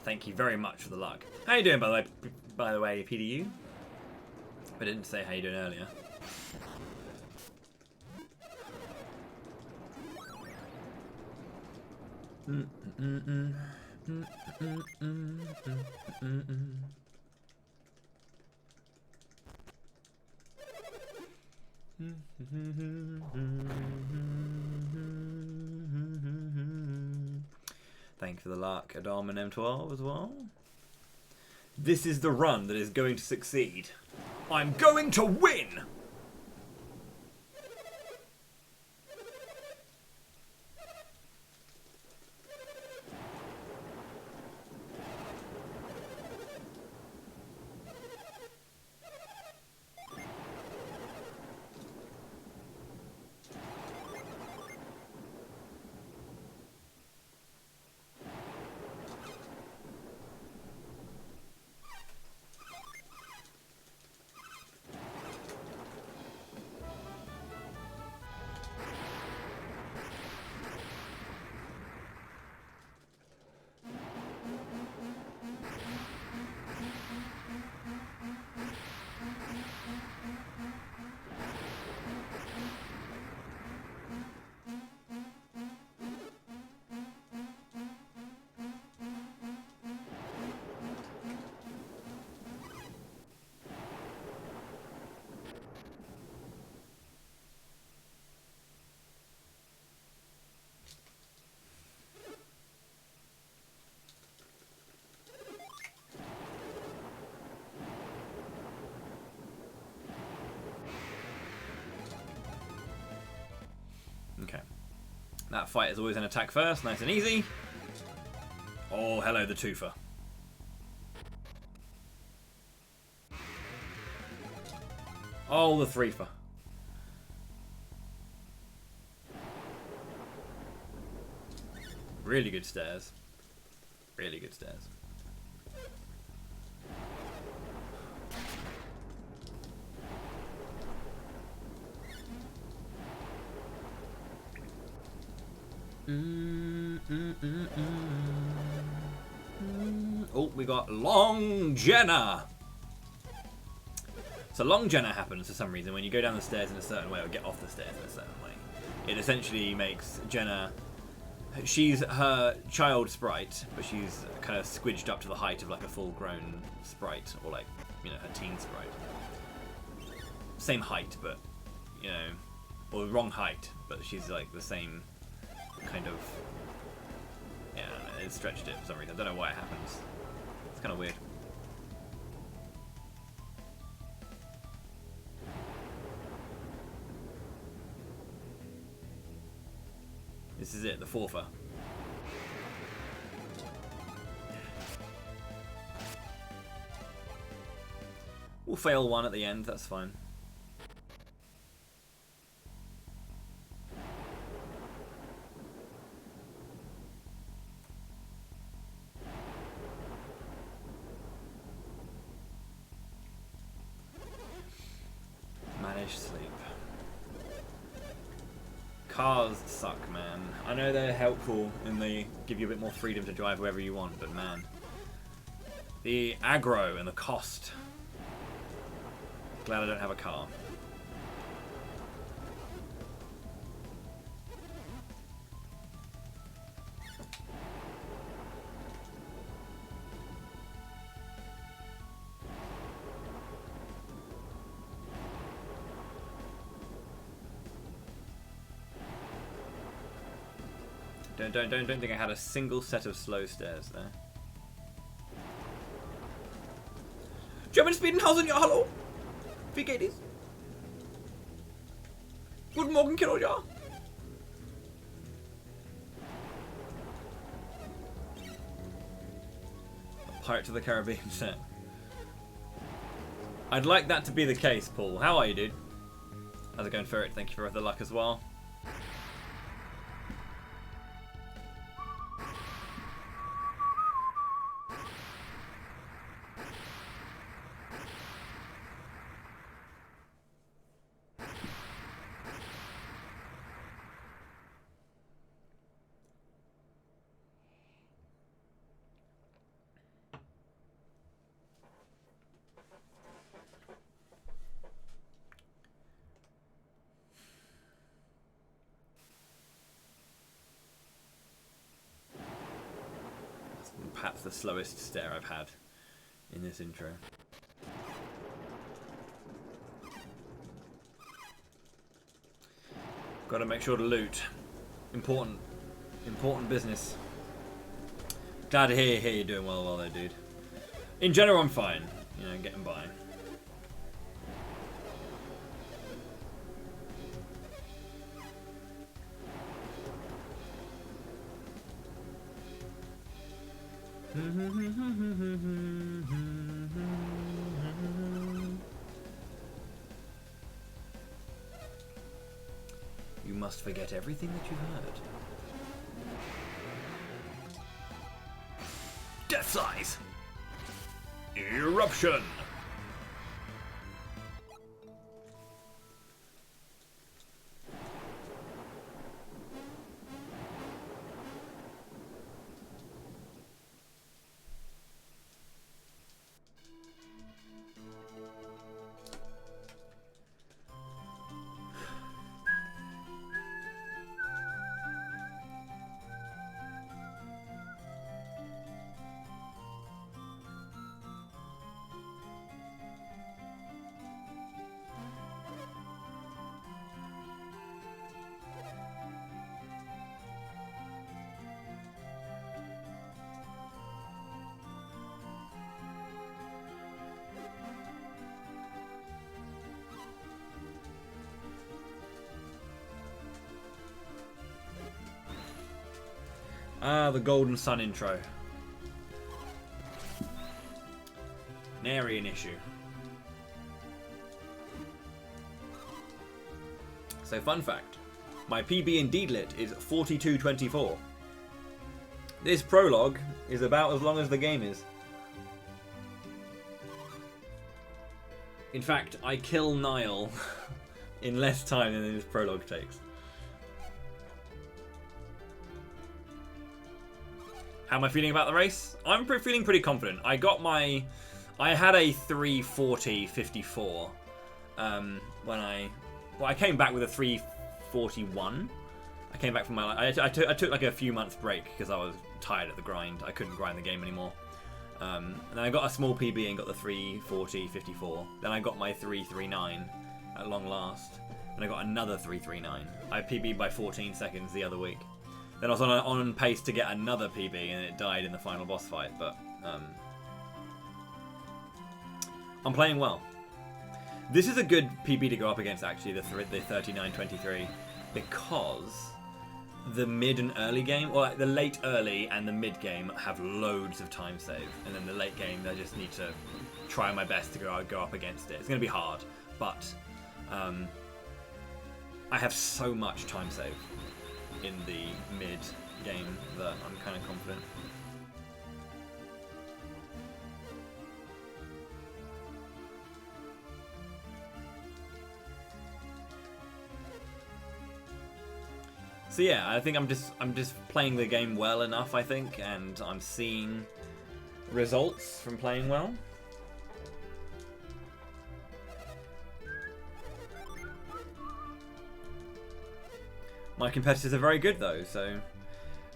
Thank you very much for the luck. How you doing, by the way, PDU? I didn't say how you doing earlier. Thank you for the luck, Adam and M12 as well. This is the run that is going to succeed. I'm going to win! Okay. That fight is always an attack first, nice and easy. Oh, hello, the twofer. Oh, the threefer. Really good stairs. Really good stairs. Oh, we got Long Jenna. So Long Jenna happens for some reason when you go down the stairs in a certain way or get off the stairs in a certain way. It essentially makes Jenna, she's her child sprite, but she's kind of squidged up to the height of like a full-grown sprite, or like, you know, her teen sprite. Same height, but, you know, or the wrong height, but she's like the same kind of, yeah, I don't know, it stretched it for some reason. I don't know why it happens. It's kind of weird. This is it, the fourfer. We'll fail one at the end, that's fine. Manage sleep. Cars suck, man. I know they're helpful and they give you a bit more freedom to drive wherever you want, but man, the aggro and the cost. Glad I don't have a car. Don't think I had a single set of slow stairs there. German Speedenhausen, ja hallo. Wie geht es? Guten Morgen, Kiroja. A Pirates of the Caribbean set. I'd like that to be the case, Paul. How are you, dude? How's it going, Ferret? Thank you for the luck as well. perhaps the slowest stair I've had in this intro. Got to make sure to loot. Important business. Glad to hear you're doing well there, dude. In general, I'm fine. You know, getting by. You must forget everything that you've heard. Death size! Eruption! Ah, the Golden Sun intro. Nary an issue. So, fun fact. My PB in Deedlit is 42:24. This prologue is about as long as the game is. In fact, I kill Nile in less time than this prologue takes. How am I feeling about the race? I'm feeling pretty confident. I had a 3:40.54 when I came back with a 3:41. I came back from my, I took like a few months break because I was tired of the grind. I couldn't grind the game anymore. And then I got a small PB and got the 3:40.54. Then I got my 3:39 at long last. And I got another 3:39. I PB'd by 14 seconds the other week. Then I was on pace to get another PB, and it died in the final boss fight. But I'm playing well. This is a good PB to go up against, actually, the 39:23, because the mid and early game, or the late early and the mid game, have loads of time save, and then the late game, I just need to try my best to go up against it. It's going to be hard, but I have so much time save in the mid game that I'm kind of confident. So yeah, I think I'm just playing the game well enough, I think, and I'm seeing results from playing well. My competitors are very good though, so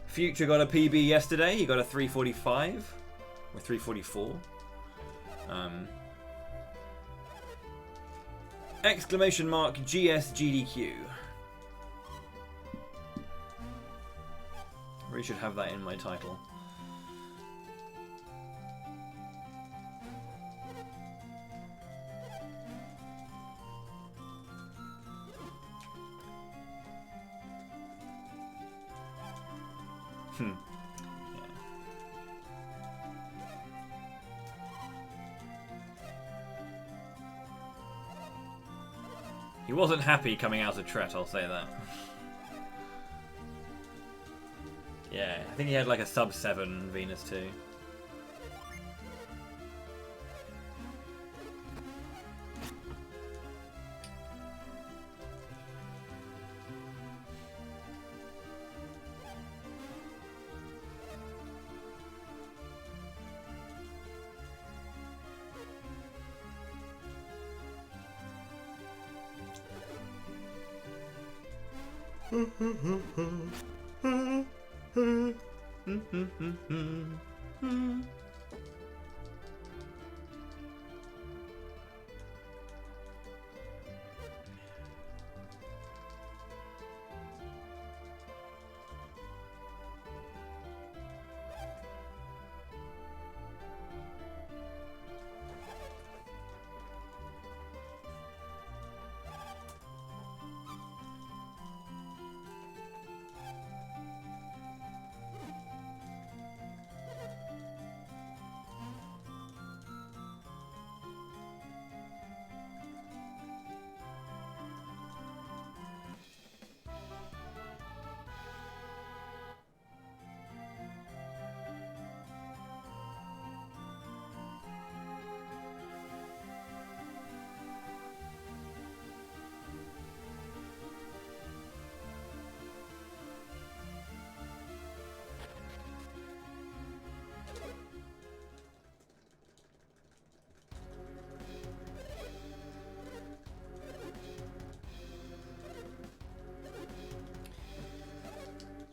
Future got a PB yesterday, he got a 3:45 or 3:44. Exclamation mark GSGDQ. Really should have that in my title. Yeah. He wasn't happy coming out of Tret, I'll say that. Yeah, I think he had like a sub 7 Venus too.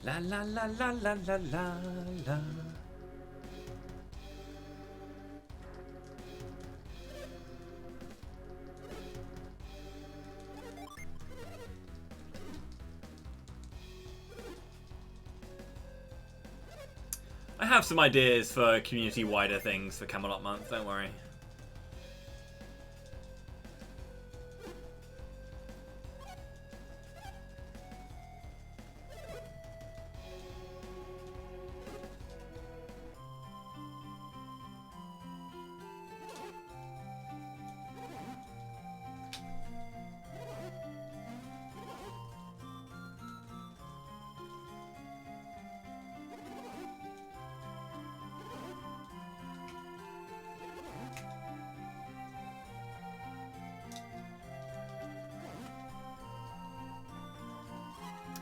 La la la la la la la la. I have some ideas for community wider things for Camelot Month, don't worry.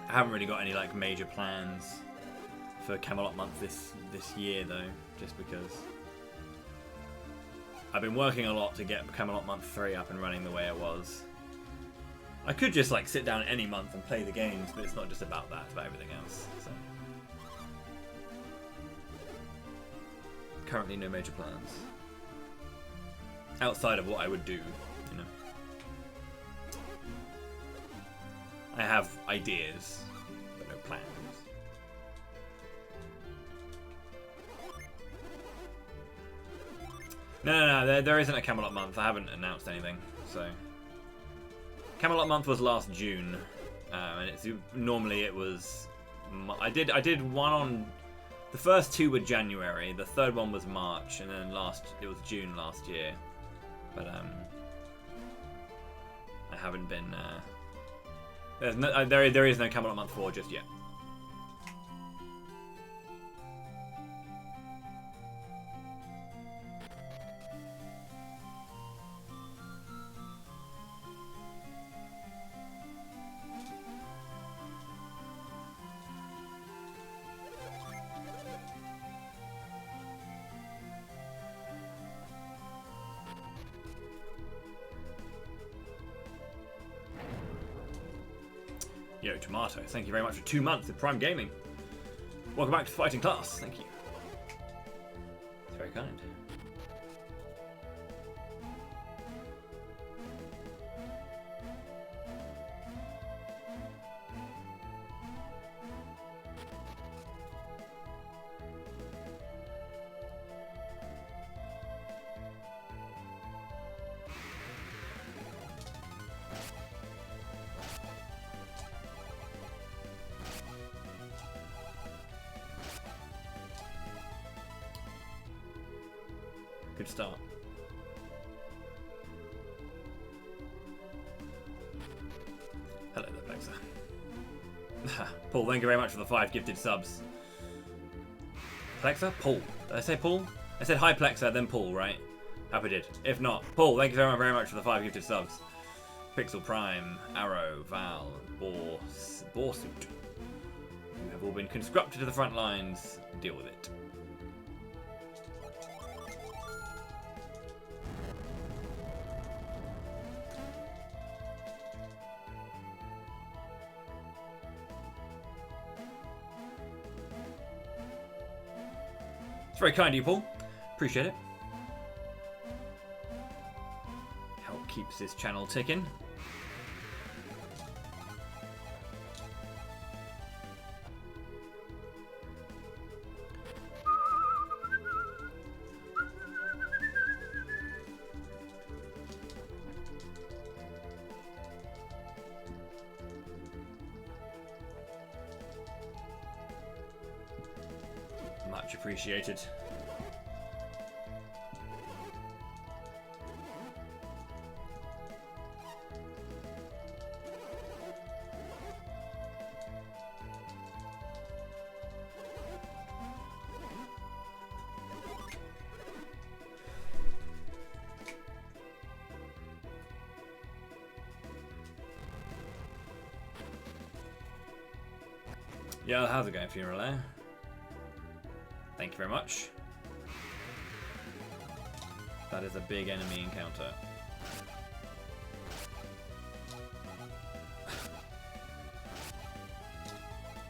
I haven't really got any like major plans for Camelot Month this year though, just because I've been working a lot to get Camelot Month 3 up and running the way it was. I could just like sit down any month and play the games, but it's not just about that, it's about everything else. So currently no major plans. Outside of what I would do, you know. I have ideas, but no plans. No, there isn't a Camelot Month. I haven't announced anything, so. Camelot Month was last June, and normally it was. I did one on. The first two were January. The third one was March, and then it was June last year. But I haven't been. There is no Camelot Month 4 just yet. Yo, Tomato, thank you very much for 2 months of Prime Gaming. Welcome back to Fighting Class. Thank you. It's very kind. Good start. Hello there, Plexa. Paul, thank you very much for the 5 gifted subs. Plexa? Paul. Did I say Paul? I said hi Plexa, then Paul, right? Hope I did. If not, Paul, thank you very much for the 5 gifted subs. Pixel Prime, Arrow, Val, Borsuit. You have all been conscripted to the front lines. Deal with it. It's very kind of you, Paul. Appreciate it. Help keeps this channel ticking. Much appreciated. Yeah, how's it going, Funeral Air? Thank you very much. That is a big enemy encounter.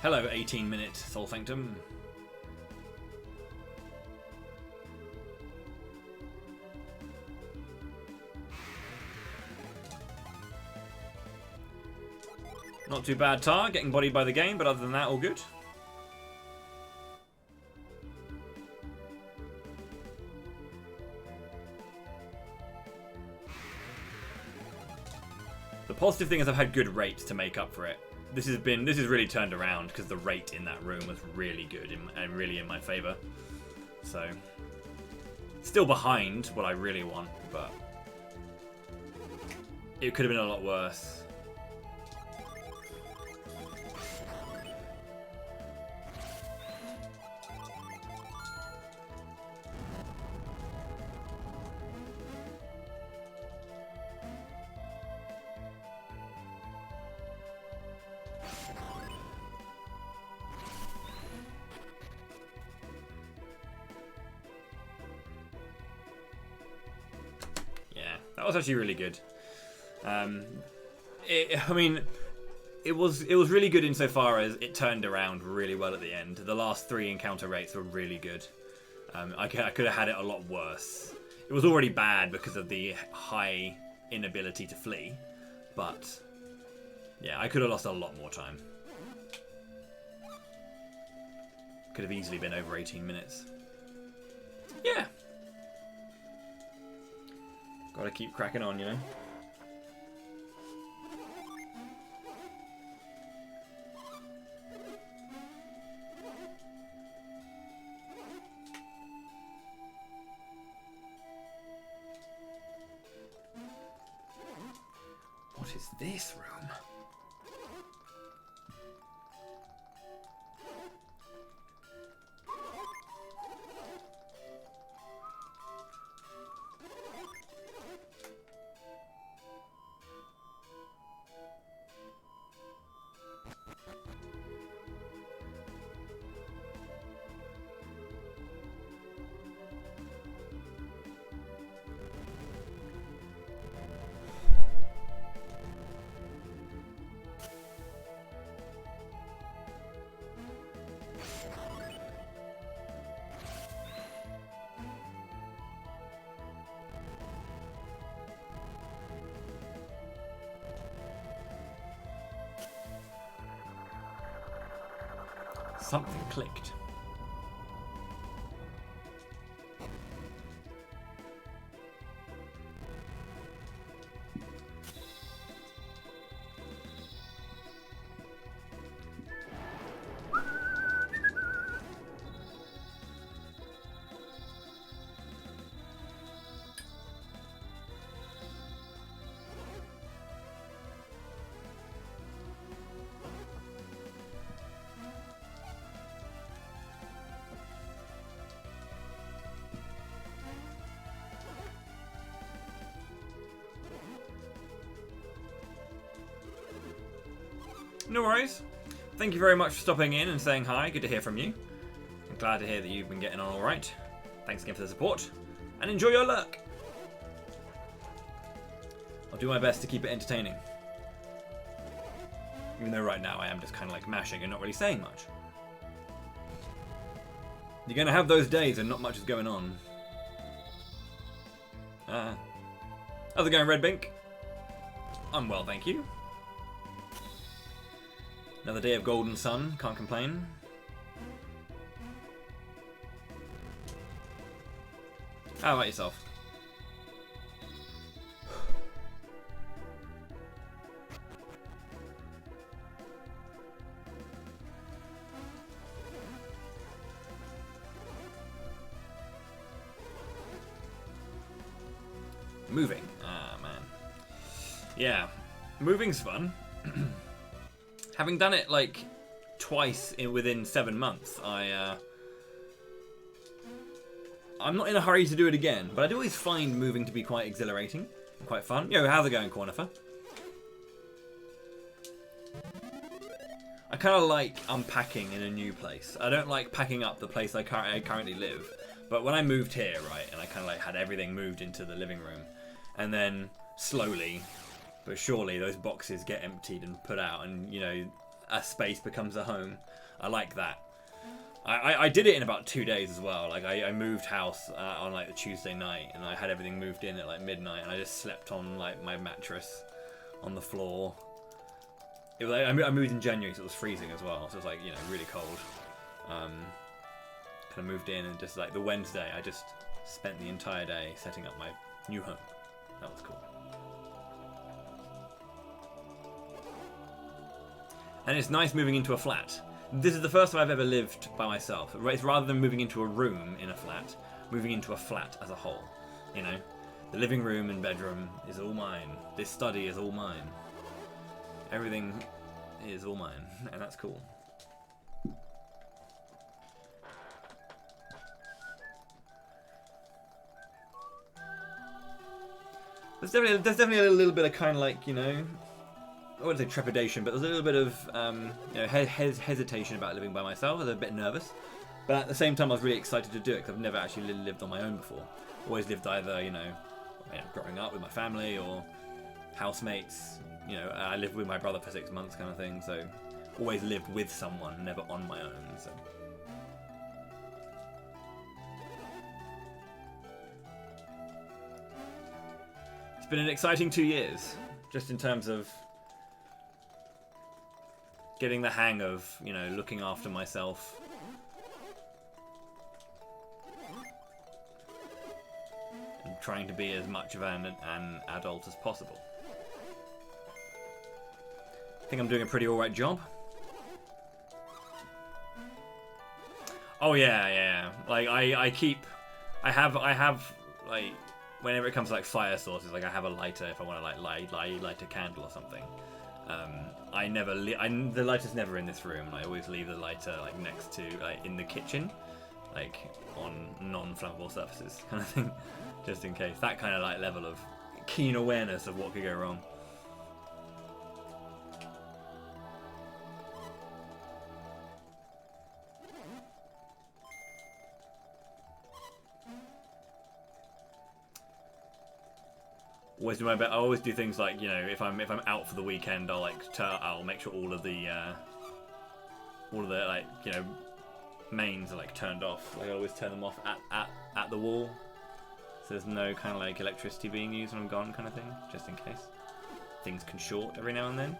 Hello, 18-minute Soul Sanctum. Not too bad, Tar. Getting bodied by the game, but other than that, all good. The positive thing is I've had good rates to make up for it. This has really turned around because the rate in that room was really good and really in my favour. So, still behind what I really want, but it could have been a lot worse. That was actually really good. I mean, it was really good insofar as it turned around really well at the end. The last 3 encounter rates were really good. I could have had it a lot worse. It was already bad because of the high inability to flee, but yeah, I could have lost a lot more time. Could have easily been over 18 minutes. Yeah. Gotta keep cracking on, you know? What is this room? Something clicked. No worries. Thank you very much for stopping in and saying hi. Good to hear from you. I'm glad to hear that you've been getting on alright. Thanks again for the support. And enjoy your lurk. I'll do my best to keep it entertaining. Even though right now I am just kind of like mashing and not really saying much. You're going to have those days and not much is going on. How's it going, Red Bink? I'm well, thank you. Another day of golden sun, can't complain. How about yourself? Moving. Ah, man. Yeah. Moving's fun. Having done it, like, twice within 7 months, I'm not in a hurry to do it again, but I do always find moving to be quite exhilarating and quite fun. Yo, how's it going, Cornifer? I kind of like unpacking in a new place. I don't like packing up the place I currently live, but when I moved here, right, and I kind of like had everything moved into the living room, and then slowly but surely those boxes get emptied and put out, and you know, a space becomes a home. I like that. I did it in about 2 days as well. Like I moved house on like the Tuesday night, and I had everything moved in at like midnight, and I just slept on like my mattress on the floor. It was like, I moved in January, so it was freezing as well. So it was like, you know, really cold. Kind of moved in, and just like the Wednesday, I just spent the entire day setting up my new home. That was cool. And it's nice moving into a flat. This is the first time I've ever lived by myself. It's rather than moving into a room in a flat, moving into a flat as a whole. You know, the living room and bedroom is all mine. This study is all mine. Everything is all mine, and that's cool. There's definitely a little bit of kind of like, you know, I wouldn't say trepidation, but there's a little bit of you know, hesitation about living by myself. I was a bit nervous, but at the same time I was really excited to do it because I've never actually lived on my own before. Always lived either, you know, growing up with my family or housemates. You know, I lived with my brother for 6 months kind of thing, so always lived with someone, never on my own. So. It's been an exciting 2 years, just in terms of getting the hang of, you know, looking after myself. And trying to be as much of an adult as possible. I think I'm doing a pretty alright job. Oh yeah. Like I have like, whenever it comes to like fire sources, like I have a lighter if I want to like light a candle or something. The lighter's never in this room, and I always leave the lighter like next to, like, in the kitchen, like on non-flammable surfaces, kind of thing, just in case. That kind of like level of keen awareness of what could go wrong. Always do my best. I always do things like, you know, if I'm out for the weekend, I'll make sure all of the like, you know, mains are like turned off. Like I always turn them off at the wall, so there's no kind of like electricity being used when I'm gone, kind of thing, just in case things can short every now and then.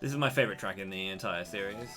This is my favorite track in the entire series.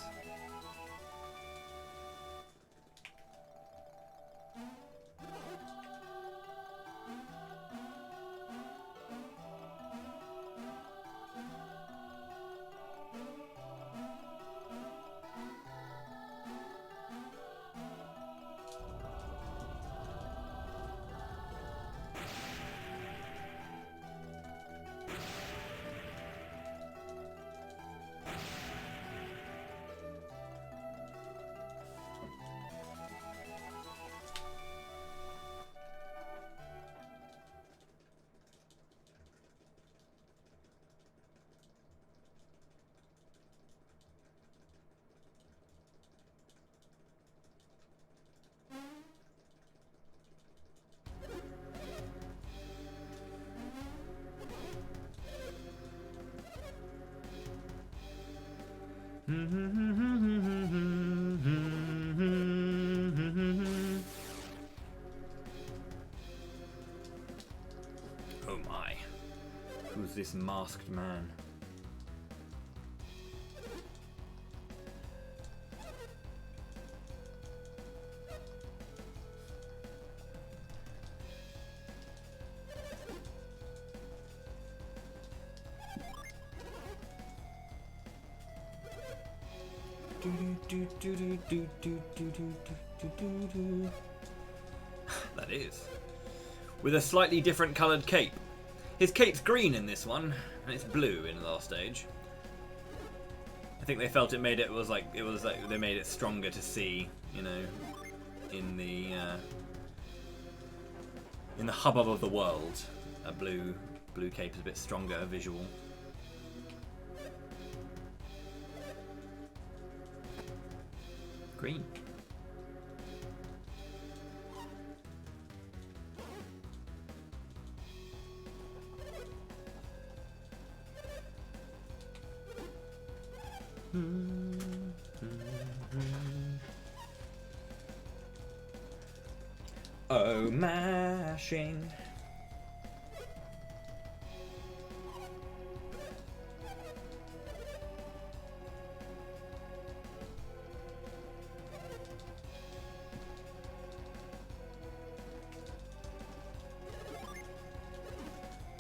Oh my. Who's this masked man? That is. With a slightly different coloured cape. His cape's green in this one, and it's blue in the last stage. I think they felt they made it stronger to see, you know, in the hubbub of the world. A blue cape is a bit stronger visual. Green. Oh, mashing.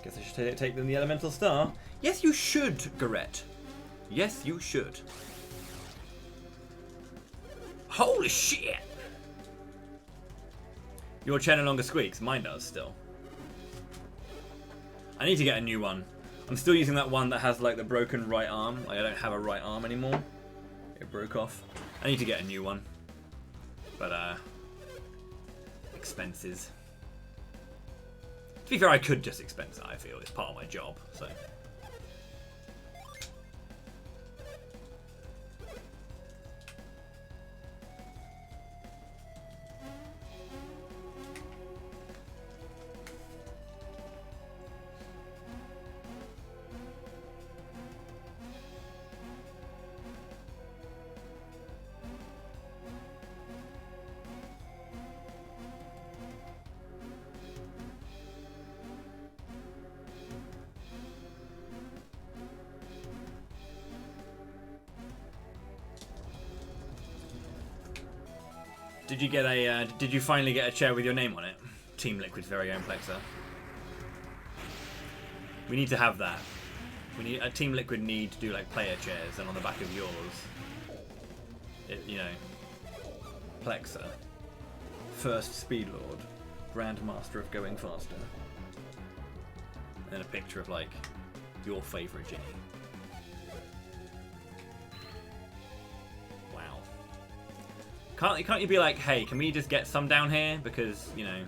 Guess I should take them the elemental star. Yes, you should, Garrett. Yes, you should. Holy shit! Your chair no longer squeaks. Mine does still. I need to get a new one. I'm still using that one that has like the broken right arm. Like, I don't have a right arm anymore. It broke off. I need to get a new one. But expenses. To be fair, I could just expense it, I feel. It's part of my job, so. Did you get a? Did you finally get a chair with your name on it? Team Liquid's very own Plexa. We need to have that. We need a Team Liquid need to do like player chairs, and on the back of yours, you know, Plexa, first Speed Lord, Grandmaster of going faster, and then a picture of like your favourite Ginny. Can't you be like, hey, can we just get some down here because, you know,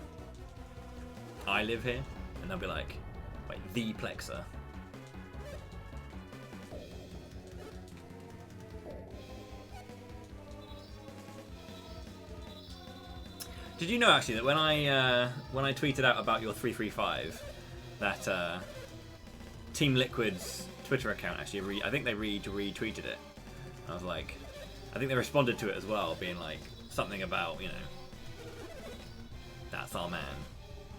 I live here? And they'll be like, wait, the Plexa. Did you know actually that when I tweeted out about your 335, that Team Liquid's Twitter account actually I think they retweeted it. I was like, I think they responded to it as well, being like something about, you know, that's our man,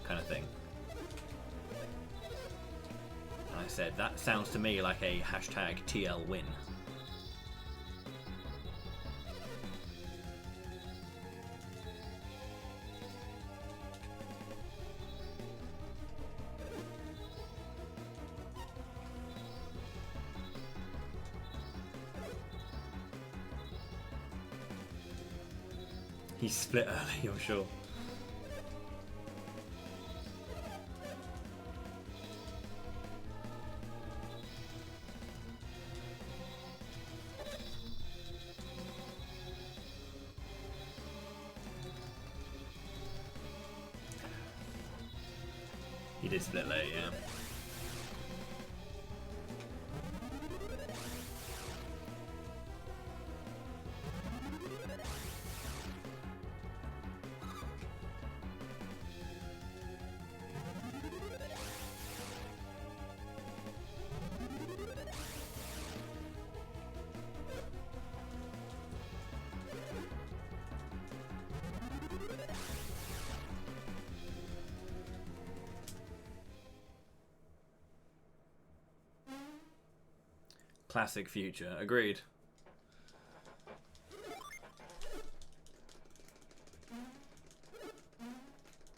kind of thing. And I said, that sounds to me like a hashtag TL win. He split early, I'm sure. He did split late, yeah. Classic future. Agreed.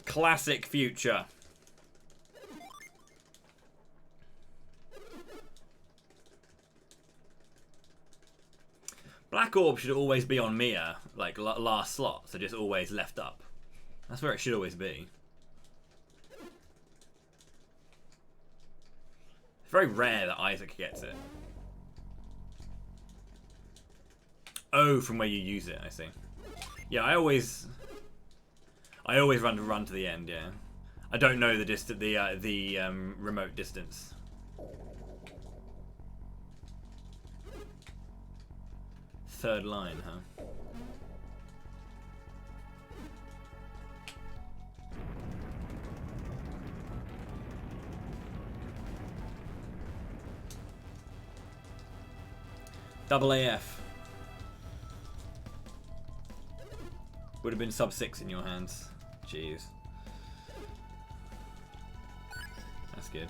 Classic future. Black Orb should always be on Mia, like last slot, so just always left up. That's where it should always be. It's very rare that Isaac gets it. Oh, from where you use it, I see. Yeah, I always run to the end. Yeah, I don't know the remote distance. Third line, huh? Double AF. Would have been sub 6 in your hands. Jeez. That's good.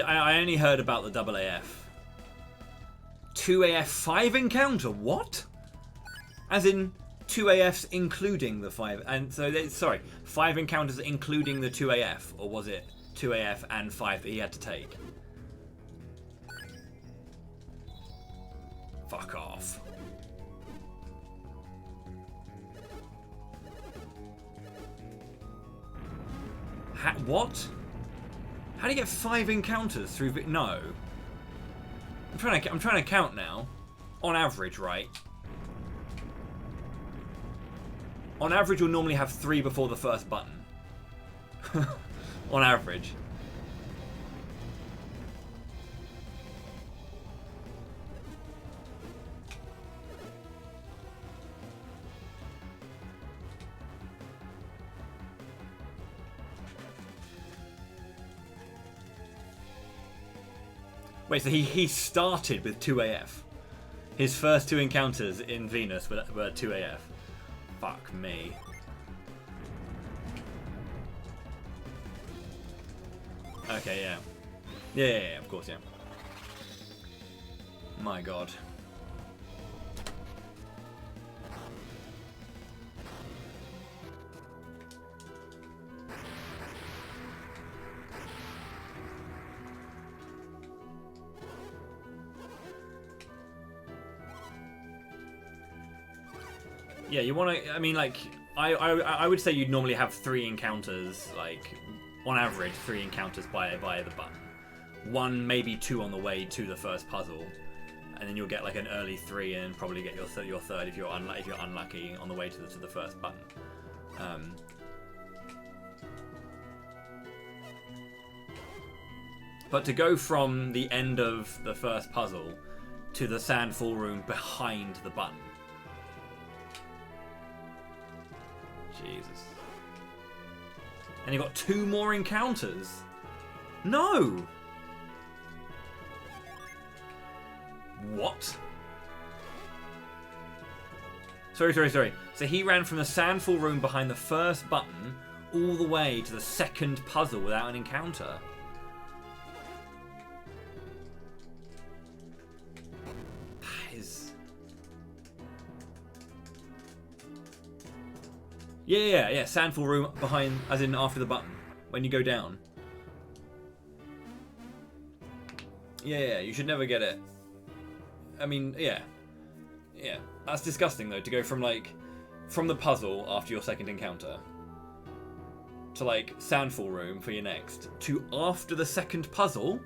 I only heard about the double AF. 2 AF 5 encounter? What? As in 2 AFs including the 5. And so, sorry, 5 encounters including the 2 AF? Or was it 2 AF and 5 that he had to take? Fuck off. What? How do you get 5 encounters through? No. I'm trying to count now. On average, right? On average, you'll normally have 3 before the first button. On average. Wait, so he started with 2 AF. His first 2 encounters in Venus were 2 AF. Fuck me. Okay, yeah. Yeah, of course, yeah. My god. Yeah, you want to. I mean, like, I would say you'd normally have 3 encounters, like, on average, 3 encounters by the button. 1, maybe 2 on the way to the first puzzle, and then you'll get like an early 3 and probably get your third if you're unlucky on the way to the first button. But to go from the end of the first puzzle to the sandfall room behind the button. Jesus. And you got 2 more encounters? No! What? Sorry. So he ran from the sandfall room behind the first button all the way to the second puzzle without an encounter. That is... Yeah. Sandfall room behind, as in after the button. When you go down. Yeah, you should never get it. I mean, yeah. That's disgusting though, to go from the puzzle after your second encounter to sandfall room for your next to after the second puzzle.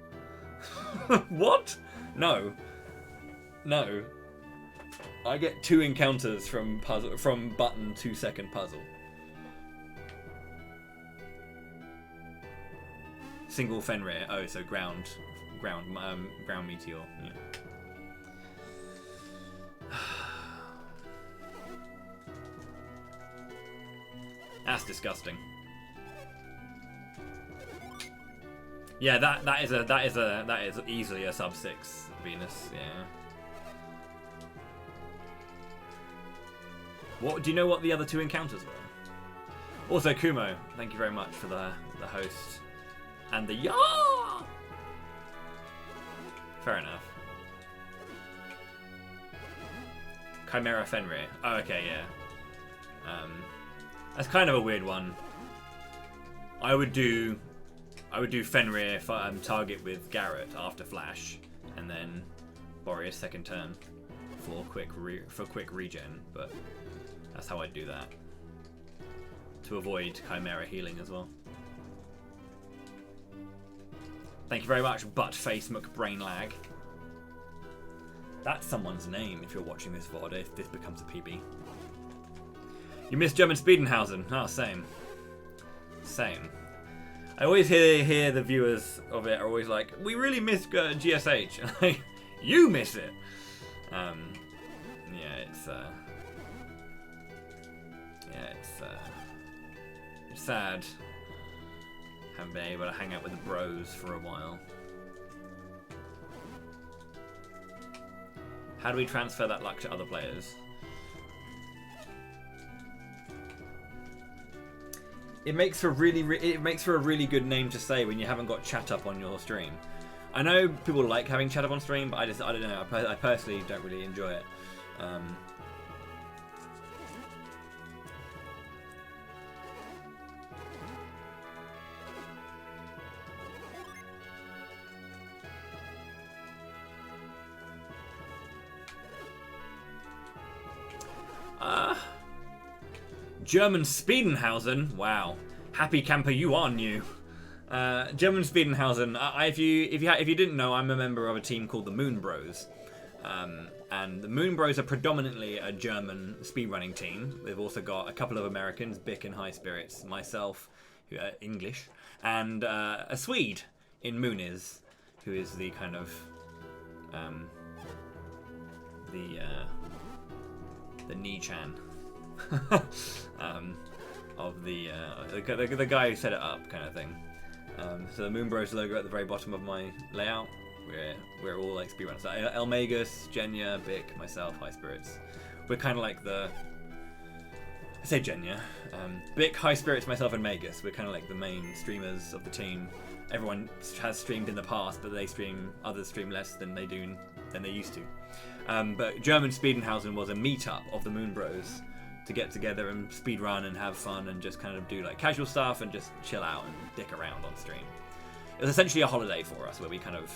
What? No. I get 2 encounters from button to second puzzle. Single Fenrir. Oh, so ground meteor. Yeah. That's disgusting. Yeah, that is easily a sub 6 Venus. Yeah. What do you know? What the other 2 encounters were? Also, Kumo, thank you very much for the host and the yaw. Fair enough. Chimera Fenrir. Oh, okay, yeah. That's kind of a weird one. I would do Fenrir target with Garrett after Flash, and then Boreas second turn for quick regen. But that's how I'd do that to avoid Chimera healing as well. Thank you very much, Buttface McBrainlag. That's someone's name if you're watching this VOD, if this becomes a PB. You miss German Speedenhausen. Oh, same. I always hear the viewers of it are always like, we really miss GSH. You miss it. It's sad. Haven't been able to hang out with the bros for a while. How do we transfer that luck to other players? It makes for a really good name to say when you haven't got chat up on your stream. I know people like having chat up on stream, but I don't know. I personally don't really enjoy it. German Speedenhausen. Wow, happy camper, you are new. German Speedenhausen. If you didn't know, I'm a member of a team called the Moon Bros, and the Moon Bros are predominantly a German speedrunning team. They've also got a couple of Americans, Bick and High Spirits, myself, who are English, and a Swede in Mooniz, who is the kind of the Ni-chan. Of the guy who set it up, kind of thing. So the Moon Bros logo at the very bottom of my layout. We're all like speedrunners. So Elmagus, Jenya, Bick, myself, High Spirits. We're kind of like I say Jenya, Bick, High Spirits, myself, and Magus. We're kind of like the main streamers of the team. Everyone has streamed in the past, but others stream less than they used to. But German Speedenhausen was a meetup of the Moon Bros to get together and speedrun and have fun and just kind of do like casual stuff and just chill out and dick around on stream. It was essentially a holiday for us where we kind of,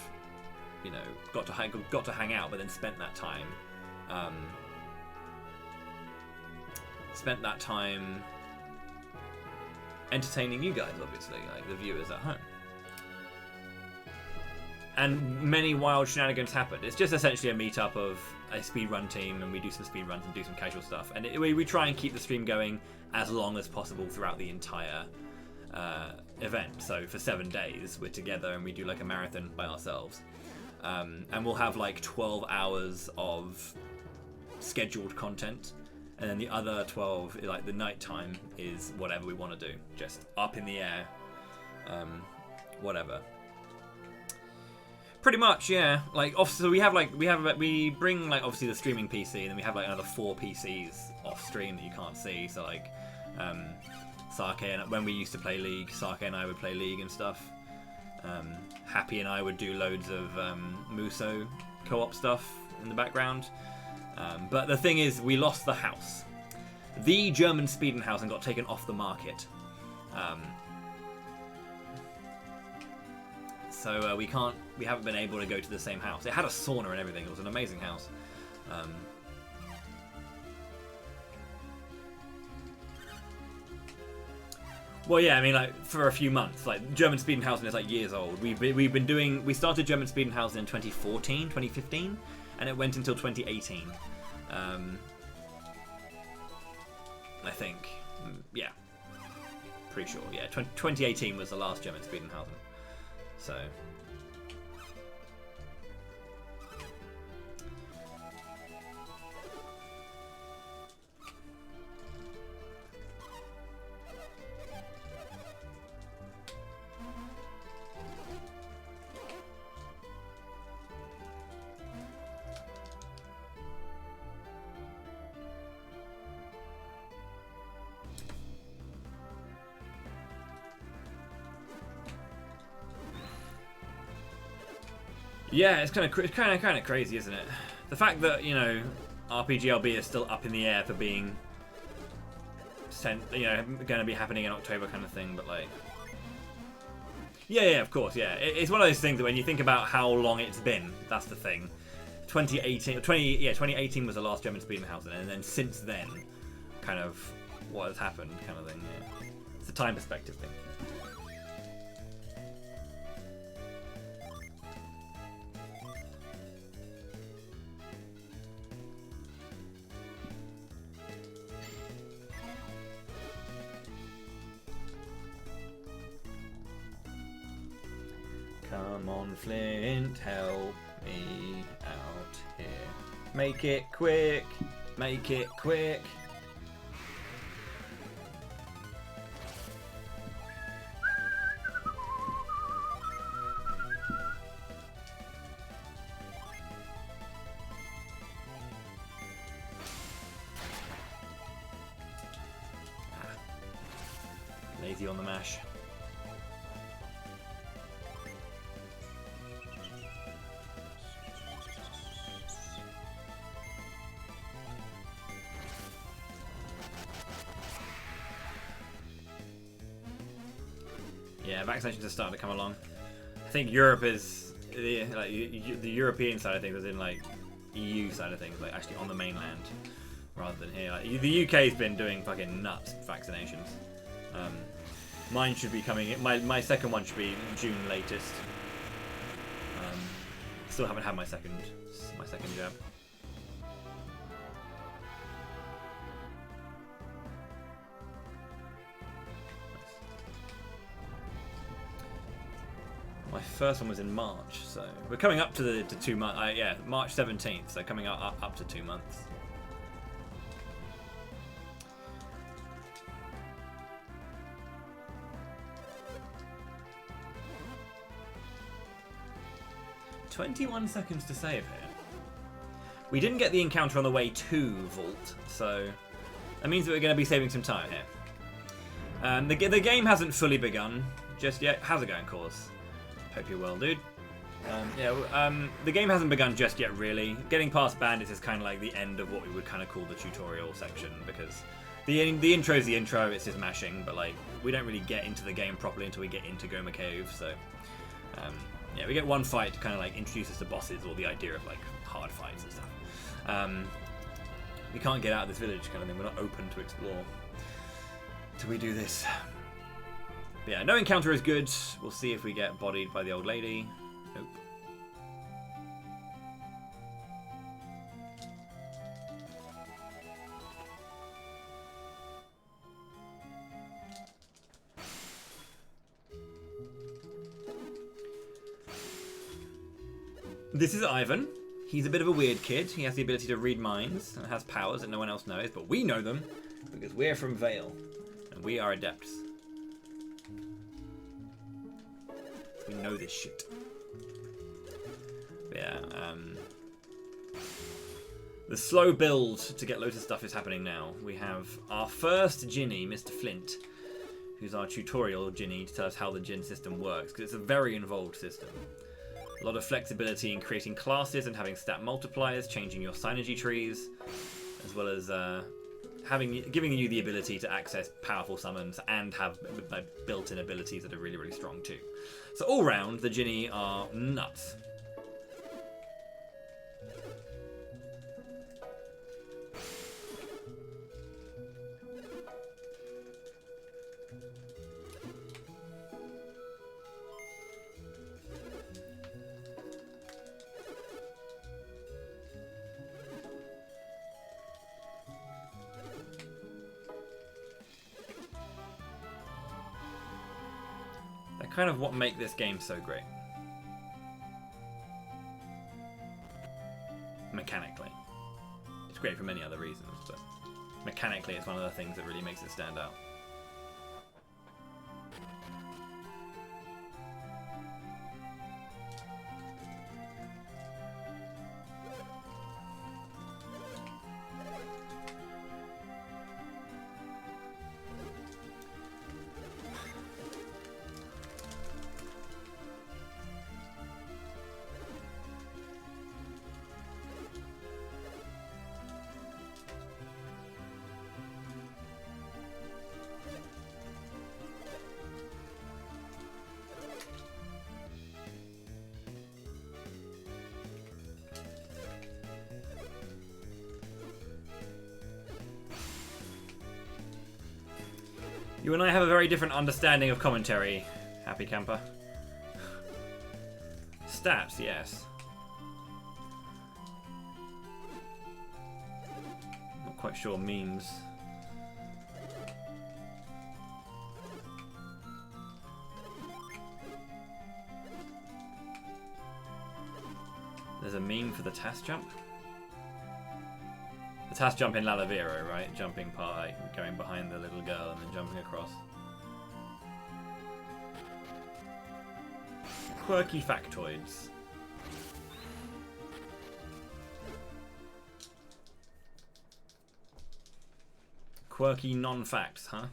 got to hang out, but then spent that time entertaining you guys, obviously, like the viewers at home. And many wild shenanigans happened. It's just essentially a meetup of a speedrun team, and we do some speedruns and do some casual stuff. And we try and keep the stream going as long as possible throughout the entire event. So for 7 days, we're together and we do like a marathon by ourselves. And we'll have like 12 hours of scheduled content. And then the other 12, like the night time, is whatever we want to do. Just up in the air, whatever. Pretty much, yeah. Like, so we bring like obviously the streaming PC, and then we have like another 4 PCs off stream that you can't see. So like, Sake and when we used to play League, Sake and I would play League and stuff. Happy and I would do loads of Muso co-op stuff in the background. But the thing is, we lost the house. The German Speedrun house and got taken off the market. So we haven't been able to go to the same house. It had a sauna and everything. It was an amazing house. Well, yeah, I mean, like, for a few months. Like, German Speedenhausen is, like, years old. We started German Speedenhausen in 2014, 2015, and it went until 2018. I think. Yeah. Pretty sure, yeah. 2018 was the last German Speedenhausen. So... Yeah, it's kind of crazy, isn't it? The fact that, you know, RPGLB is still up in the air for being sent, you know, going to be happening in October kind of thing, but like, yeah, of course, yeah. It's one of those things that when you think about how long it's been, that's the thing. 2018 was the last German Speedenhausen, and then since then, kind of what has happened, kind of thing. Yeah. It's a time perspective thing. Come on, Flint, help me out here. Make it quick, make it quick. Lazy on the mash. Yeah, vaccinations are starting to come along. I think Europe is the European side of things, as in like EU side of things, like actually on the mainland rather than here. Like, the UK's been doing fucking nuts vaccinations. Mine should be coming in. My second one should be June latest. Still haven't had my second jab. My first one was in March, so we're coming up to the 2 months. Yeah, March 17th, so coming up to 2 months. "21 seconds to save here." We didn't get the encounter on the way to Vault, so that means that we're going to be saving some time here. The game hasn't fully begun just yet. How's it going, Cause? Hope you're well, dude. The game hasn't begun just yet, really. Getting past bandits is kind of like the end of what we would kind of call the tutorial section, because the intro is the intro, it's just mashing, but like we don't really get into the game properly until we get into Goma Cave, so yeah, we get one fight to kind of like introduce us to bosses or the idea of like hard fights and stuff. We can't get out of this village kind of thing, we're not open to explore till we do this. But yeah, no encounter is good. We'll see if we get bodied by the old lady. Nope. This is Ivan. He's a bit of a weird kid. He has the ability to read minds and has powers that no one else knows, but we know them because we're from Vale and we are adepts. We know this shit. Yeah, the slow build to get loads of stuff is happening now. We have our first Djinni, Mr. Flint, who's our tutorial Djinni to tell us how the Djinn system works, because it's a very involved system. A lot of flexibility in creating classes and having stat multipliers, changing your synergy trees, as well as giving you the ability to access powerful summons and have built-in abilities that are really, really strong too. So all round, the Djinni are nuts. Kind of what make this game so great. Mechanically. It's great for many other reasons, but mechanically it's one of the things that really makes it stand out. You and I have a very different understanding of commentary, Happy Camper. Stats, yes. Not quite sure memes. There's a meme for the task jump. The task jump in Lalavero, right? Jumping part, like, going behind the little girl and then jumping across. Quirky factoids. Quirky non-facts, huh?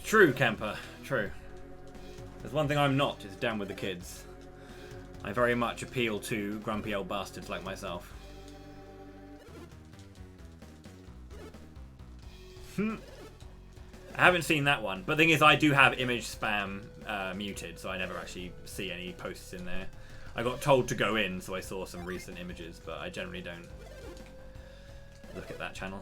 True, Camper. True. There's one thing I'm not, is down with the kids. I very much appeal to grumpy old bastards like myself. I haven't seen that one. But the thing is, I do have image spam muted, so I never actually see any posts in there. I got told to go in, so I saw some recent images, but I generally don't look at that channel.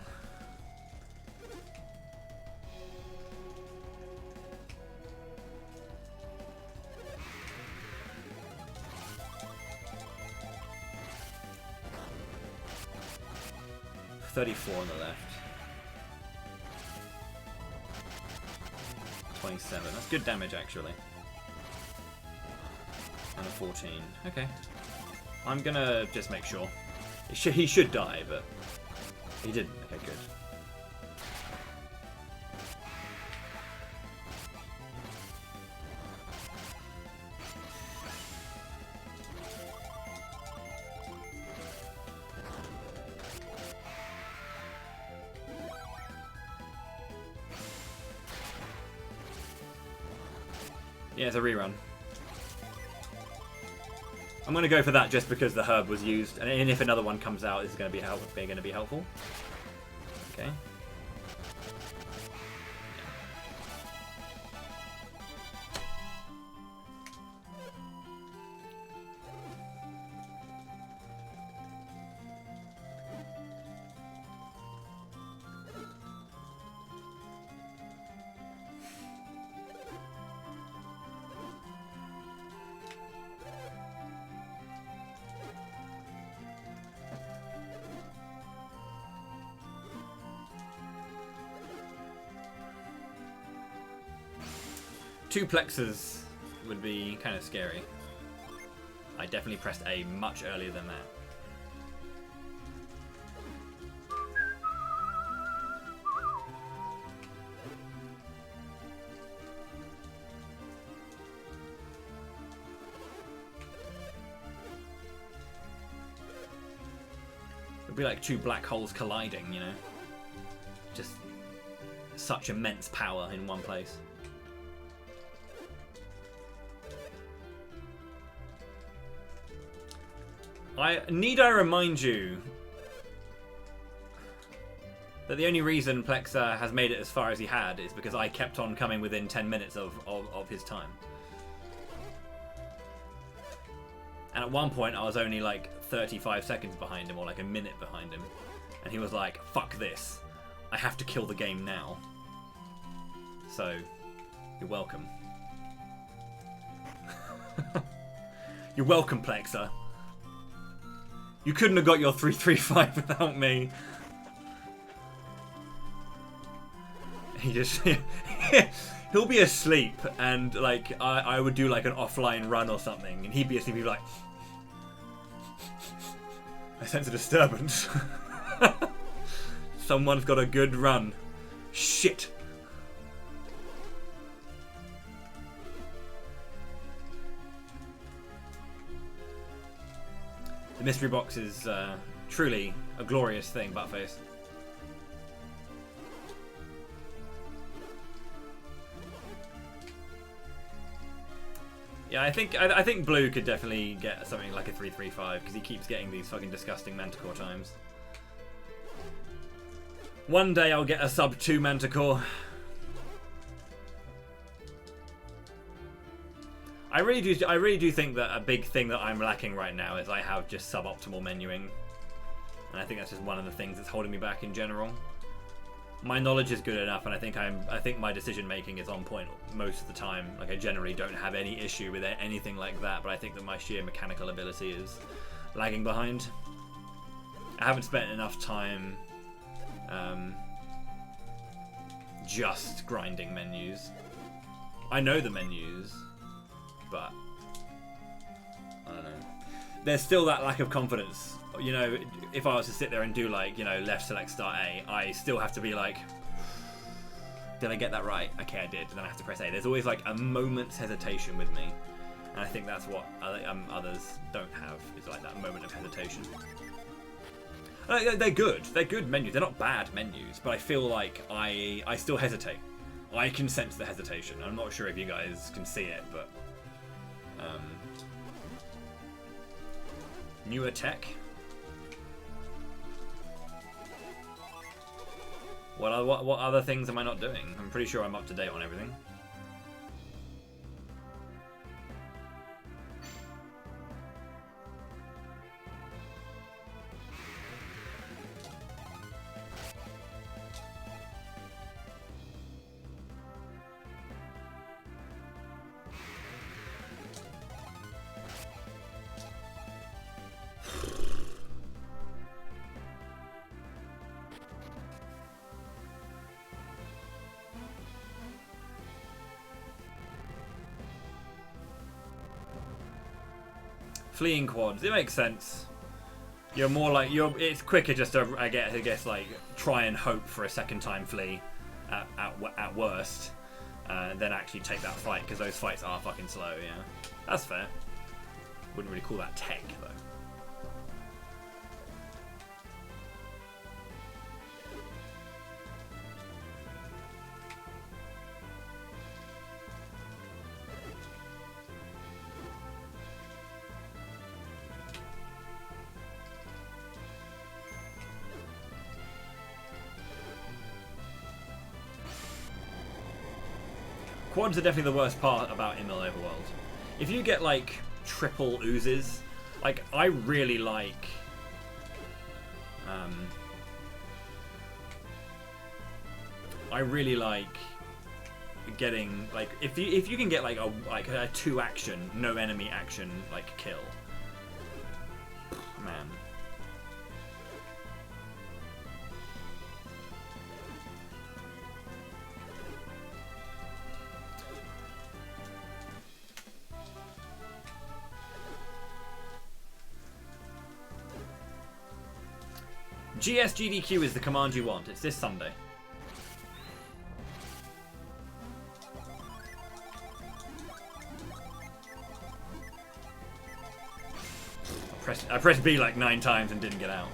$34 on the left. 27. That's good damage, actually. And a 14. Okay. I'm gonna just make sure. He should die, but he didn't. Okay, good. Yeah, it's a rerun. I'm going to go for that just because the herb was used, and if another one comes out, it's going to be helpful. Okay. 2 Plexas would be kind of scary. I definitely pressed A much earlier than that. It'd be like 2 black holes colliding, you know? Just such immense power in one place. Need I remind you that the only reason Plexa has made it as far as he had is because I kept on coming within 10 minutes of his time. And at one point I was only like 35 seconds behind him, or like a minute behind him. And he was like, fuck this. I have to kill the game now. So, you're welcome. You're welcome, Plexa. You couldn't have got your 335 without me. He just... he'll be asleep, and like I would do like an offline run or something, and he'd be asleep, he'd be like... I sense a disturbance. Someone's got a good run. Shit. The mystery box is truly a glorious thing, Buttface. Yeah, I think Blue could definitely get something like a 335 because he keeps getting these fucking disgusting Manticore times. One day I'll get a sub 2 Manticore. I really do think that a big thing that I'm lacking right now is I have just suboptimal menuing. And I think that's just one of the things that's holding me back in general. My knowledge is good enough, and I think my decision making is on point most of the time. Like, I generally don't have any issue with anything like that, but I think that my sheer mechanical ability is lagging behind. I haven't spent enough time just grinding menus. I know the menus, but I don't know. There's still that lack of confidence. You know, if I was to sit there and do like, you know, left select start A, I still have to be like, did I get that right? Okay, I did. And then I have to press A. There's always like a moment's hesitation with me. And I think that's what others don't have, is like that moment of hesitation. They're good. They're good menus. They're not bad menus, but I feel like I still hesitate. I can sense the hesitation. I'm not sure if you guys can see it, but newer tech. What other things am I not doing? I'm pretty sure I'm up to date on everything. Fleeing quads, it makes sense. You're more like it's quicker just to I guess like try and hope for a second time flee at worst, than actually take that fight, because those fights are fucking slow. Yeah, that's fair. Wouldn't really call that tech though. Quads are definitely the worst part about Imil Overworld. If you get like triple oozes, like I really like getting like if you can get like a 2 action, no enemy action like kill. Man. GSGDQ is the command you want. It's this Sunday. I pressed B like 9 times and didn't get out.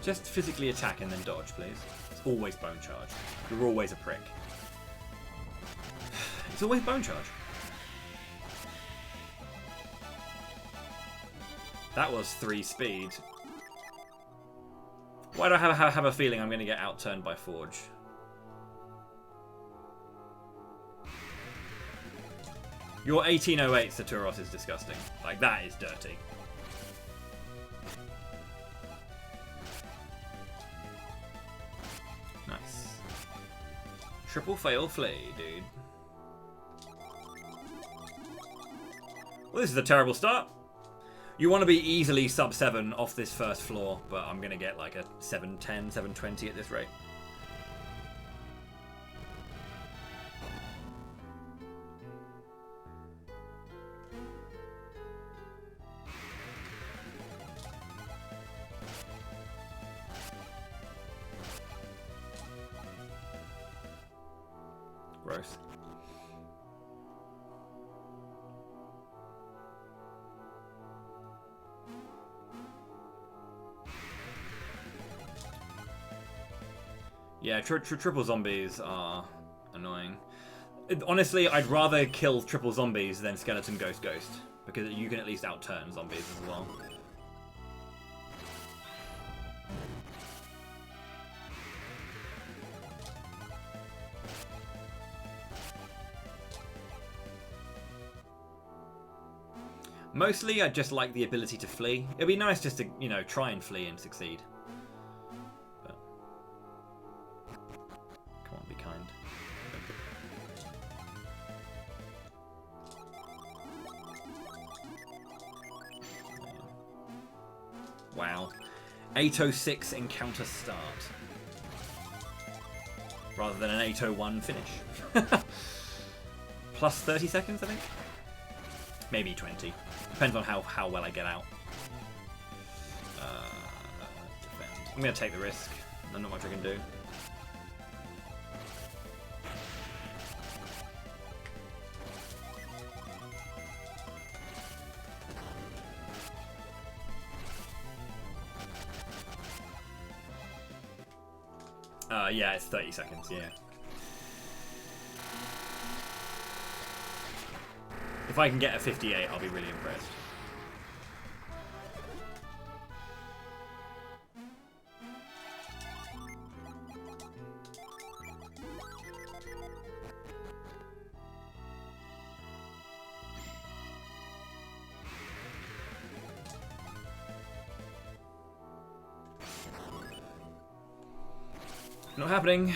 Just physically attack and then dodge, please. It's always bone charge. You're always a prick. It's always bone charge. That was 3 speed. Why do I have a feeling I'm going to get outturned by Forge? Your 1808 Saturos is disgusting. Like, that is dirty. Nice. Triple fail flea, dude. Well, this is a terrible start. You want to be easily sub 7 off this first floor, but I'm going to get like a 710, 720 at this rate. Gross. Yeah, triple zombies are annoying. Honestly, I'd rather kill triple zombies than skeleton ghost, because you can at least outturn zombies as well. Mostly, I just like the ability to flee. It'd be nice just to, you know, try and flee and succeed. But come on, be kind. Wow. 8:06 encounter start. Rather than an 8:01 finish. Plus 30 seconds, I think? Maybe 20. Depends on how well I get out. Defend. I'm going to take the risk. There's not much I can do. Yeah, it's 30 seconds, yeah. If I can get a 58, I'll be really impressed. Not happening.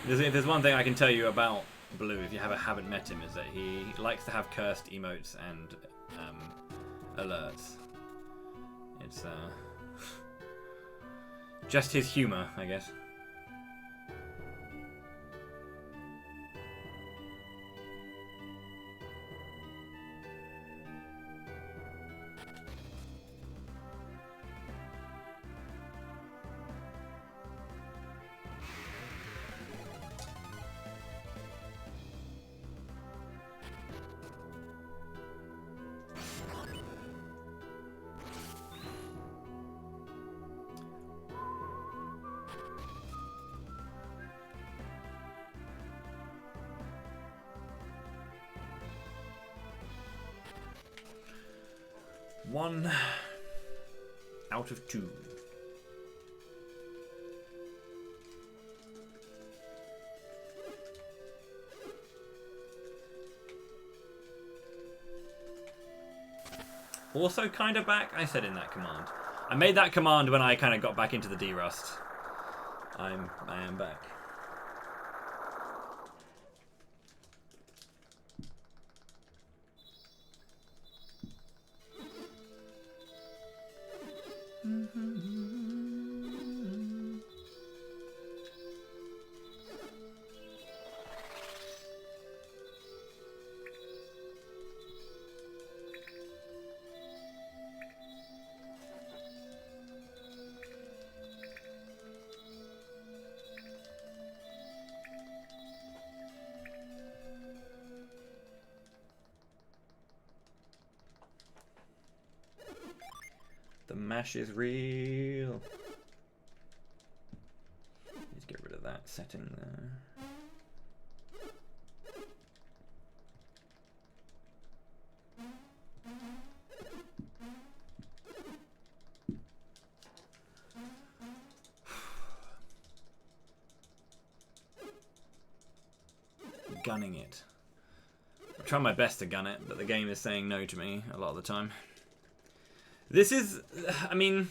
If there's one thing I can tell you about Blue, if you haven't met him, is that he likes to have cursed emotes and alerts. It's just his humor, I guess. One out of 2. Also kind of back, I said in that command. I made that command when I kind of got back into the D-Rust. I am back. The mash is real. Let's get rid of that setting there. Gunning it. I'm trying my best to gun it, but the game is saying no to me a lot of the time. This is, I mean,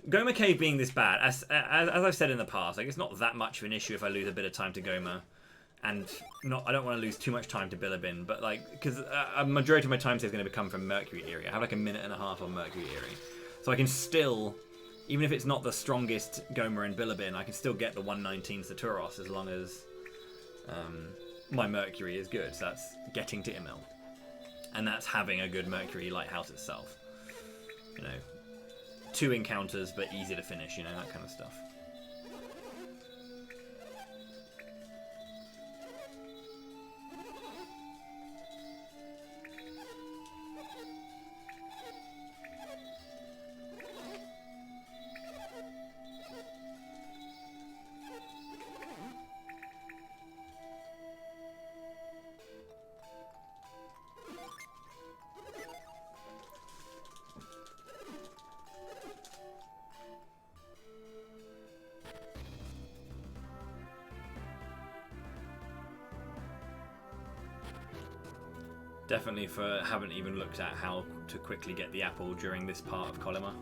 Goma Cave being this bad, as I've said in the past, like it's not that much of an issue if I lose a bit of time to Goma, and I don't want to lose too much time to Bilibin, but like, because a majority of my time save is going to come from Mercury Eyrie. I have like a minute and a half on Mercury Eyrie, so I can still, even if it's not the strongest Goma and Bilibin, I can still get the 119 Saturos as long as my Mercury is good. So that's getting to Immel, and that's having a good Mercury Lighthouse itself. You know, 2 encounters, but easy to finish, you know, that kind of stuff. Definitely haven't even looked at how to quickly get the apple during this part of Colima,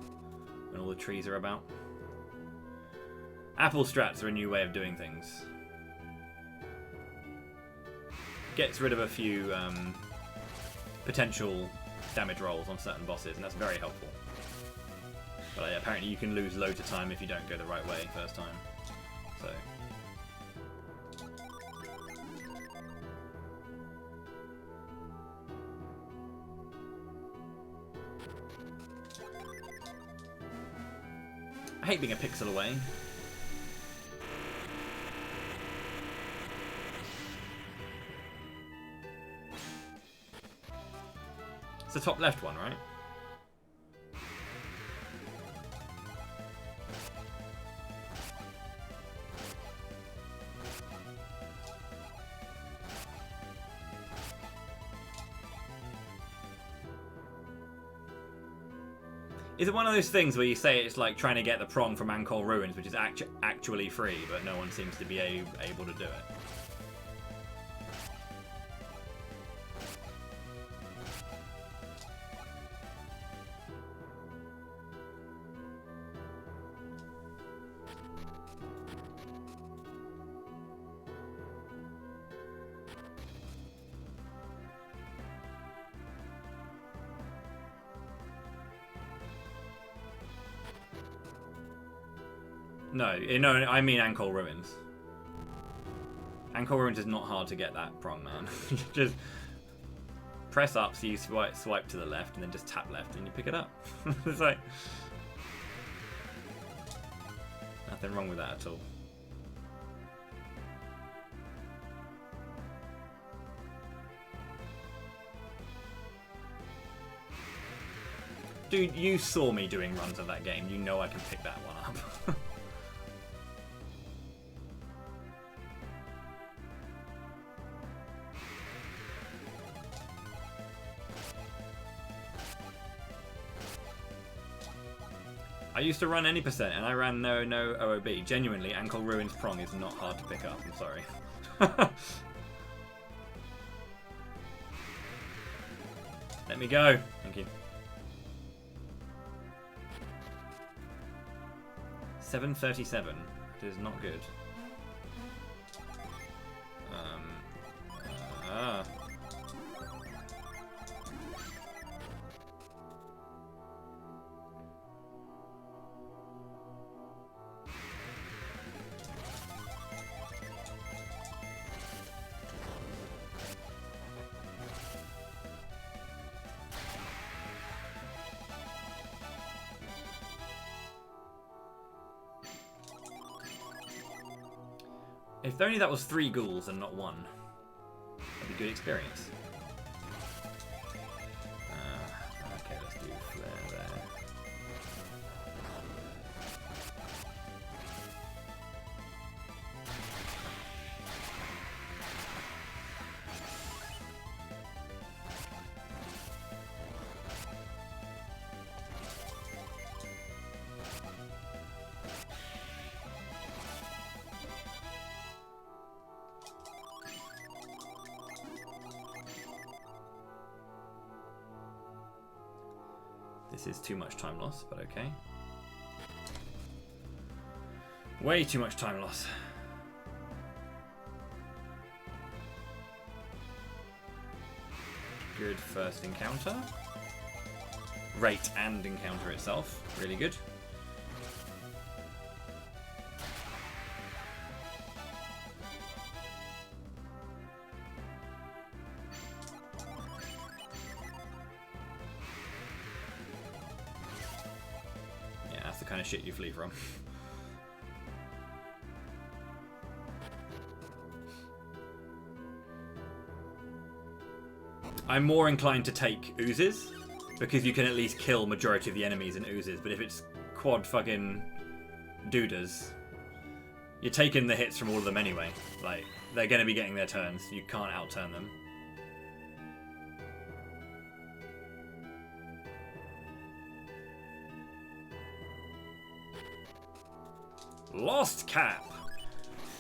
when all the trees are about. Apple strats are a new way of doing things. Gets rid of a few potential damage rolls on certain bosses, and that's very helpful. But apparently you can lose loads of time if you don't go the right way first time. So. I hate being a pixel away. It's the top left one, right? Is it one of those things where you say it's like trying to get the prong from Angkor Ruins, which is actually free, but no one seems to be able to do it? No, no, I mean Ankle Ruins. Ankle Ruins is not hard to get that prong, man. Just press up, so you swipe to the left, and then just tap left, and you pick it up. It's like nothing wrong with that at all. Dude, you saw me doing runs of that game. You know I can pick that one up. I used to run any percent, and I ran no OOB. Genuinely, Ankle Ruins prong is not hard to pick up. I'm sorry. Let me go. Thank you. 737. It is not good. If only that was 3 ghouls and not 1. That'd be a good experience. Okay, let's do flare there. This is too much time loss, but okay. Way too much time loss. Good first encounter. Rate and encounter itself. Really good. The kind of shit you flee from. I'm more inclined to take oozes because you can at least kill majority of the enemies in oozes, but if it's quad fucking dooders, you're taking the hits from all of them anyway. Like, they're going to be getting their turns. You can't outturn them. Lost cap!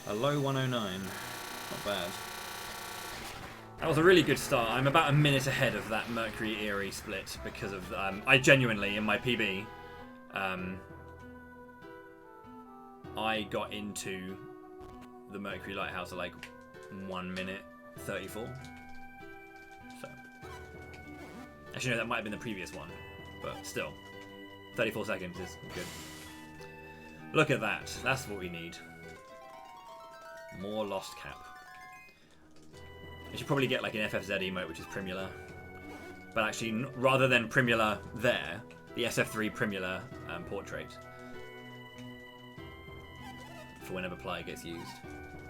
A low 109. Not bad. That was a really good start. I'm about a minute ahead of that Mercury Eerie split because of... I genuinely, in my PB, I got into the Mercury Lighthouse at like 1 minute 34. So... Actually, no, that might have been the previous one. But still. 34 seconds is good. Look at that. That's what we need. More Lost Cap. I should probably get like an FFZ emote, which is Primula. But actually, rather than Primula there, the SF3 Primula portrait. For whenever Ply gets used.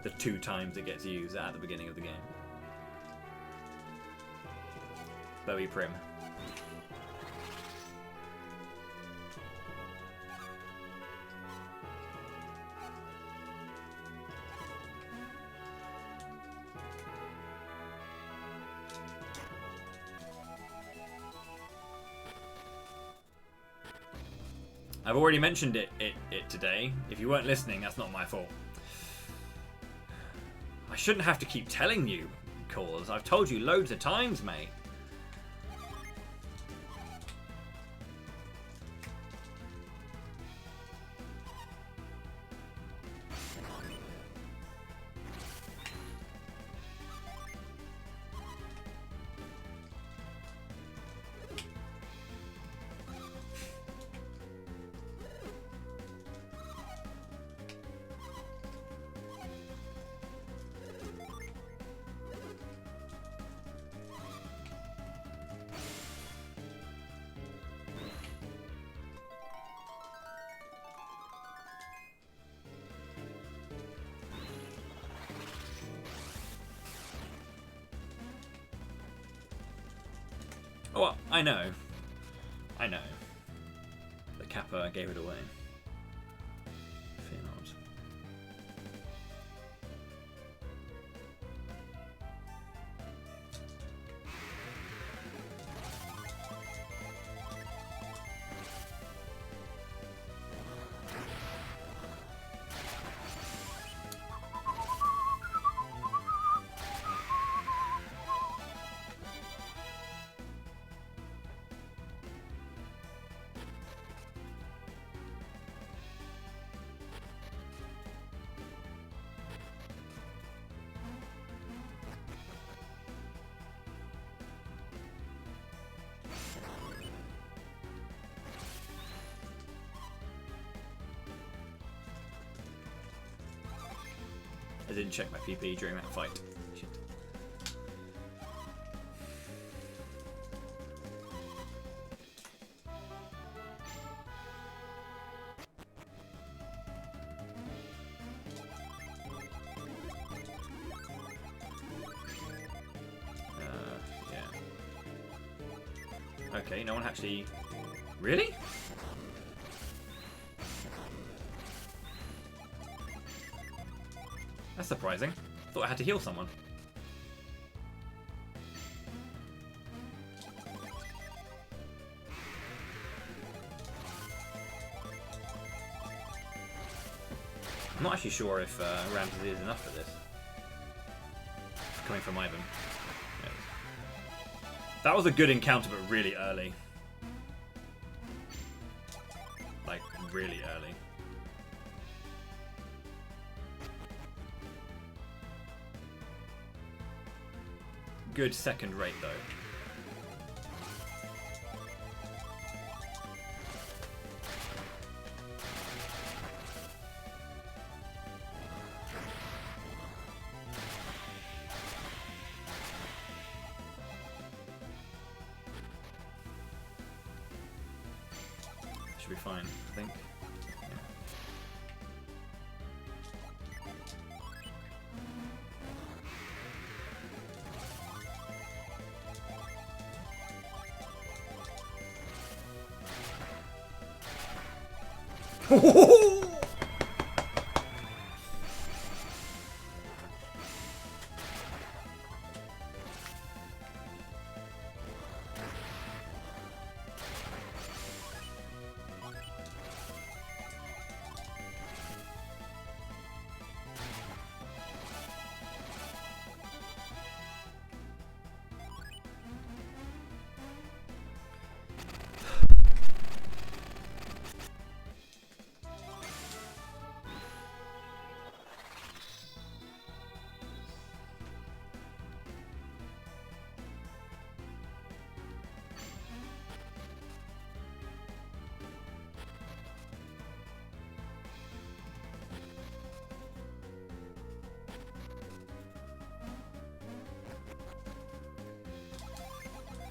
The 2 times it gets used at the beginning of the game. Bowie Prim. I've already mentioned it today. If you weren't listening, that's not my fault. I shouldn't have to keep telling you, Cause. I've told you loads of times, mate. Oh, I know. I know. The Kappa gave it away. Fear not. I didn't check my PP during that fight. Shit. Yeah. Okay, no one actually... Really? That's surprising. Thought I had to heal someone. I'm not actually sure if Ramses is enough for this. Coming from Ivan. Yes. That was a good encounter, but really early. Like, really early. Good second rate, though. Should be fine, I think.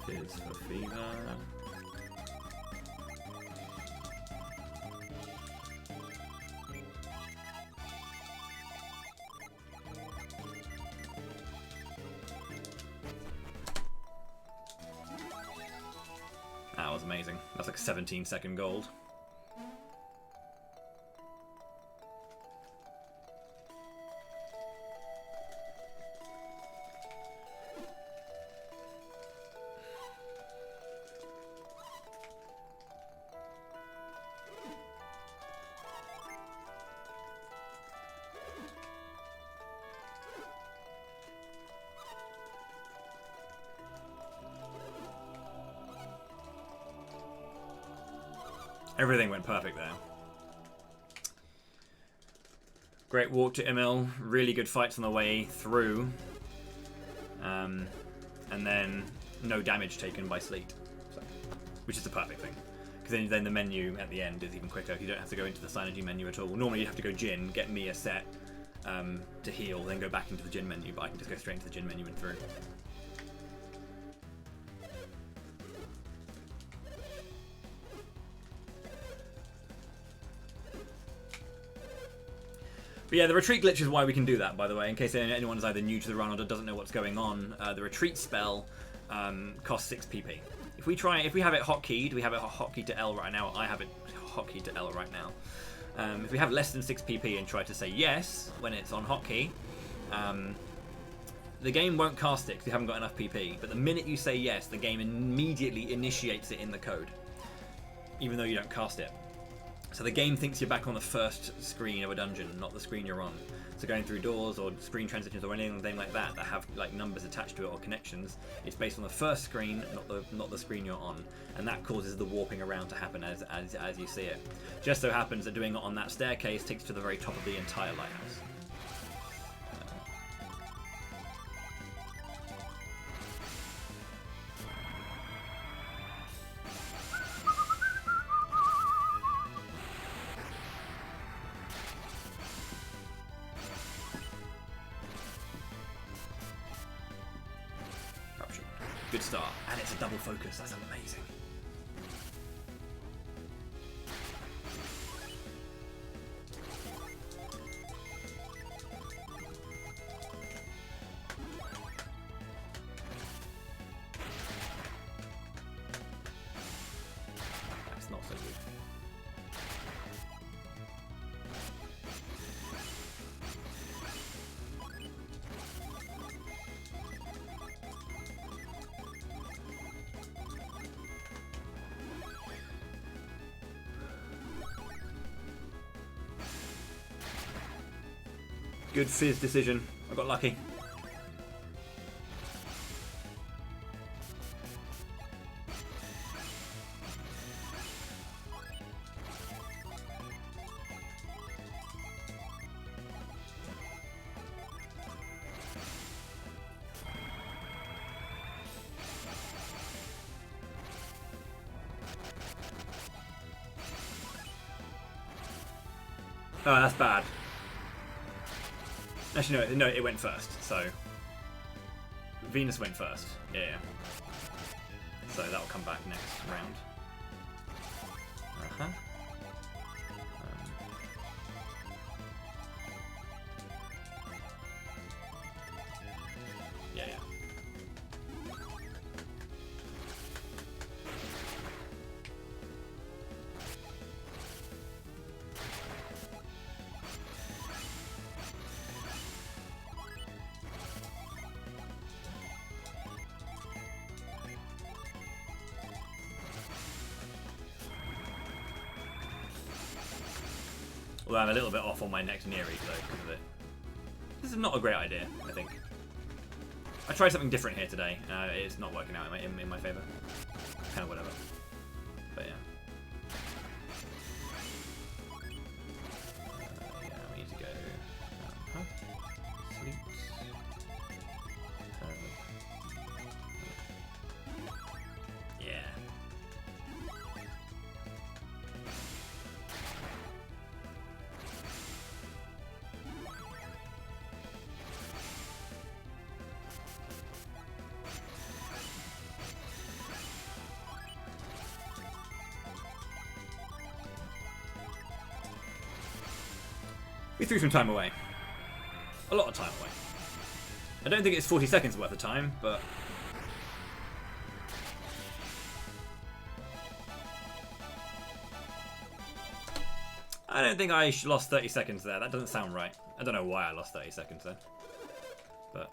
Is for fever. That was amazing. That's like 17-second gold. Everything went perfect there. Great walk to Emil. Really good fights on the way through. And then no damage taken by Sleet. So, which is the perfect thing. Because then the menu at the end is even quicker. You don't have to go into the Synergy menu at all. Normally you have to go Jin, get me a set to heal, then go back into the Jin menu. But I can just go straight into the Jin menu and through. But yeah, the retreat glitch is why we can do that, by the way, in case anyone's either new to the run or doesn't know what's going on. The retreat spell costs 6 PP. If we have it hotkeyed, we have it hotkeyed to L right now. I have it hotkeyed to L right now. If we have less than 6 pp and try to say yes when it's on hotkey, the game won't cast it because you haven't got enough pp. But the minute you say yes, the game immediately initiates it in the code, even though you don't cast it. So the game thinks you're back on the first screen of a dungeon, not the screen you're on. So going through doors or screen transitions or anything like that have like numbers attached to it or connections, it's based on the first screen, not the screen you're on, and that causes the warping around to happen as you see it. Just so happens that doing it on that staircase takes to the very top of the entire lighthouse. Good start, and it's a double focus. That's amazing. That's not so good. Good fizz decision. I got lucky. Oh, that's bad. Actually, no, it went first, so... Venus went first, yeah. So that'll come back next round. Uh-huh. Yeah. Well, I'm a little bit off on my next near eat though because of it. This is not a great idea, I think. I tried something different here today. It's not working out in my favour. Kind of whatever. But yeah. Yeah, we need to go. Sleep. Yeah. We threw some time away. A lot of time away. I don't think it's 40 seconds worth of time, but... I don't think I lost 30 seconds there. That doesn't sound right. I don't know why I lost 30 seconds there. But...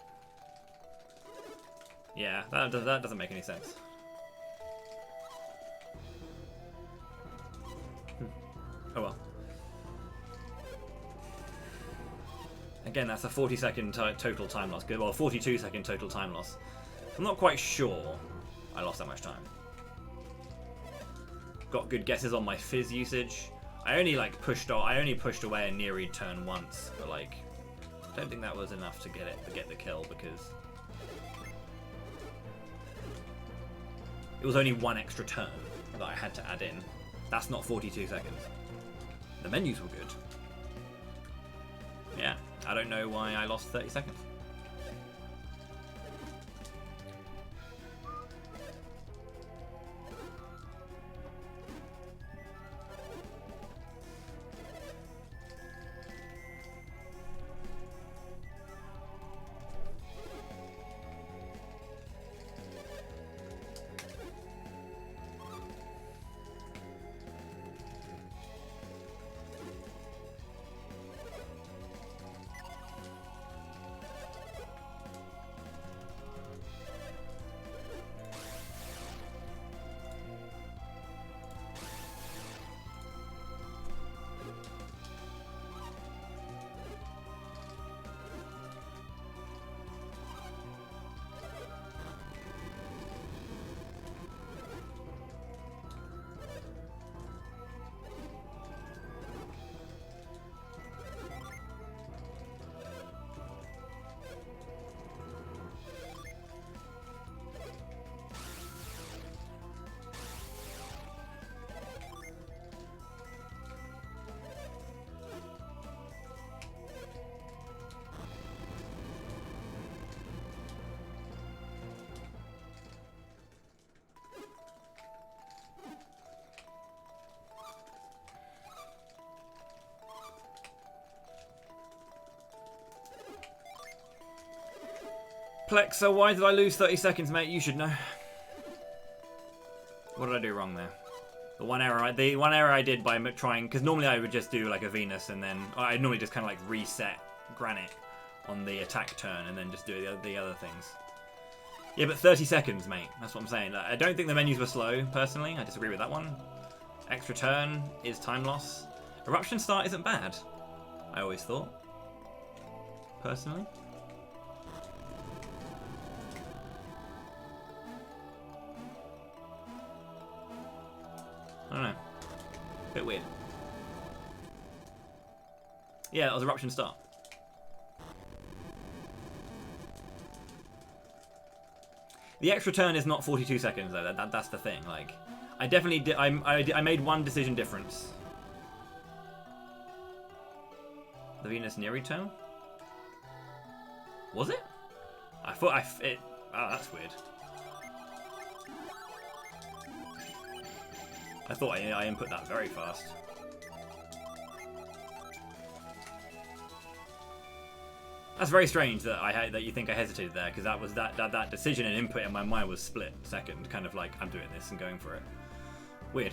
yeah, that doesn't make any sense. Oh well. Again, that's a 40-second total time loss. Well, 42-second total time loss. I'm not quite sure I lost that much time. Got good guesses on my fizz usage. I only pushed away a near read turn once, but I don't think that was enough to get the kill because it was only one extra turn that I had to add in. That's not 42 seconds. The menus were good. Yeah. I don't know why I lost 30 seconds. Plexa, why did I lose 30 seconds, mate? You should know. What did I do wrong there? The one error I did by trying, because normally I would just do like a Venus and then I'd normally just kind of like reset Granite on the attack turn and then just do the other things. Yeah, but 30 seconds, mate. That's what I'm saying. I don't think the menus were slow, personally. I disagree with that one. Extra turn is time loss. Eruption start isn't bad, I always thought. Personally. I don't know. Bit weird. Yeah, that was Eruption start. The extra turn is not 42 seconds though. That's the thing. Like, I definitely did. I made one decision difference. The Venus near return. Was it? I thought it. Oh, that's weird. I thought I input that very fast. That's very strange that you think I hesitated there, because that was that decision and input in my mind was split second, kind of like I'm doing this and going for it. Weird.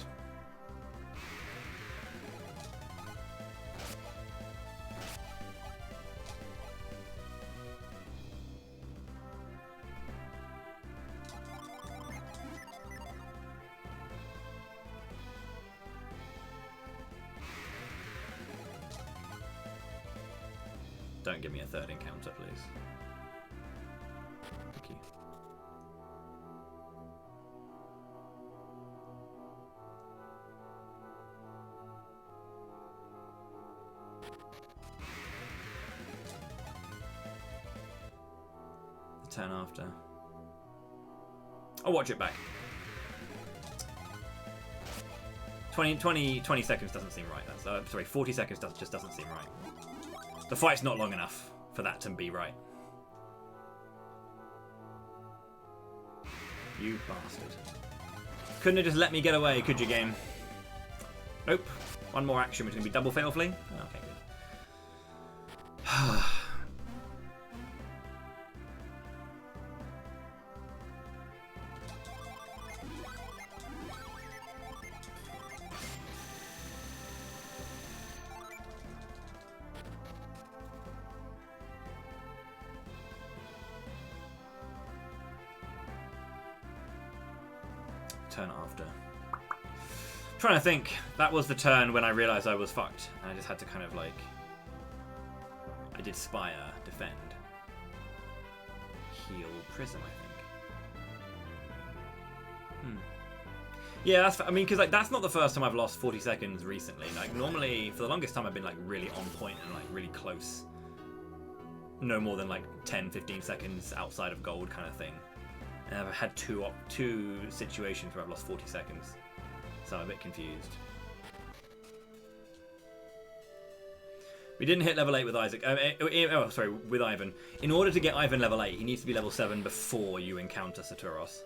Don't give me a third encounter, please. Thank you. The turn after. I'll watch it back. 20 seconds doesn't seem right. That's, sorry, 40 seconds just doesn't seem right. The fight's not long enough for that to be right. You bastard. Couldn't have just let me get away, could you, game? Nope. One more action, which is going to be double fatal flee. Okay, good. Turn after. Trying to think. That was the turn when I realized I was fucked. And I just had to kind of like... I did Spire, defend. Heal, Prism, I think. Yeah, that's... I mean, because like, that's not the first time I've lost 40 seconds recently. Like, normally, for the longest time, I've been like really on point and like really close. No more than like 10, 15 seconds outside of gold kind of thing. And I've had two situations where I've lost 40 seconds. So I'm a bit confused. We didn't hit level 8 with Isaac. With Ivan. In order to get Ivan level 8, he needs to be level 7 before you encounter Saturos.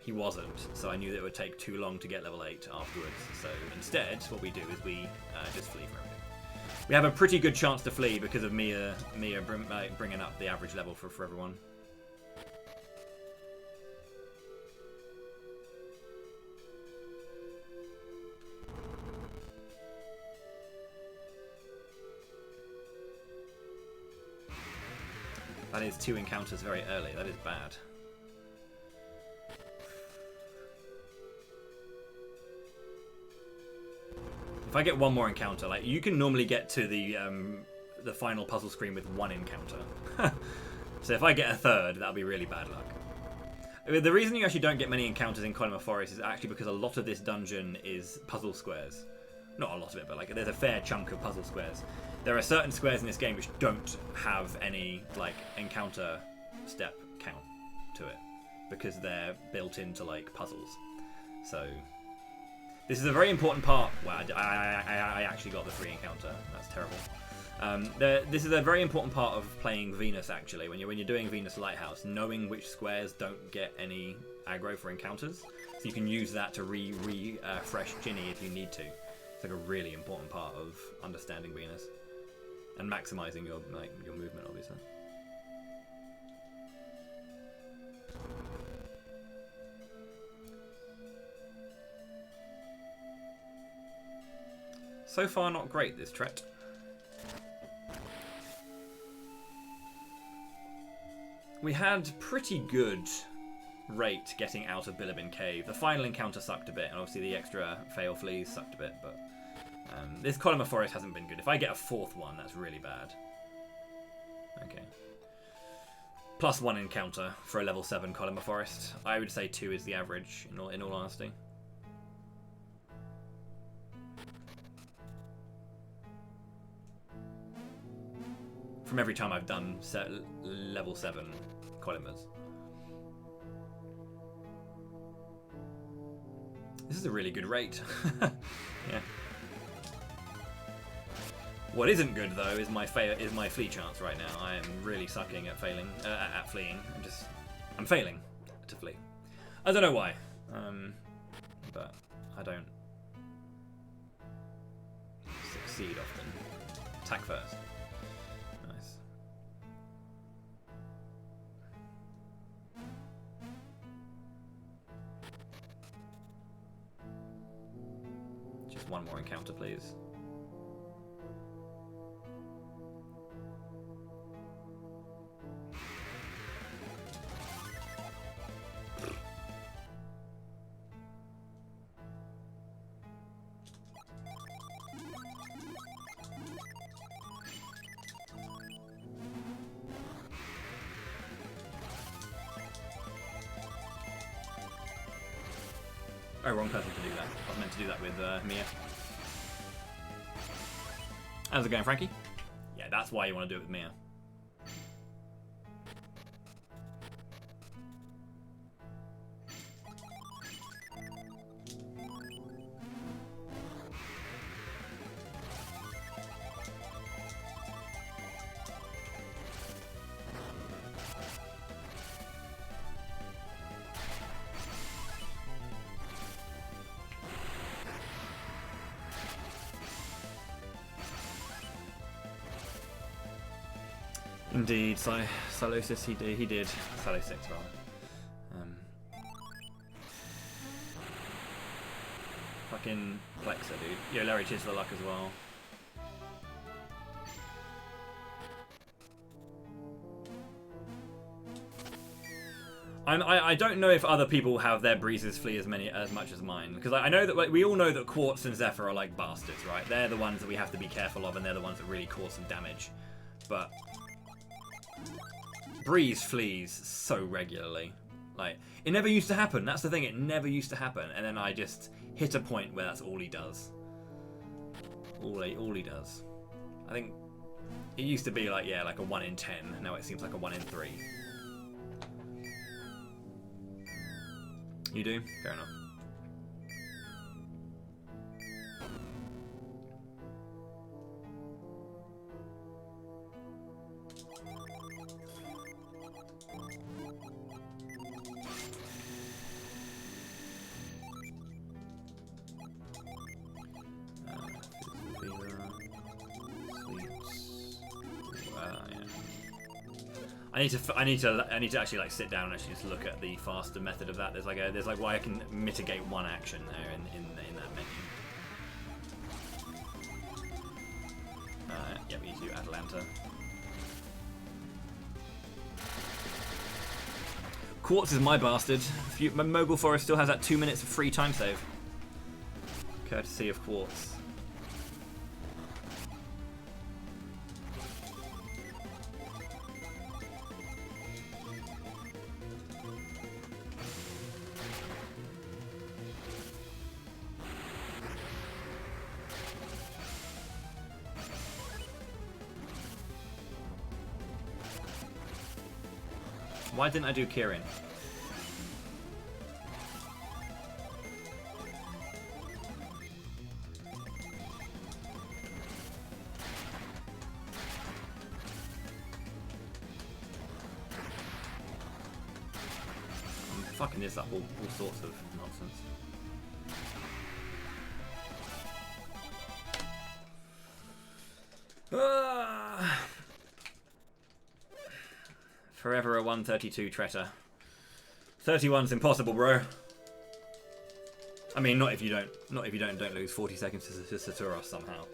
He wasn't, so I knew that it would take too long to get level 8 afterwards. So instead, what we do is we just flee for everything. We have a pretty good chance to flee because of Mia bringing up the average level for everyone. That is 2 encounters very early. That is bad. If I get one more encounter, like you can normally get to the final puzzle screen with 1 encounter. So if I get a third, that'll be really bad luck. The reason you actually don't get many encounters in Column of Forest is actually because a lot of this dungeon is puzzle squares. Not a lot of it, but like there's a fair chunk of puzzle squares. There are certain squares in this game which don't have any like encounter step count to it because they're built into like puzzles. So this is a very important part. Wow, I actually got the 3 encounter. That's terrible. This is a very important part of playing Venus actually. When you're doing Venus Lighthouse, knowing which squares don't get any aggro for encounters, so you can use that to refresh Ginny if you need to. It's like a really important part of understanding Venus and maximizing your movement, obviously. So far, not great, this tret. We had pretty good rate getting out of Bilibin Cave. The final encounter sucked a bit, and obviously the extra fail fleas sucked a bit, but this column of forest hasn't been good. If I get a fourth one, that's really bad. Okay. +1 encounter for a level 7 column of forest. I would say 2 is the average, in all honesty. From every time I've done level 7 columns. This is a really good rate. Yeah. What isn't good though is my flea chance right now. I am really sucking at fleeing. I'm failing to flee. I don't know why, but I don't succeed often. Attack first. Nice. Just one more encounter, please. Oh, wrong person to do that. I was meant to do that with Mia. How's it going, Frankie? Yeah, that's why you want to do it with Mia. Indeed, Salosis, he did. Salo 6, rather. Fucking Plexa, dude. Yo, Larry, cheers for the luck as well. I don't know if other people have their breezes flee as much as mine, because I know that, like, we all know that Quartz and Zephyr are like bastards, right? They're the ones that we have to be careful of, and they're the ones that really cause some damage. But Breeze flees so regularly. Like, it never used to happen. That's the thing, it never used to happen. And then I just hit a point where that's all he does. All he does. I think it used to be like, yeah, like a 1 in 10. Now it seems like a 1 in 3. You do? Fair enough. I need to actually like sit down and actually just look at the faster method of that. There's like why I can mitigate one action there in that menu. Yeah, we need to do Atalanta. Quartz is my bastard. Mogul Forest still has that 2 minutes of free time save. Courtesy of Quartz. Why didn't I do Kirin? I'm fucking this up all sorts of nonsense. Forever a 132 tretter. 31's impossible, bro. I mean, not if you don't lose 40 seconds to Saturos somehow.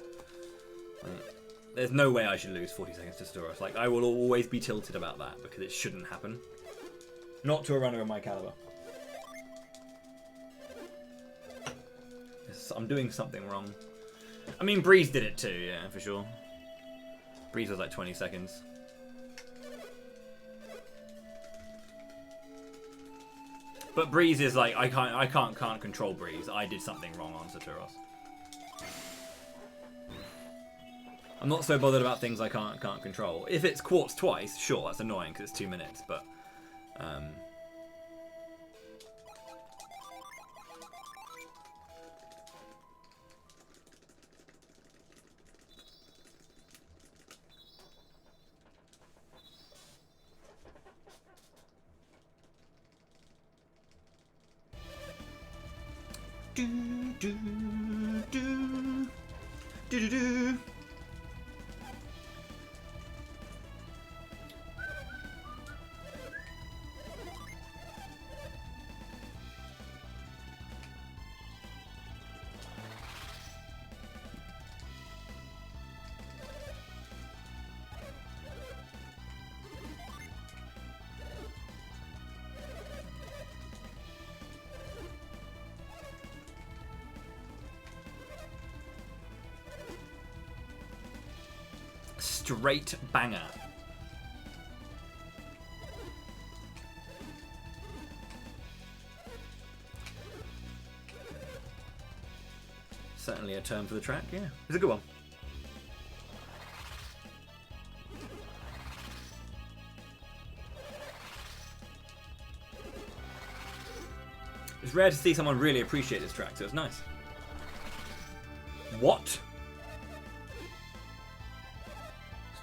Like, there's no way I should lose 40 seconds to Saturos. Like, I will always be tilted about that because it shouldn't happen. Not to a runner of my caliber. I'm doing something wrong. I mean, Breeze did it too, yeah, for sure. Breeze was like 20 seconds. But Breeze is like, I can't control Breeze. I did something wrong on Saturos. I'm not so bothered about things I can't control. If it's quartz twice, sure, that's annoying because it's 2 minutes, but straight banger. Certainly a term for the track, yeah. It's a good one. It's rare to see someone really appreciate this track, so it's nice. What?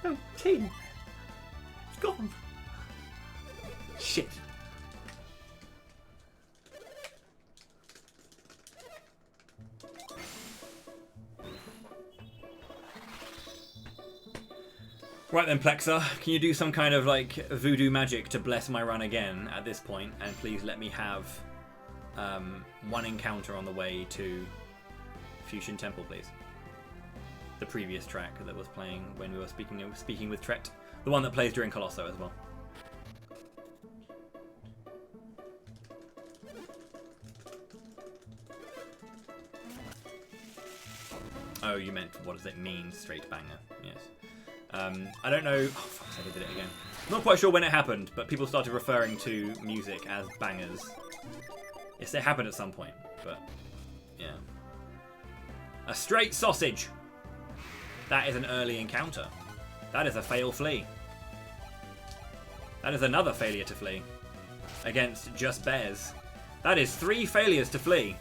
No, team. It's gone. Shit. Right then, Plexa, can you do some kind of like voodoo magic to bless my run again at this point, and please let me have one encounter on the way to Fusion Temple, please. The previous track that was playing when we were speaking with Tret, the one that plays during Colosso as well. Oh, you meant what does it mean, straight banger? Yes. I don't know. Oh, fuck, I did it again. I'm not quite sure when it happened, but people started referring to music as bangers. Yes, it happened at some point, but yeah. A straight sausage. That is an early encounter. That is a fail flee. That is another failure to flee. Against just bears. That is 3 failures to flee.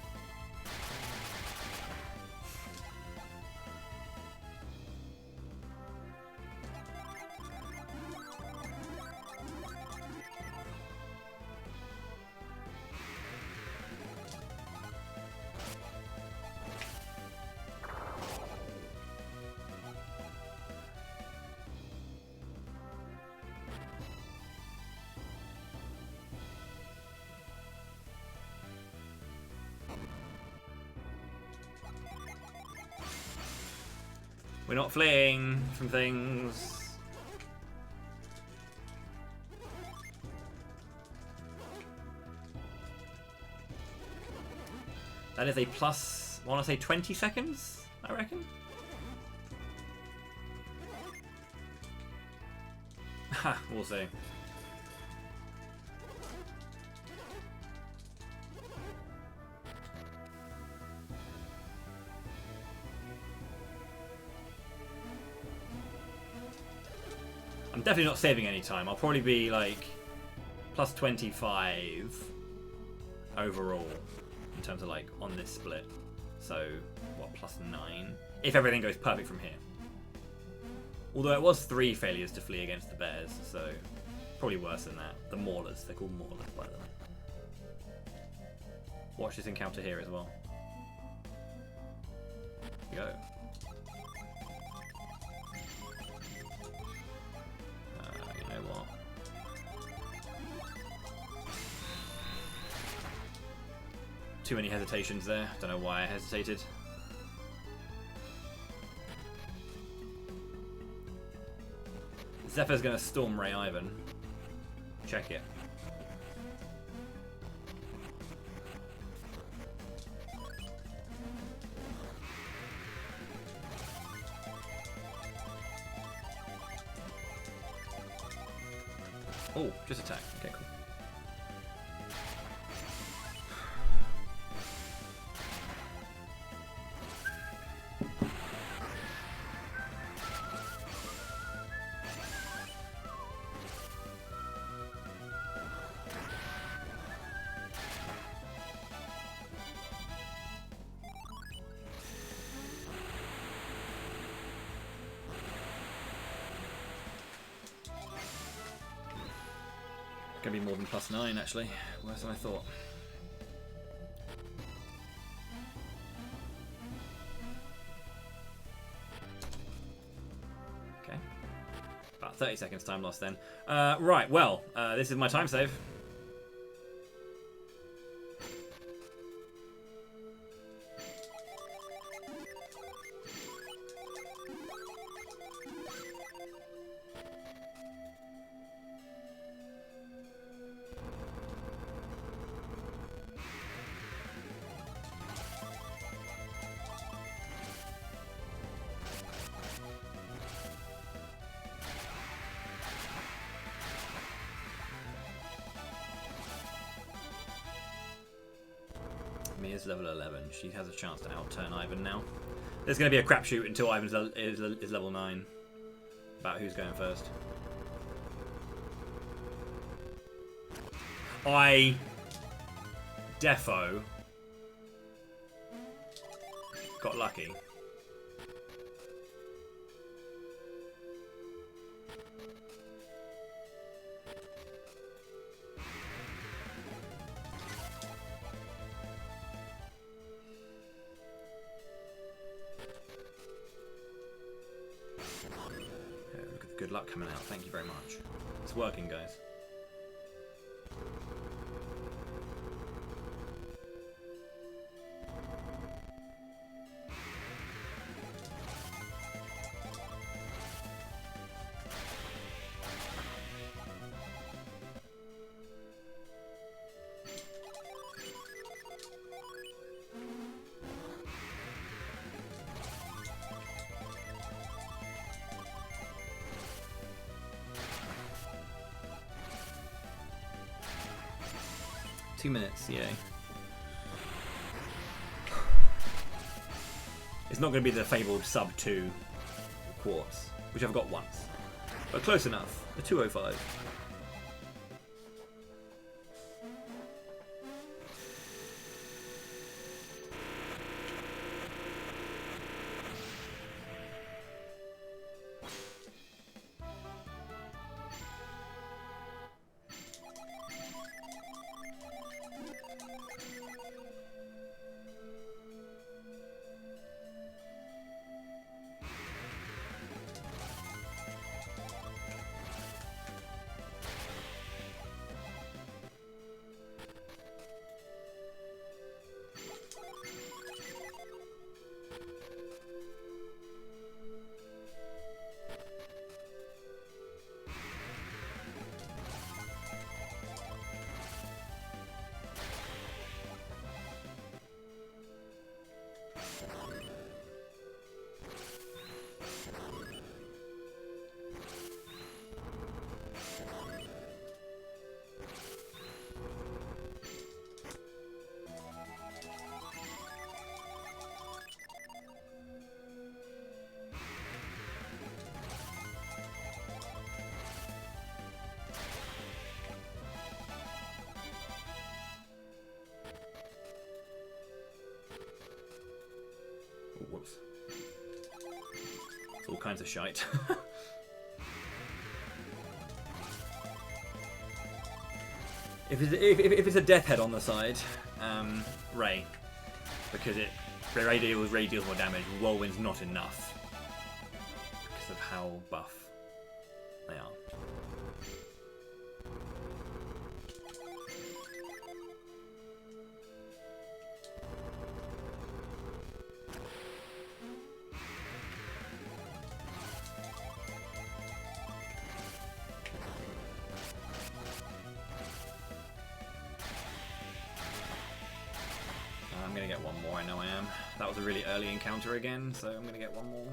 We're not fleeing from things. That is a plus, I want to say 20 seconds, I reckon. Ha, we'll see. I'm definitely not saving any time. I'll probably be like plus 25 overall in terms of like on this split. So what, plus 9? If everything goes perfect from here. Although it was 3 failures to flee against the bears, so probably worse than that. The maulers, they're called maulers by the way. Watch this encounter here as well. Go. Too many hesitations there. Don't know why I hesitated. Zephyr's going to Storm Ray Ivan. Check it. Oh, just attack. Okay, cool. Gonna be more than +9 actually. Worse than I thought. Okay. About 30 seconds time lost then. Right, well, this is my time save. Mia's level 11. She has a chance to outturn Ivan now. There's going to be a crapshoot until Ivan is level 9. About who's going first. I defo got lucky. Good luck coming out. Thank you very much. It's working, guys. Two minutes, yeah. It's not going to be the fabled sub 2 quartz, which I've got once, but close enough. A 205. Whoops. It's all kinds of shite. If it's a death head on the side, Ray, because Ray deals more damage. Whirlwind's not enough because of how buff they are. gonna get one more, I know I am. That was a really early encounter again, so I'm gonna get one more.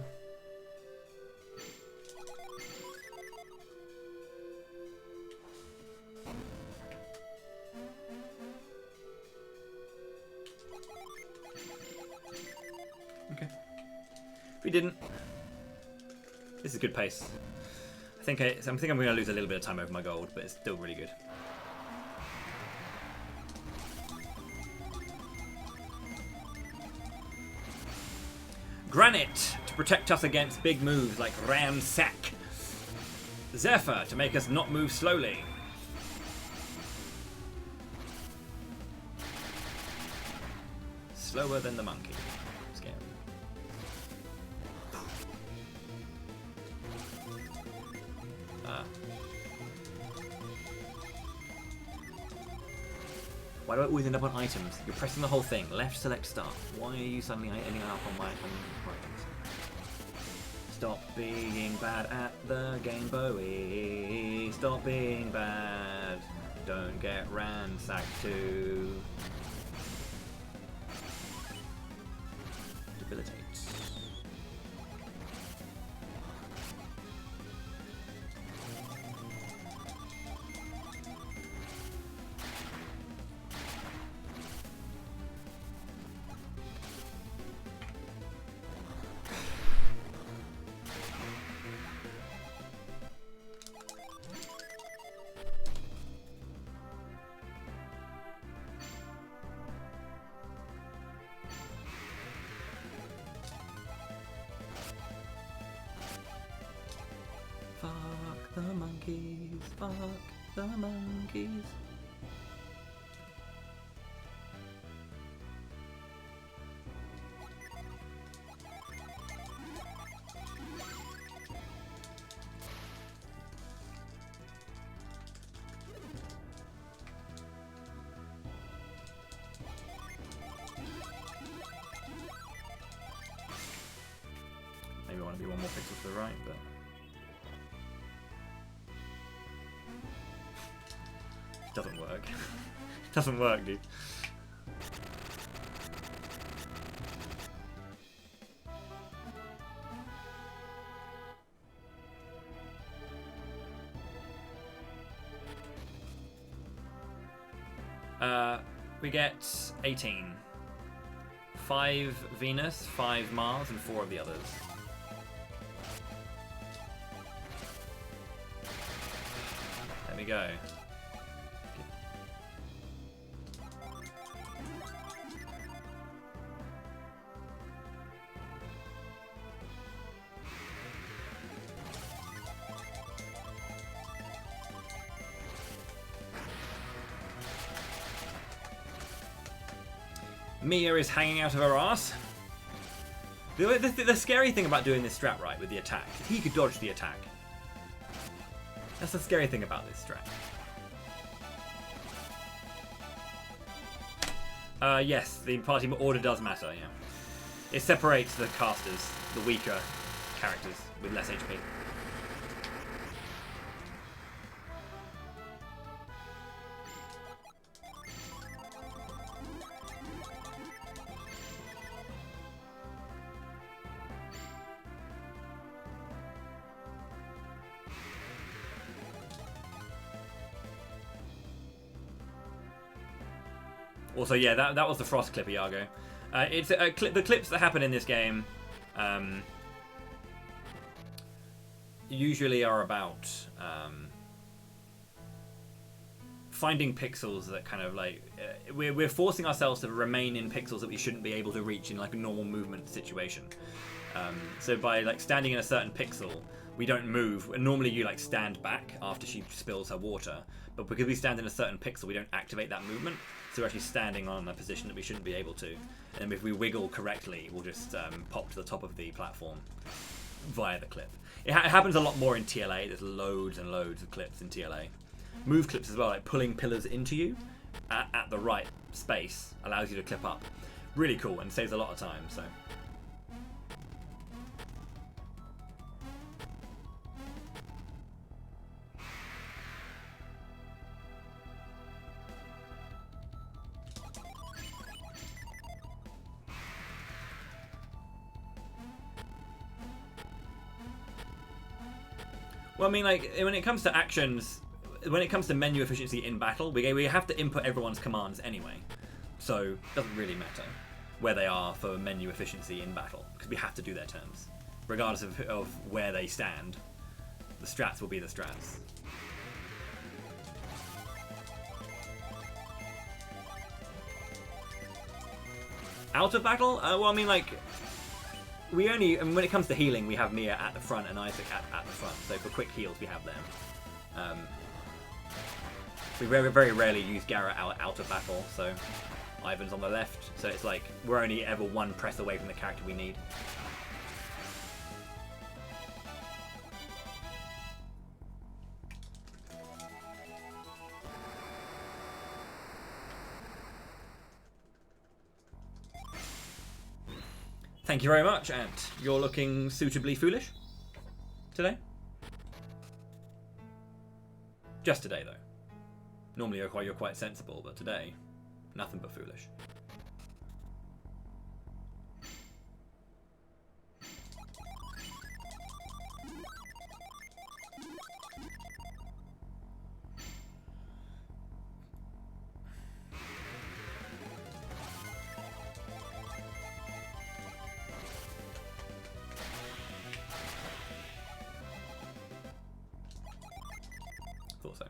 Okay. If we didn't, this is good pace. I think I'm gonna lose a little bit of time over my gold, but it's still really good. Granite to protect us against big moves like Ransack. Zephyr to make us not move slowly. Slower than the monkey. Scary. Why do I always end up on items? You're pressing the whole thing. Left select start. Why are you suddenly ending up on my items? Stop being bad at the Game Bowie. Stop being bad. Don't get ransacked too. Debilitate. Fuck the monkeys, fuck the monkeys. Maybe I want to be one more pixel to the right, but it doesn't work. It doesn't work, dude. We get 18. 5 Venus, 5 Mars, and 4 of the others. There we go. Mia is hanging out of her ass. The scary thing about doing this strat right with the attack is he could dodge the attack. That's the scary thing about this strat. Yes, the party order does matter, yeah. It separates the casters, the weaker characters with less HP. Also, yeah, that was the Frost clip, Iago. It's the clips that happen in this game usually are about finding pixels that kind of like we're forcing ourselves to remain in pixels that we shouldn't be able to reach in like a normal movement situation. So by like standing in a certain pixel, we don't move. And normally you like stand back after she spills her water, but because we stand in a certain pixel, we don't activate that movement. So we're actually standing on a position that we shouldn't be able to. And if we wiggle correctly, we'll just pop to the top of the platform via the clip. It happens a lot more in TLA. There's loads and loads of clips in TLA. Move clips as well, like pulling pillars into you at the right space allows you to clip up. Really cool and saves a lot of time. So. Well, I mean, like, when it comes to actions, when it comes to menu efficiency in battle, we have to input everyone's commands anyway. So, it doesn't really matter where they are for menu efficiency in battle, because we have to do their turns. Regardless of where they stand, the strats will be the strats. Out of battle? Well, I mean, like, and when it comes to healing, we have Mia at the front and Isaac at the front. So for quick heals, we have them. We very rarely use Garrett out of battle, so Ivan's on the left. So it's like, we're only ever one press away from the character we need. Thank you very much, Ant. You're looking suitably foolish today. Just today, though. Normally you're quite sensible, but today, nothing but foolish. Thought so.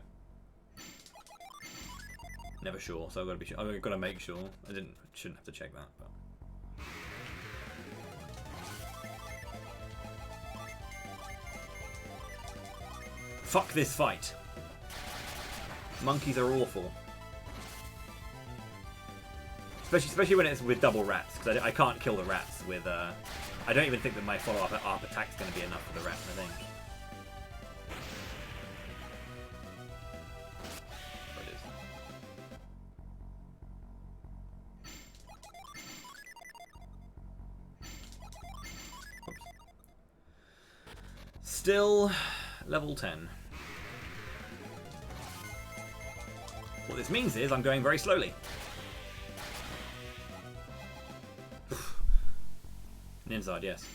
Never sure, so I've got to be sure. I've got to make sure. Shouldn't have to check that, but. Fuck this fight. Monkeys are awful. Especially when it's with double rats, because I can't kill the rats with. I don't even think that my follow-up attack is going to be enough for the rats. I think. Still level 10. What this means is I'm going very slowly. An inside, yes.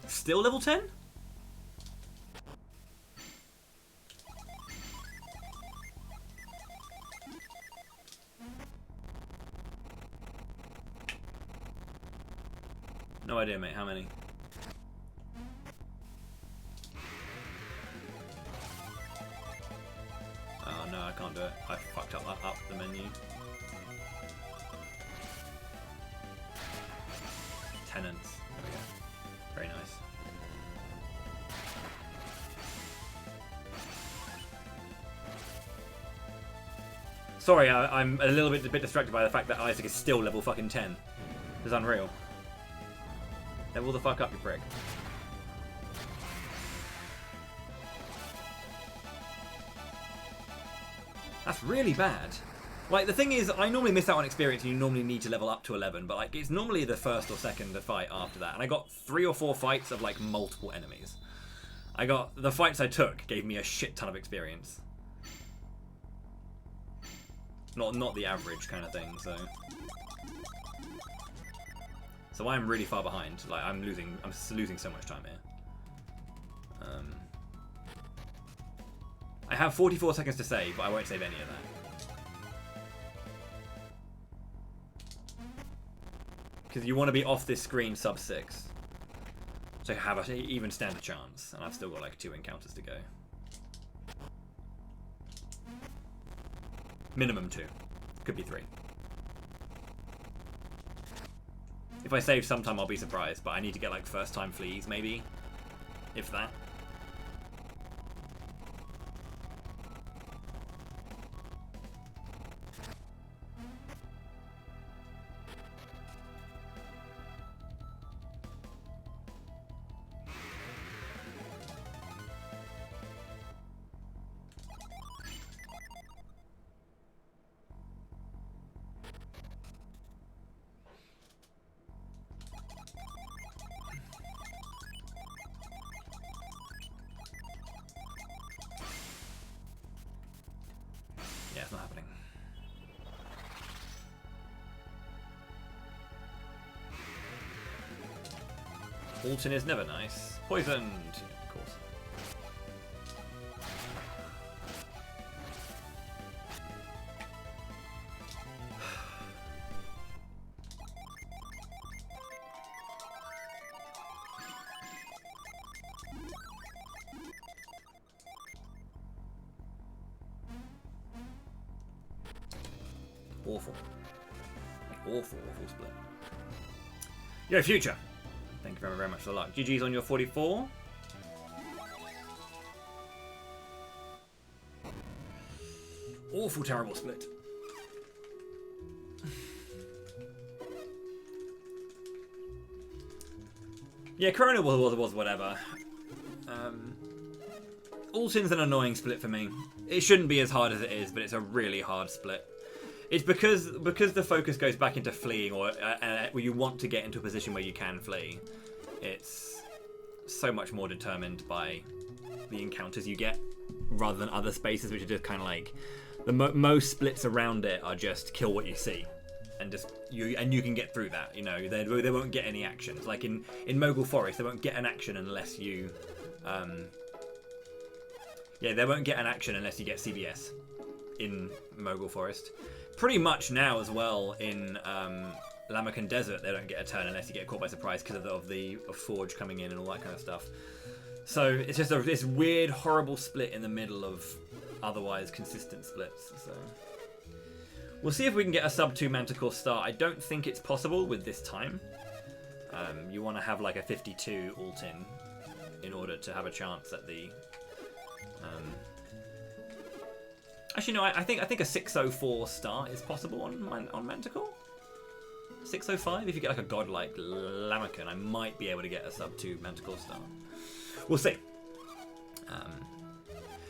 Still level 10? No idea, mate. How many? Oh no, I can't do it. I fucked up the menu. Tenants. There we go. Very nice. Sorry, I'm a little bit distracted by the fact that Isaac is still level fucking 10. It's unreal. Level the fuck up, you prick. That's really bad. Like, the thing is, I normally miss out on experience and you normally need to level up to 11, but like, it's normally the first or second fight after that. And I got 3 or 4 fights of like multiple enemies. The fights I took gave me a shit ton of experience. Not the average kind of thing, so. So I'm really far behind. Like I'm losing so much time here. I have 44 seconds to save, but I won't save any of that. Because you want to be off this screen sub 6. So have an even stand a chance. And I've still got like 2 encounters to go. Minimum 2. Could be 3. If I save sometime, I'll be surprised. But I need to get like first time fleas, maybe. If that. Alton is never nice. Poisoned, of course. Awful. Awful, awful split. Yo, Future! Thank you very, very much for the luck. GG's on your 44. Awful, terrible split. Yeah, Corona was whatever. Alton's an annoying split for me. It shouldn't be as hard as it is, but it's a really hard split. It's because the focus goes back into fleeing, or where you want to get into a position where you can flee. It's so much more determined by the encounters you get, rather than other spaces, which are just kind of like most splits around it are just kill what you see, and just you can get through that. You know, they won't get any action. It's like in Mogul Forest, they won't get an action unless you, they won't get an action unless you get CBS in Mogul Forest. Pretty much now as well in Lamakan Desert, they don't get a turn unless you get caught by surprise because of the Forge coming in and all that kind of stuff. So it's just this weird, horrible split in the middle of otherwise consistent splits. So we'll see if we can get a sub 2 Manticore start. I don't think it's possible with this time. You want to have like a 52 Alton in order to have a chance at the... Actually, no. I think a 604 start is possible on Manticore. 605. If you get like a god like Lamakan, I might be able to get a sub 2 Manticore start. We'll see.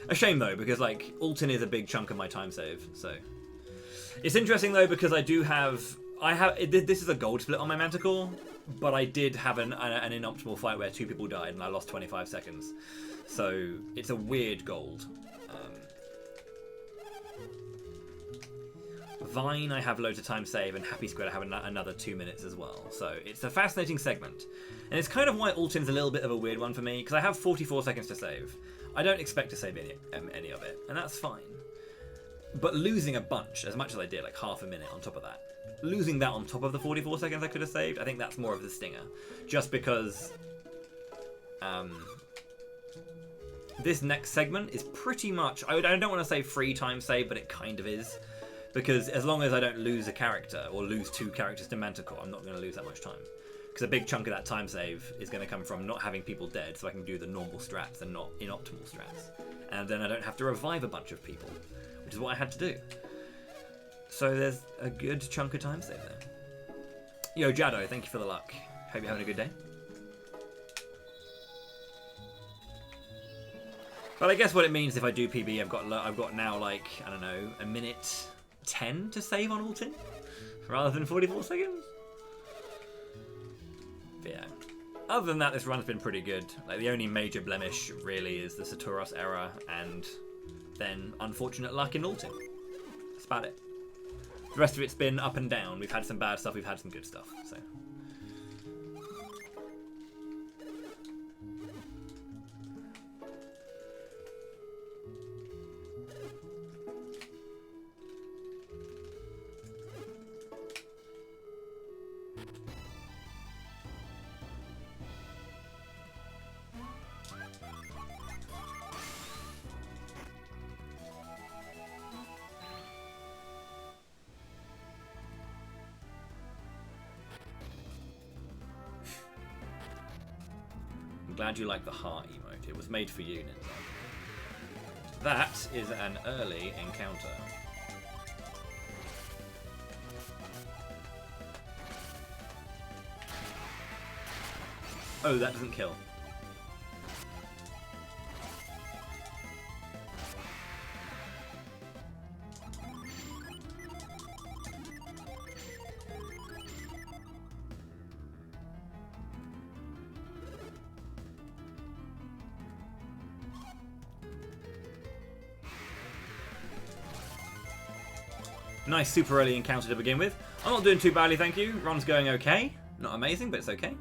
A shame though, because like Alton is a big chunk of my time save. So it's interesting though, because I have this is a gold split on my Manticore, but I did have an inoptimal fight where 2 people died and I lost 25 seconds. So it's a weird gold. Vine, I have loads of time save, and Happy Squid, I have another 2 minutes as well. So it's a fascinating segment. And it's kind of why Alton's a little bit of a weird one for me, because I have 44 seconds to save. I don't expect to save any of it, and that's fine. But losing a bunch, as much as I did, like half a minute on top of that, losing that on top of the 44 seconds I could have saved, I think that's more of the stinger. Just because this next segment is pretty much, I don't want to say free time save, but it kind of is. Because as long as I don't lose a character, or lose 2 characters to Manticore, I'm not going to lose that much time. Because a big chunk of that time save is going to come from not having people dead, so I can do the normal strats and not inoptimal strats. And then I don't have to revive a bunch of people, which is what I had to do. So there's a good chunk of time save there. Yo, Jado, thank you for the luck. Hope you're having a good day. But I guess what it means if I do PB, I've got now like, I don't know, a minute 10 to save on Alton rather than 44 seconds. But yeah, other than that, this run's been pretty good. Like the only major blemish really is the Saturos error and then unfortunate luck in Alton. That's about it. The rest of it's been up and down. We've had some bad stuff, we've had some good stuff. So I'm glad you like the heart emote. It was made for you, Ninja. That is an early encounter. Oh, that doesn't kill. Nice super early encounter to begin with. I'm not doing too badly, thank you. Ron's going okay. Not amazing, but it's okay.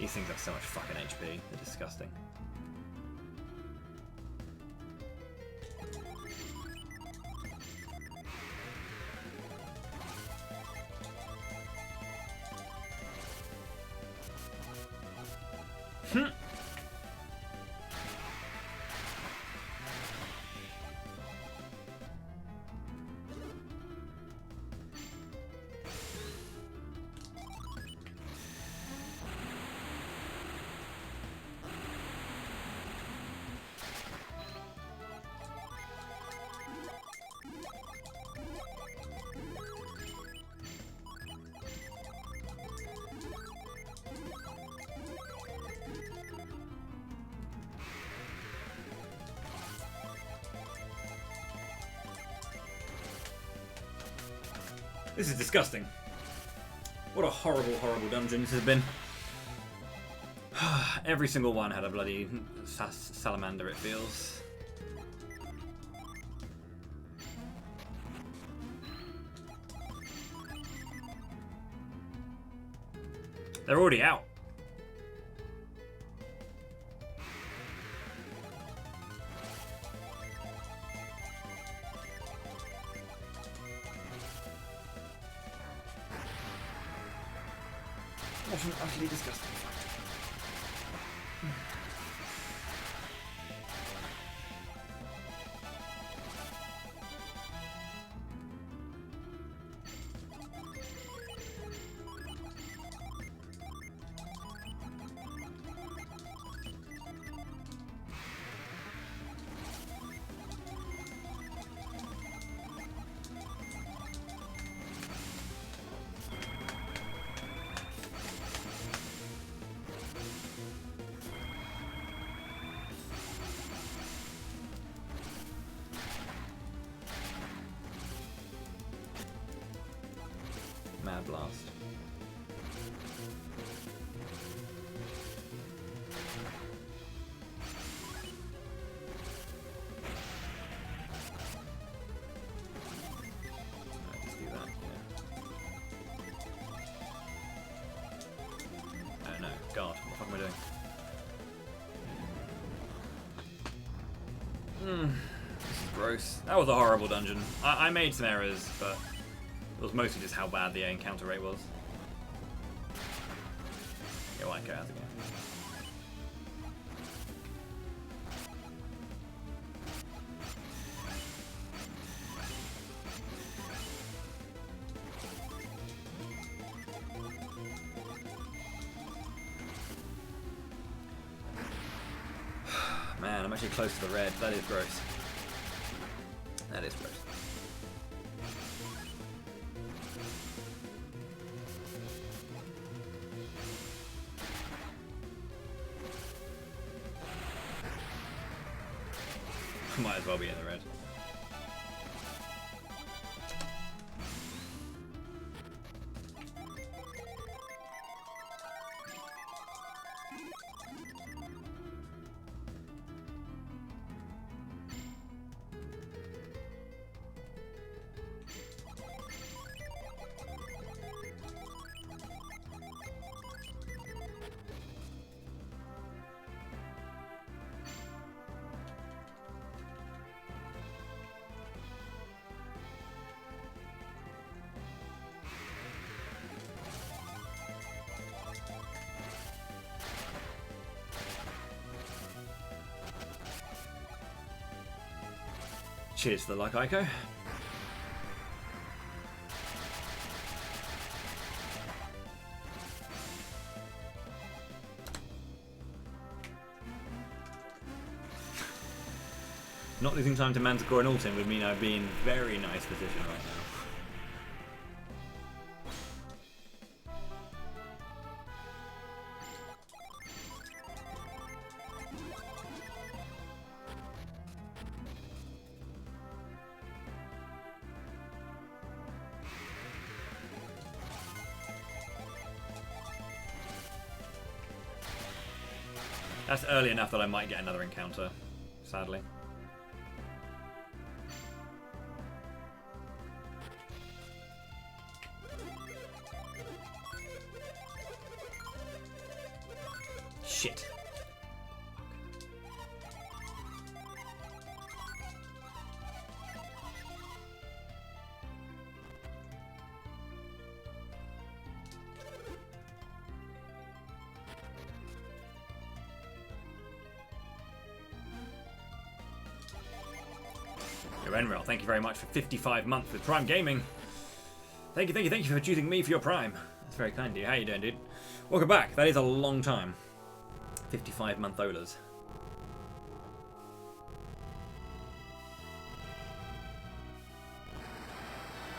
These things have so much fucking HP. They're disgusting. This is disgusting. What a horrible, horrible dungeon this has been. Every single one had a bloody salamander, it feels. They're already out. What an utterly disgusting fight. Mad Blast. Just do that, yeah. Oh no, God, what the fuck am I doing? This is gross. That was a horrible dungeon. I made some errors, but it was mostly just how bad the encounter rate was. Yeah, why go out again? Man, I'm actually close to the red. That is gross. That is gross. Might as well be in the red. Cheers to the luck, Ico. Not losing time to Manticore and ulting would mean I'd be in very nice position right now. That's early enough that I might get another encounter, sadly. shit. Enrel, thank you very much for 55 months with Prime Gaming. Thank you for choosing me for your Prime. That's very kind of you. How you doing, dude? Welcome back. That is a long time. 55-month Olas.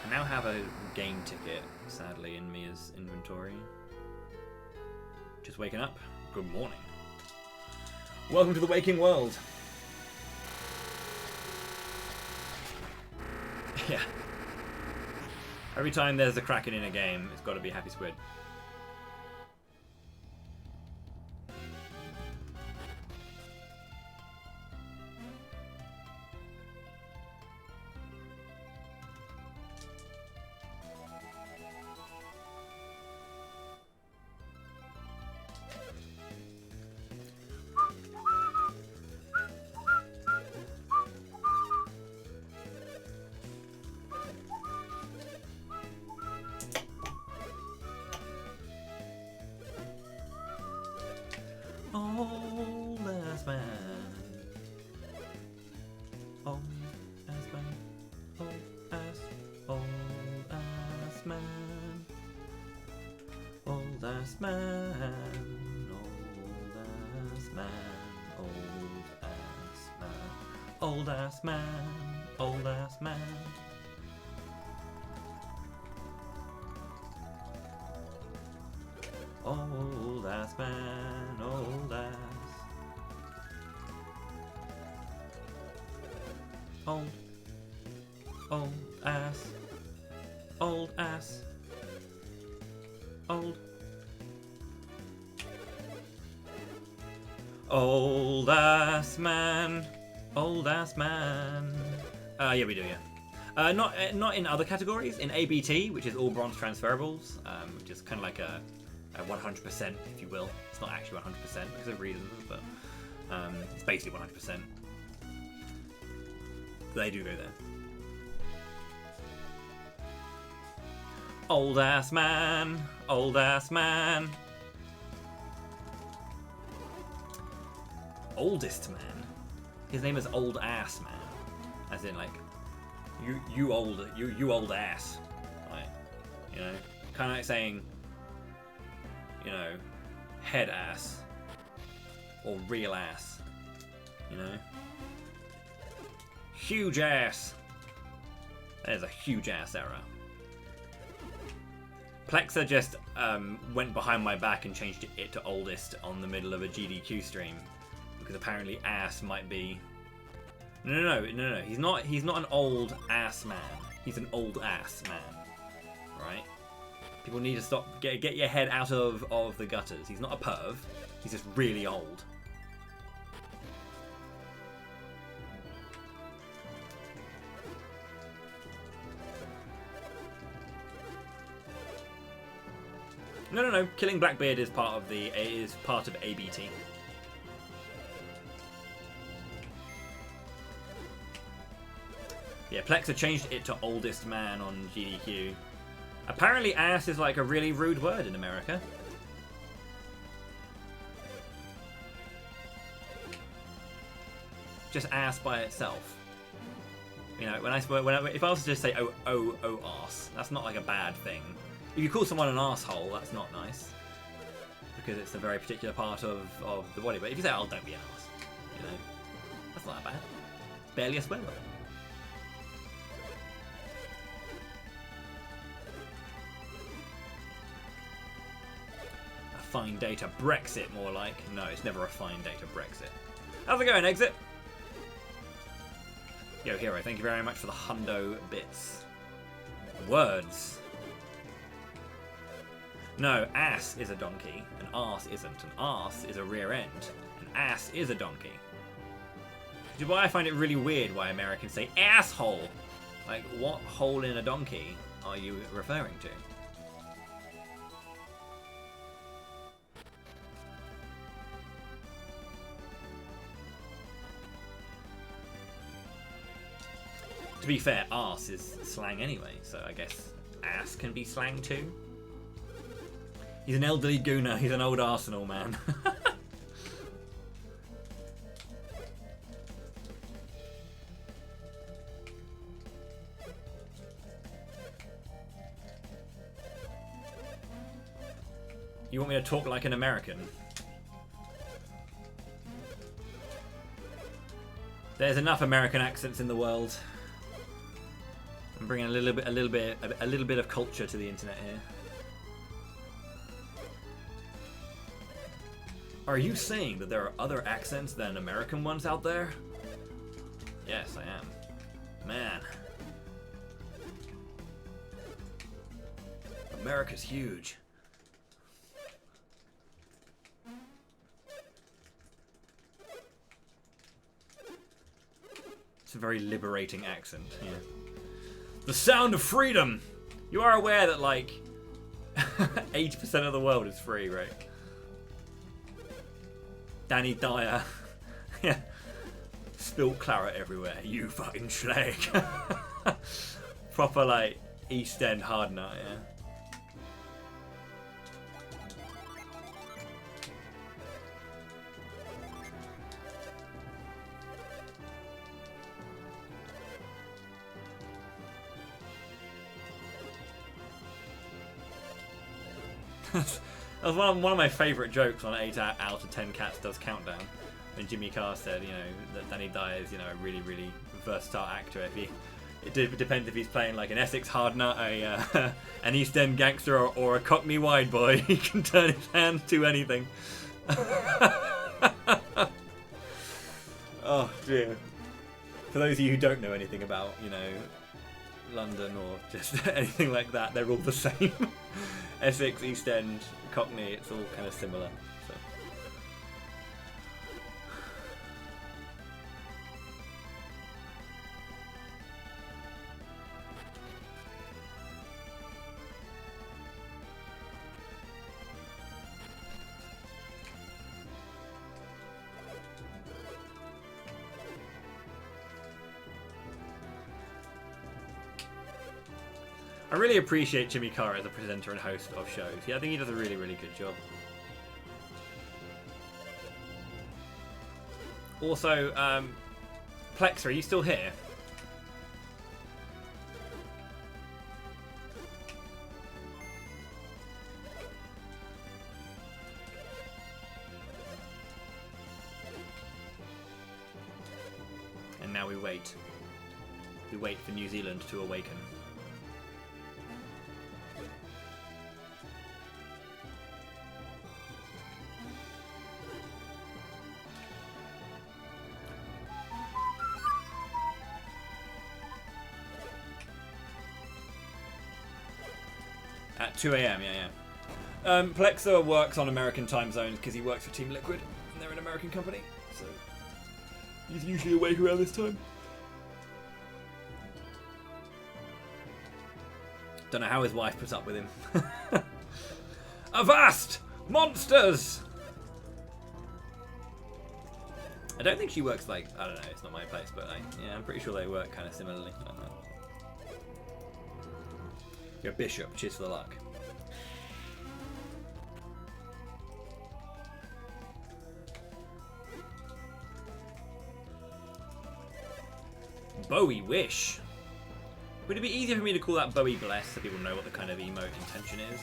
I now have a game ticket, sadly, in Mia's inventory. Just waking up. Good morning. Welcome to the waking world. Yeah. Every time there's a Kraken in a game, it's got to be Happy Squid. Old ass man, old ass man. Old ass man, old ass. Old ass. Old ass. Old. Old ass man. Old ass man. Yeah, we do, yeah. Not in other categories. In ABT, which is all bronze transferables, which is kind of like a 100%, if you will. It's not actually 100% because of reasons, but it's basically 100%. They do go there. Old ass man. Old ass man. Oldest man. His name is Old Ass Man, as in like, you old ass, like, you know, kind of like saying, you know, head ass or real ass, you know, huge ass. There's a huge ass error. Plexa just went behind my back and changed it to oldest on the middle of a GDQ stream. Because apparently ass might be... No. He's not an old ass man. He's an old ass man. Right? People need to stop... Get your head out of the gutters. He's not a perv. He's just really old. No. Killing Blackbeard is part of ABT. Yeah, Plexa changed it to oldest man on GDQ. Apparently ass is like a really rude word in America. Just ass by itself. You know, if I was to just say oh arse, that's not like a bad thing. If you call someone an asshole, that's not nice. Because it's a very particular part of the body. But if you say, oh, don't be an arse, you know, that's not that bad. Barely a swear word. A fine day to Brexit, more like. No, it's never a fine day to Brexit. How's it going, Exit? Yo, Hero, thank you very much for the hundo bits. Words. No, ass is a donkey. An arse isn't. An arse is a rear end. An ass is a donkey. Which is why I find it really weird why Americans say asshole. Like, what hole in a donkey are you referring to? be fair, arse is slang anyway, so I guess ass can be slang too. He's an elderly gooner. He's an old Arsenal man. You want me to talk like an American? There's enough American accents in the world. I'm bringing a little bit of culture to the internet here. Are you saying that there are other accents than American ones out there? Yes, I am. Man. America's huge. It's a very liberating accent, yeah. The sound of freedom! You are aware that, like, 80% of the world is free, right? Danny Dyer. Yeah. Spilt claret everywhere. You fucking schlag. Proper, like, East End hard nut, yeah. That was one of my favourite jokes on 8 out of 10 Cats Does Countdown. When Jimmy Carr said, you know, that Danny Dyer is, you know, a really, really versatile actor. It depends if he's playing like an Essex hard nut, an East End gangster, or a Cockney wide boy. He can turn his hand to anything. Oh dear. For those of you who don't know anything about, you know, London or just anything like that, they're all the same. Essex, East End, Cockney, it's all kind of similar. So. I really appreciate Jimmy Carr as a presenter and host of shows. Yeah, I think he does a really, really good job. Also, Plexa, are you still here? And now we wait. We wait for New Zealand to awaken. At 2 AM, yeah. Plexa works on American time zones because he works for Team Liquid, and they're an American company, so he's usually awake around this time. Don't know how his wife puts up with him. Avast! Monsters! I don't think she works like, I don't know, it's not my place, but like, yeah, I'm pretty sure they work kind of similarly. I don't know. You're a bishop, cheers for the luck. Bowie Wish. Would it be easier for me to call that Bowie Bless so people know what the kind of emote intention is?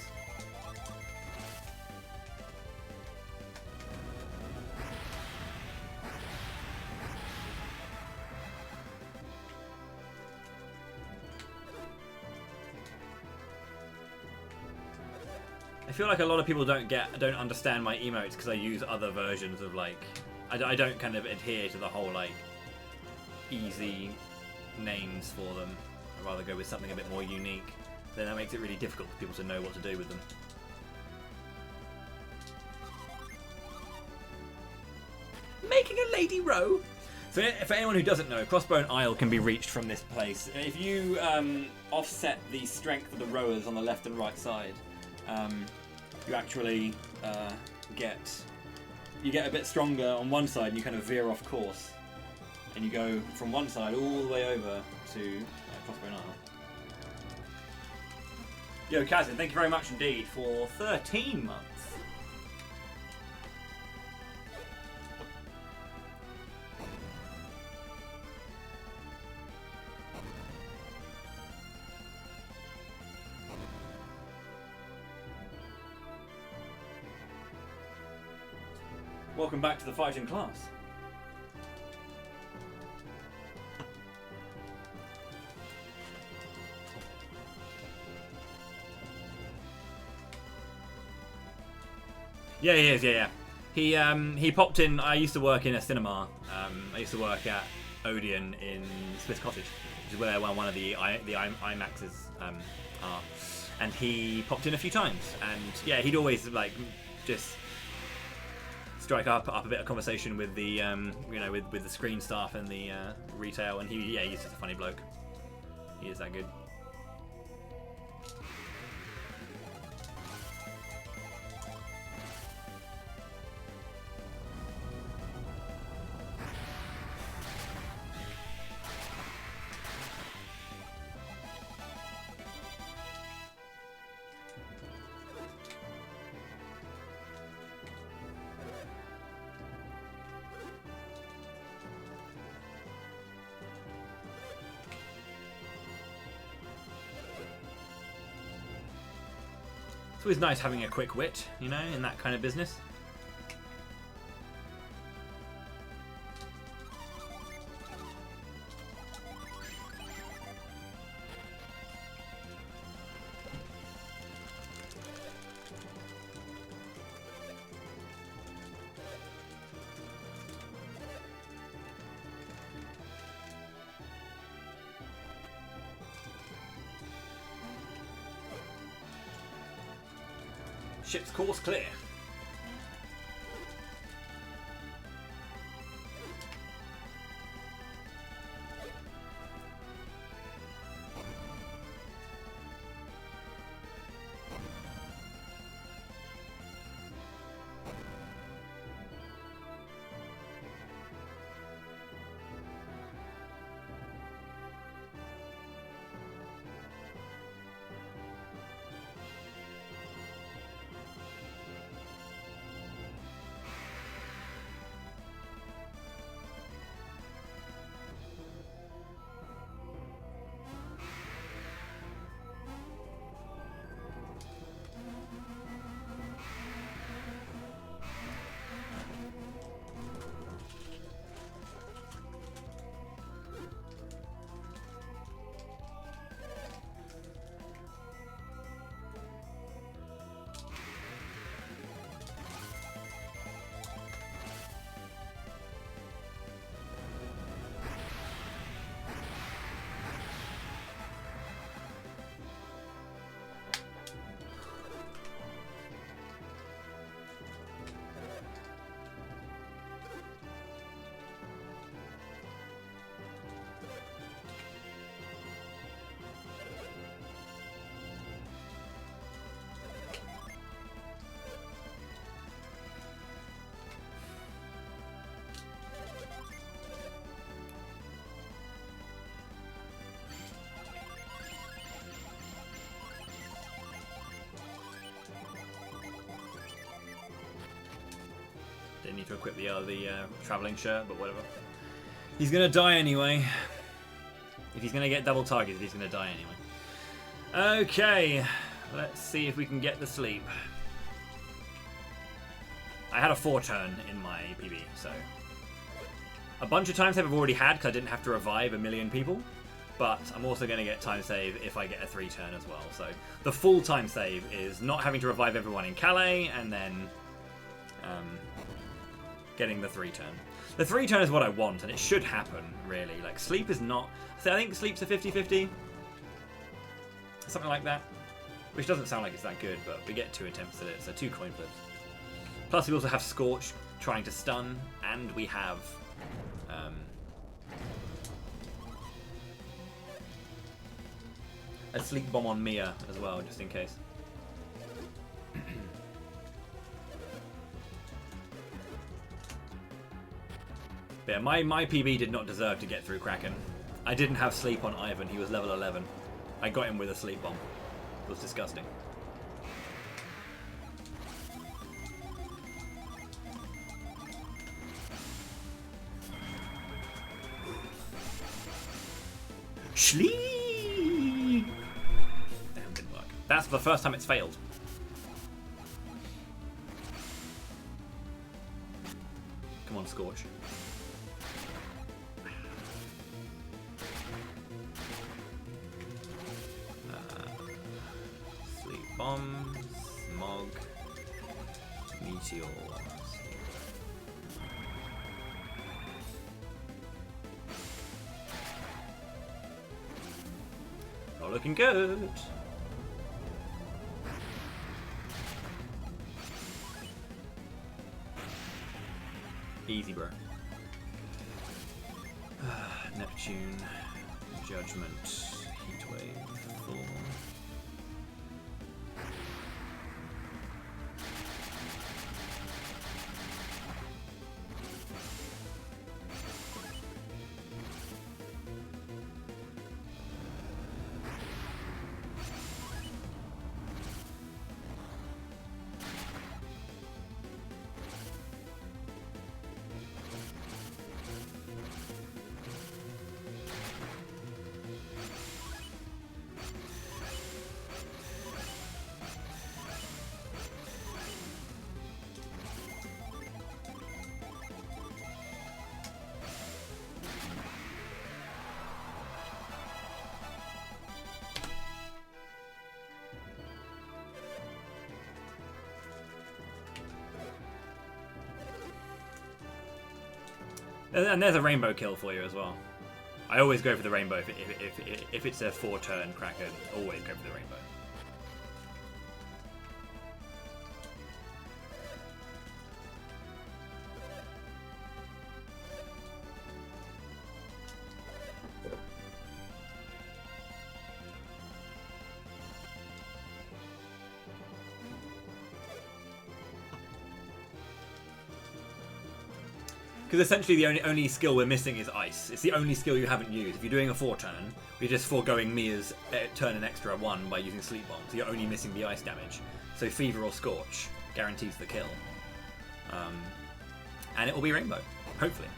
I feel like a lot of people don't understand my emotes because I use other versions of, like, I don't kind of adhere to the whole like easy names for them. I'd rather go with something a bit more unique. Then that makes it really difficult for people to know what to do with them. Making a lady row. So for anyone who doesn't know, Crossbone Isle can be reached from this place. If you offset the strength of the rowers on the left and right side, you actually get a bit stronger on one side and you kind of veer off course. and you go from one side all the way over to Crossbow Nile. Yo, Kazin, thank you very much indeed for 13 months. Welcome back to the fighting class. Yeah, he is. Yeah. He popped in. I used to work in a cinema. I used to work at Odeon in Smith Cottage, which is where one of the IMAXs are. And he popped in a few times. And yeah, he'd always like just strike up a bit of conversation with the with the screen staff and the retail. And he's just a funny bloke. He is that good. It's always nice having a quick wit, you know, in that kind of business. Ship's course clear. Didn't need to equip the traveling shirt, but whatever. He's gonna die anyway. If he's gonna get double targeted, he's gonna die anyway. Okay, let's see if we can get the sleep. I had a 4-turn in my PB, so a bunch of time save I've already had because I didn't have to revive a million people. But I'm also going to get time save if I get a 3-turn as well. So the full time save is not having to revive everyone in Calais and then getting the 3-turn. The 3-turn is what I want, and it should happen, really. Like, sleep is not... So I think sleep's a 50-50. Something like that. Which doesn't sound like it's that good, but we get 2 attempts at it, so 2 coin flips. Plus we also have Scorch trying to stun, and we have... a sleep bomb on Mia as well, just in case. But yeah, my PB did not deserve to get through Kraken. I didn't have sleep on Ivan. He was level 11. I got him with a sleep bomb. It was disgusting. Schlee! Damn, didn't work. That's the first time it's failed. Come on, Scorch. Sleep bomb, smog, meteor. Not looking good. Easy, bro. Neptune, Judgment, Heatwave, Thorn. And there's a rainbow kill for you as well. I always go for the rainbow if it's a 4-turn Kraken. Always go for the rainbow. Because essentially the only skill we're missing is Ice. It's the only skill you haven't used. If you're doing a 4-turn, you're just foregoing Mia's turn an extra 1 by using Sleep Bomb. So you're only missing the Ice damage. So Fever or Scorch guarantees the kill. And it will be Rainbow, hopefully.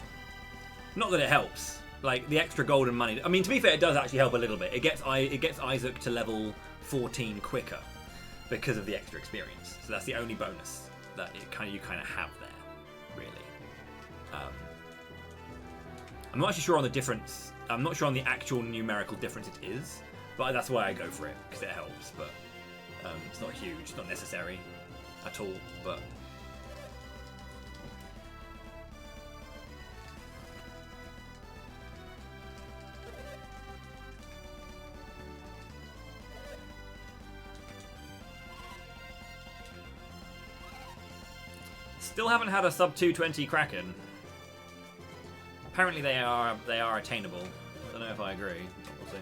Not that it helps. Like, the extra gold and money... I mean, to be fair, it does actually help a little bit. It gets Isaac to level 14 quicker because of the extra experience. So that's the only bonus that you kind of have there, really. I'm not actually sure on the difference. I'm not sure on the actual numerical difference it is, but that's why I go for it, because it helps. But it's not huge, it's not necessary at all. But still haven't had a sub 220 Kraken. Apparently they are attainable. I don't know if I agree. We'll see.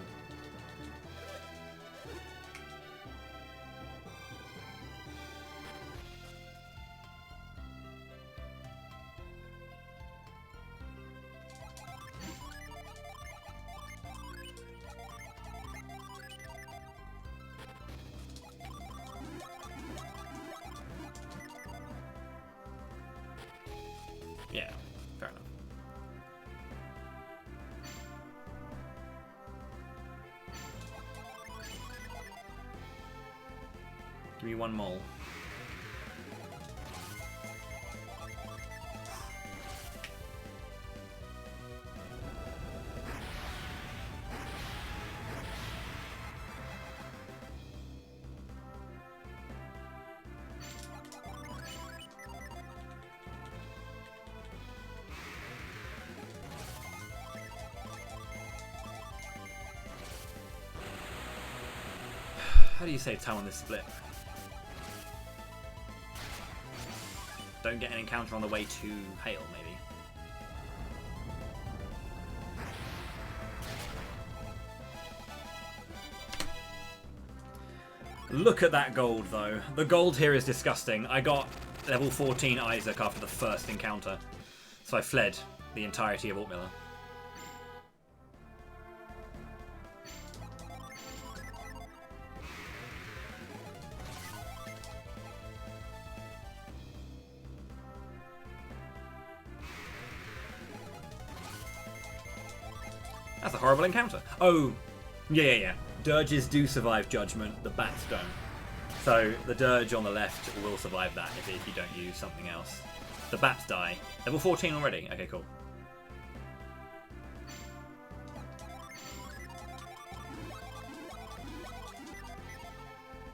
Yeah, fair enough. Give me one mole. How do you save time on this split? Don't get an encounter on the way to Hail, maybe. Look at that gold, though. The gold here is disgusting. I got level 14 Isaac after the first encounter, so I fled. the entirety of Altmiller. That's a horrible encounter. Oh, yeah. Dirges do survive Judgment, the bats don't. So the Dirge on the left will survive that if you don't use something else. The bats die. Level 14 already? Okay, cool.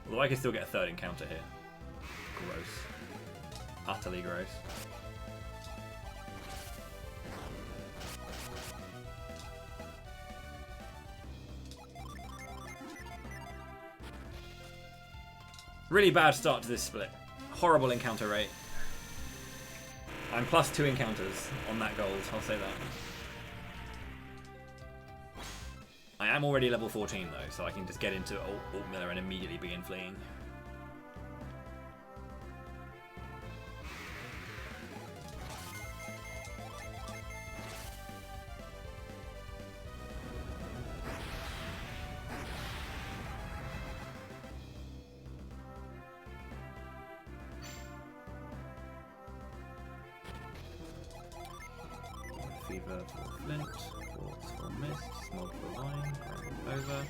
Although I can still get a third encounter here. Gross. Utterly gross. Really bad start to this split. Horrible encounter rate. I'm +2 encounters on that gold, I'll say that. I am already level 14 though, so I can just get into Altmiller and immediately begin fleeing. Fever for Flint, Quartz for Mist, Smog for Line, Ground over.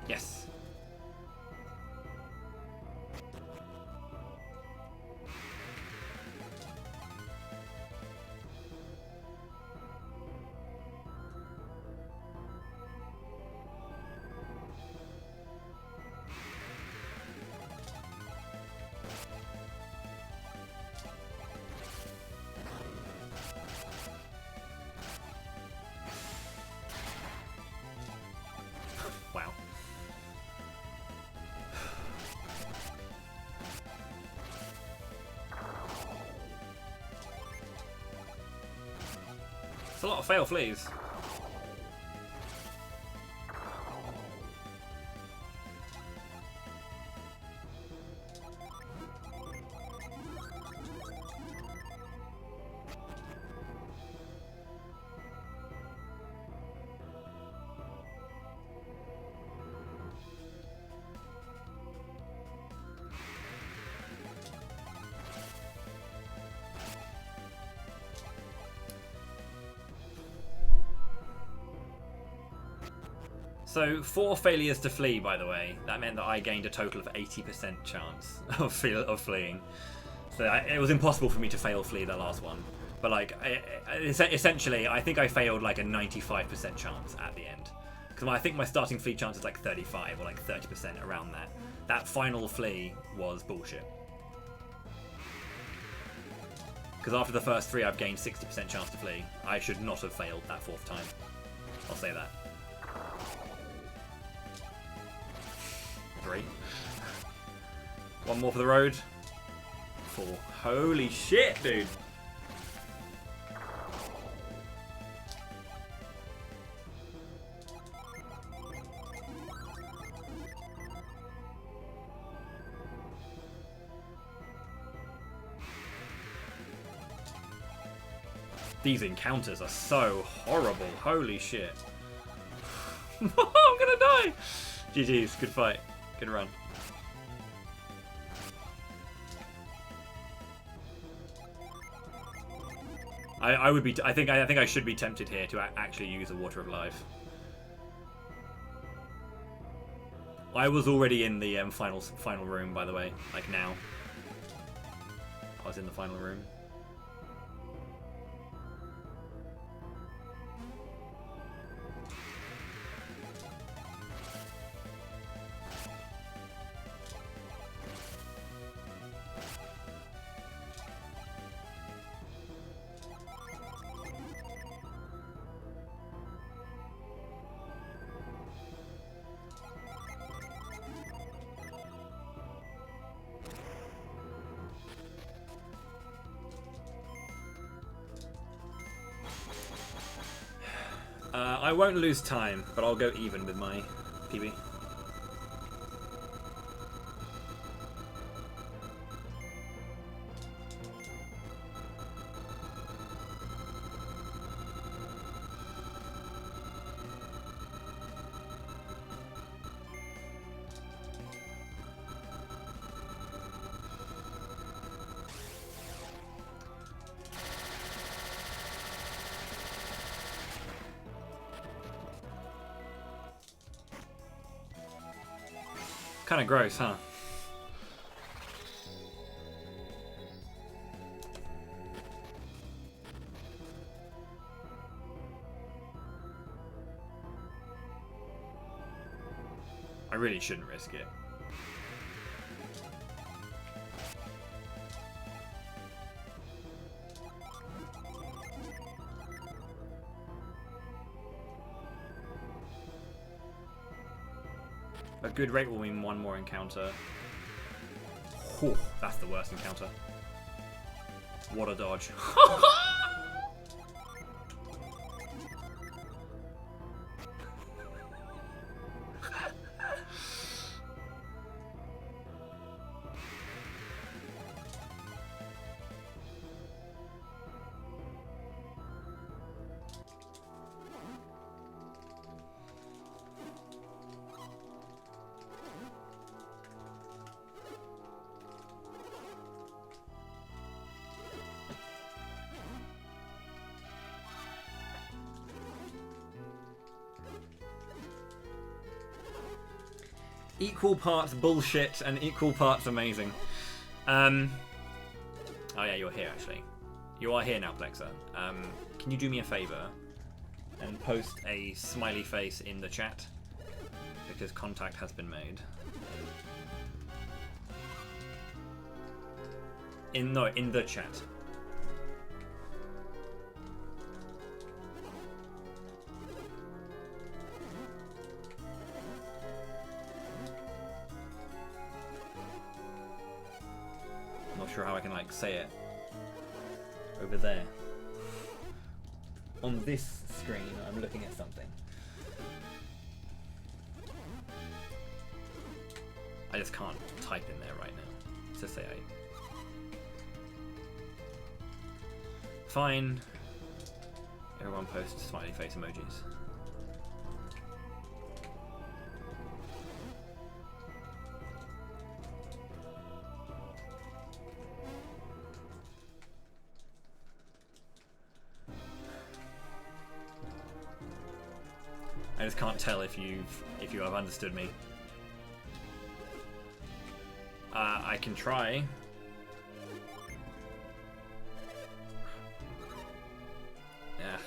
Yes. Wow. It's a lot of fail fleas. So 4 failures to flee, by the way. That meant that I gained a total of 80% chance of fleeing. So it was impossible for me to fail flee that last one. But like, essentially, I think I failed like a 95% chance at the end. Because I think my starting flee chance is like 35 or like 30% around that. That final flee was bullshit. Because after the first 3, I've gained 60% chance to flee. I should not have failed that 4th time. I'll say that. 3. 1 more for the road. 4. Holy shit, dude. These encounters are so horrible. Holy shit. I'm gonna die. GG's. Good fight. Good run. I would be. I think I should be tempted here to actually use a Water of Life. I was already in the final room, by the way. Like now, I was in the final room. I won't lose time, but I'll go even with my PB. Kind of gross, huh? I really shouldn't risk it. A good rate will mean one more encounter. Whew, that's the worst encounter. What a dodge. Equal parts bullshit and equal parts amazing. Oh yeah, you're here actually. You are here now, Plexa. Can you do me a favour and post a smiley face in the chat? Because contact has been made. In the chat. Sure how I can like say it over there. On this screen I'm looking at something. I just can't type in there right now to say fine. Everyone posts smiley face emojis. I just can't tell if you have understood me. I can try. Yeah.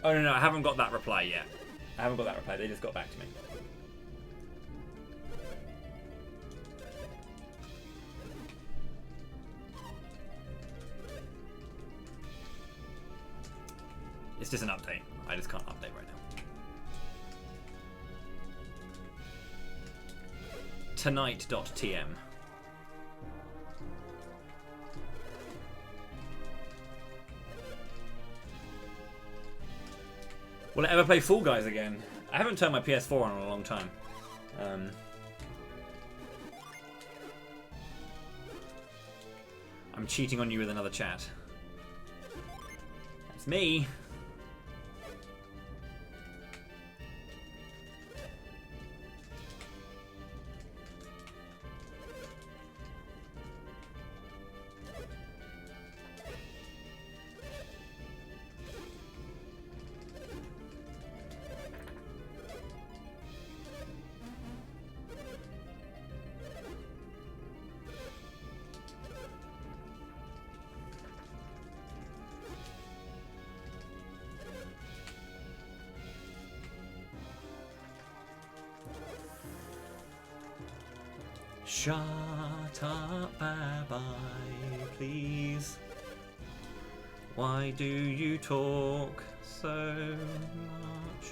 Oh no, I haven't got that reply yet. I haven't got that reply, they just got back to me. It's just an update. I just can't update right now. Tonight.tm. Will I ever play Fall Guys again? I haven't turned my PS4 on in a long time. I'm cheating on you with another chat. That's me. Shut up, bye-bye, please. Why do you talk so much?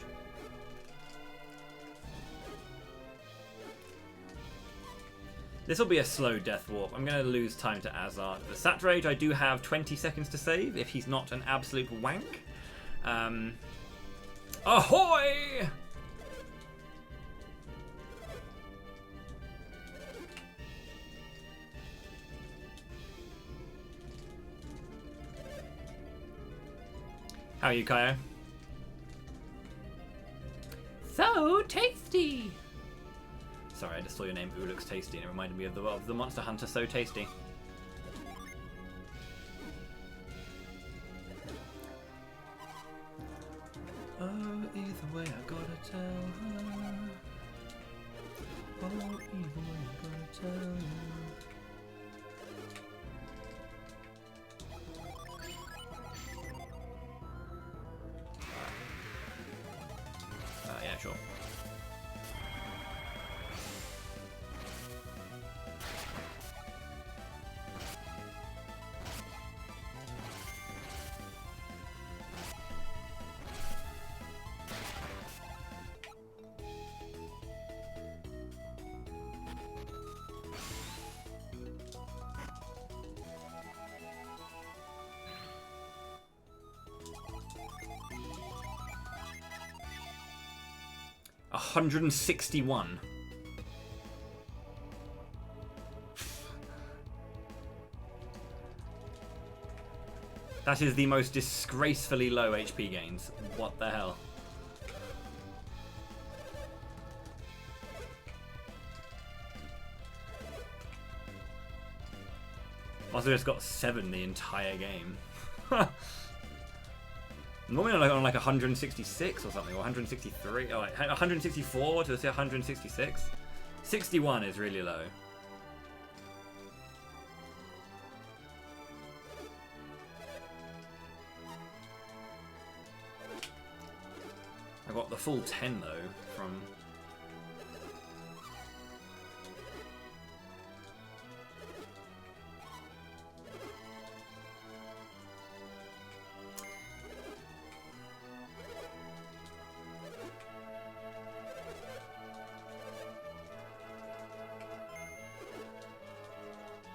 This will be a slow death warp. I'm going to lose time to Azar. The Sat Rage, I do have 20 seconds to save if he's not an absolute wank. Ahoy! How are you, Kaio? So tasty! Sorry, I just saw your name, Ooh Looks Tasty, and it reminded me of the Monster Hunter So Tasty. Oh, either way I gotta tell her. Oh, either way I gotta tell her. Yeah, sure. $161. That is the most disgracefully low HP gains. What the hell? Must have just got 7 the entire game. Normally on like 166 or something, or 163, or like 164 to say 166. 61 is really low. I got the full 10 though from.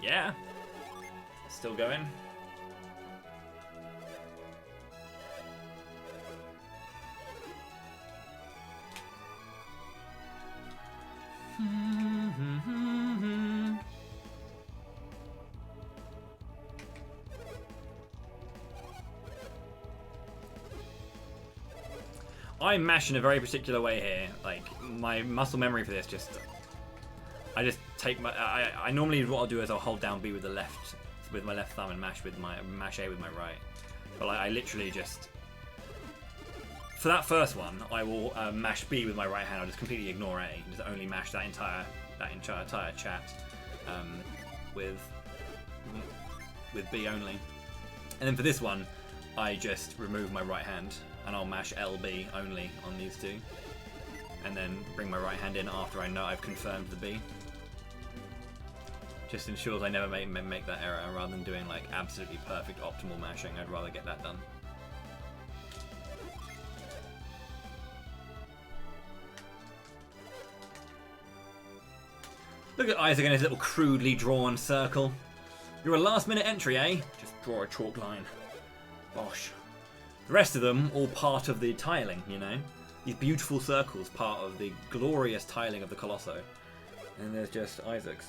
Yeah, still going. I mash in a very particular way here. Like my muscle memory for this just. I just take my. I normally what I'll do is I'll hold down B with the left, with my left thumb, and mash A with my right. But like I literally just. For that first one, I will mash B with my right hand. I'll just completely ignore A and just only mash that entire chat with B only. And then for this one, I just remove my right hand and I'll mash LB only on these two, and then bring my right hand in after I know I've confirmed the B. Just ensures I never make that error, rather than doing like absolutely perfect optimal mashing. I'd rather get that done. Look at Isaac and his little crudely drawn circle. You're a last minute entry, eh? Just draw a chalk line. Bosh. The rest of them all part of the tiling, you know? These beautiful circles part of the glorious tiling of the Colosso. And there's just Isaac's.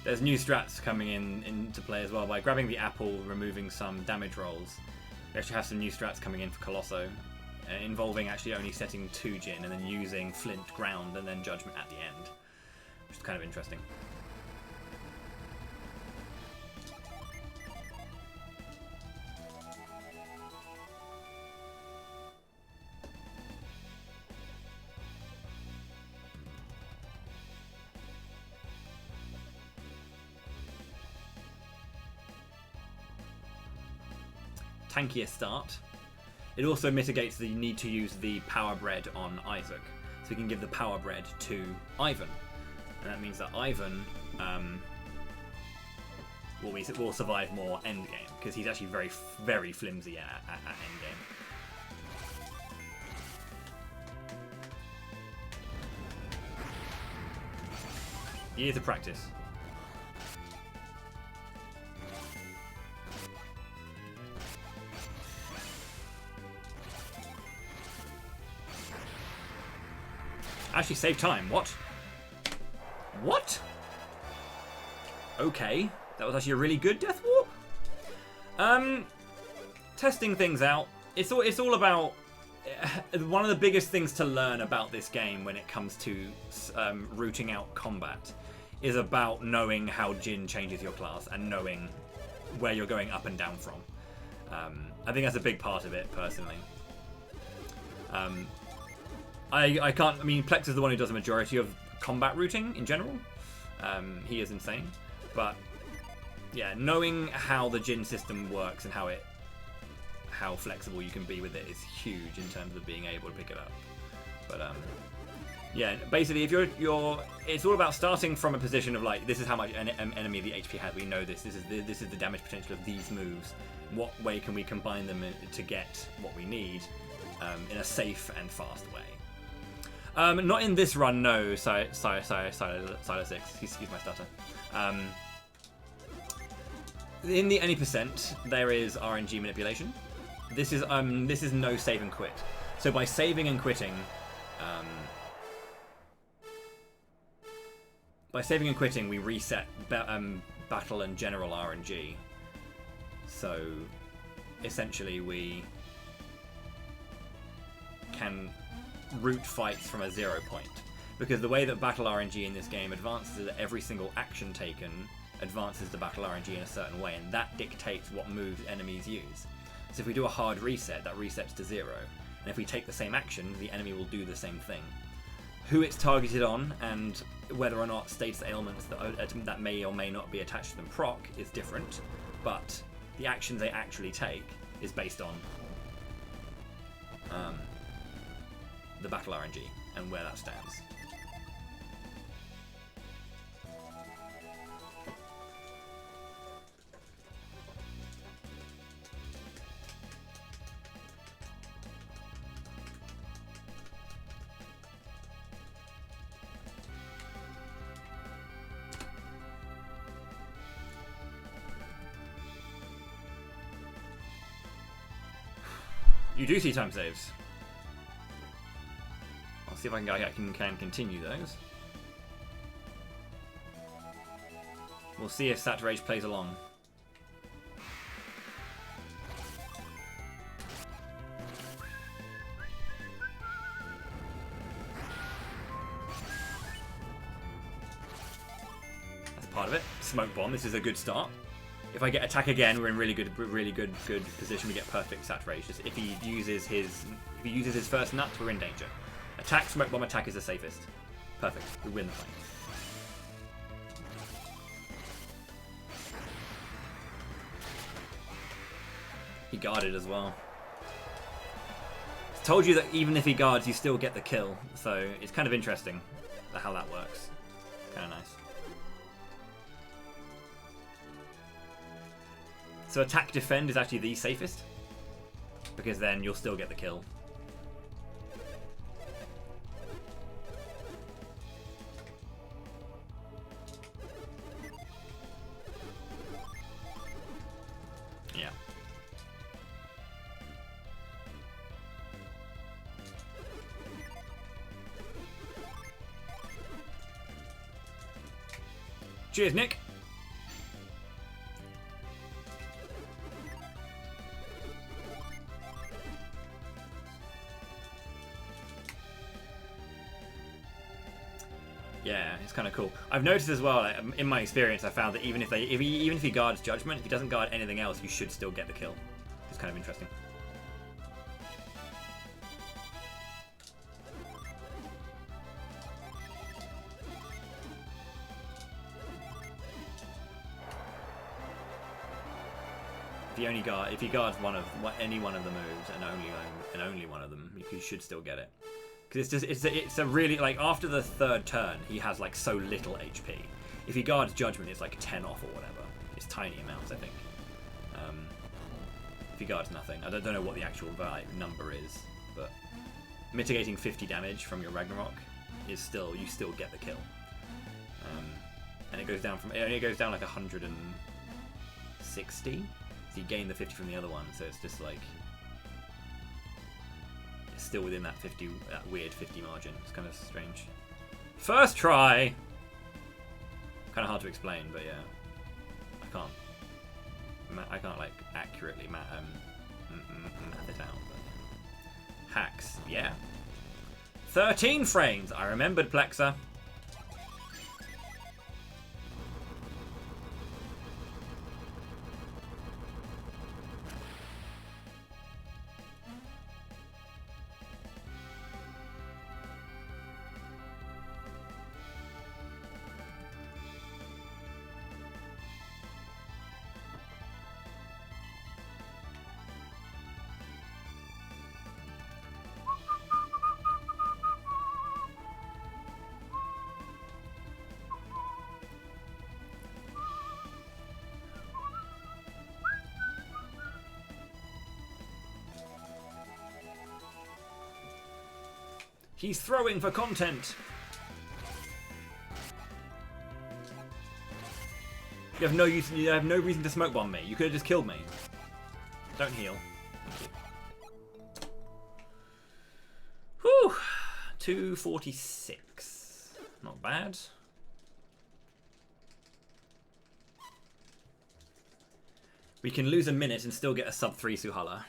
There's new strats coming into play as well. By grabbing the apple, removing some damage rolls, we actually have some new strats coming in for Colosso. involving actually only setting 2 Jin and then using Flint, Ground, and then Judgment at the end, which is kind of interesting. Tankier start. It also mitigates the need to use the power bread on Isaac. So we can give the power bread to Ivan. And that means that Ivan will survive more endgame, because he's actually very, very flimsy at endgame. Years of practice. Actually save time. What? What? Okay. That was actually a really good death warp. Testing things out. It's all about... one of the biggest things to learn about this game when it comes to rooting out combat is about knowing how Jin changes your class and knowing where you're going up and down from. I think that's a big part of it, personally. I can't... I mean, Plexa is the one who does the majority of combat routing in general. He is insane. But, yeah, knowing how the Jin system works and how flexible you can be with it is huge in terms of being able to pick it up. But, yeah, basically, if you're... It's all about starting from a position of, like, this is how much enemy the HP has. We know this. This is the damage potential of these moves. What way can we combine them to get what we need in a safe and fast way? Not in this run, no. Silo 6. Excuse my stutter. In the any percent, there is RNG manipulation. This is no save and quit. So by saving and quitting, we reset battle and general RNG. So essentially, we can route fights from a 0 point, because the way that battle RNG in this game advances is that every single action taken advances the battle RNG in a certain way, and that dictates what moves enemies use. So if we do a hard reset, that resets to 0, and if we take the same action, the enemy will do the same thing. Who it's targeted on and whether or not status ailments that may or may not be attached to them proc is different, but the actions they actually take is based on the battle RNG and where that stands. You do see time saves. I'll see if I can continue those. We'll see if Saturage plays along. That's part of it. Smoke bomb. This is a good start. If I get attack again, we're in really good position. We get perfect Saturage. Just if he uses his first nut, we're in danger. Attack, smoke bomb, attack is the safest. Perfect. We win the fight. He guarded as well. Told you that even if he guards, you still get the kill. So it's kind of interesting how that works. Kind of nice. So attack defend is actually the safest, because then you'll still get the kill. Yeah. Cheers, Nick. Yeah, it's kind of cool. I've noticed as well, like, in my experience, I found that even if he guards Judgment, if he doesn't guard anything else, you should still get the kill. It's kind of interesting. If he guards any one of the moves and only one of them, you should still get it. Because it's a really, like, after the third turn, he has like so little HP. If he guards Judgment, it's like 10 off or whatever. It's tiny amounts, I think. If he guards nothing, I don't know what the actual number is, but mitigating 50 damage from your Ragnarok is still, you still get the kill. And it goes down like 160. So you gain the 50 from the other one, so it's just like it's still within that weird 50 margin. It's kind of strange. First try. Kind of hard to explain, but yeah, I can't like accurately math it out. But hacks, yeah. 13 frames. I remembered Plexa. He's throwing for content. You have no reason to smoke bomb me. You could have just killed me. Don't heal. Thank you. Whew. 246. Not bad. We can lose a minute and still get a sub 3 Suhala.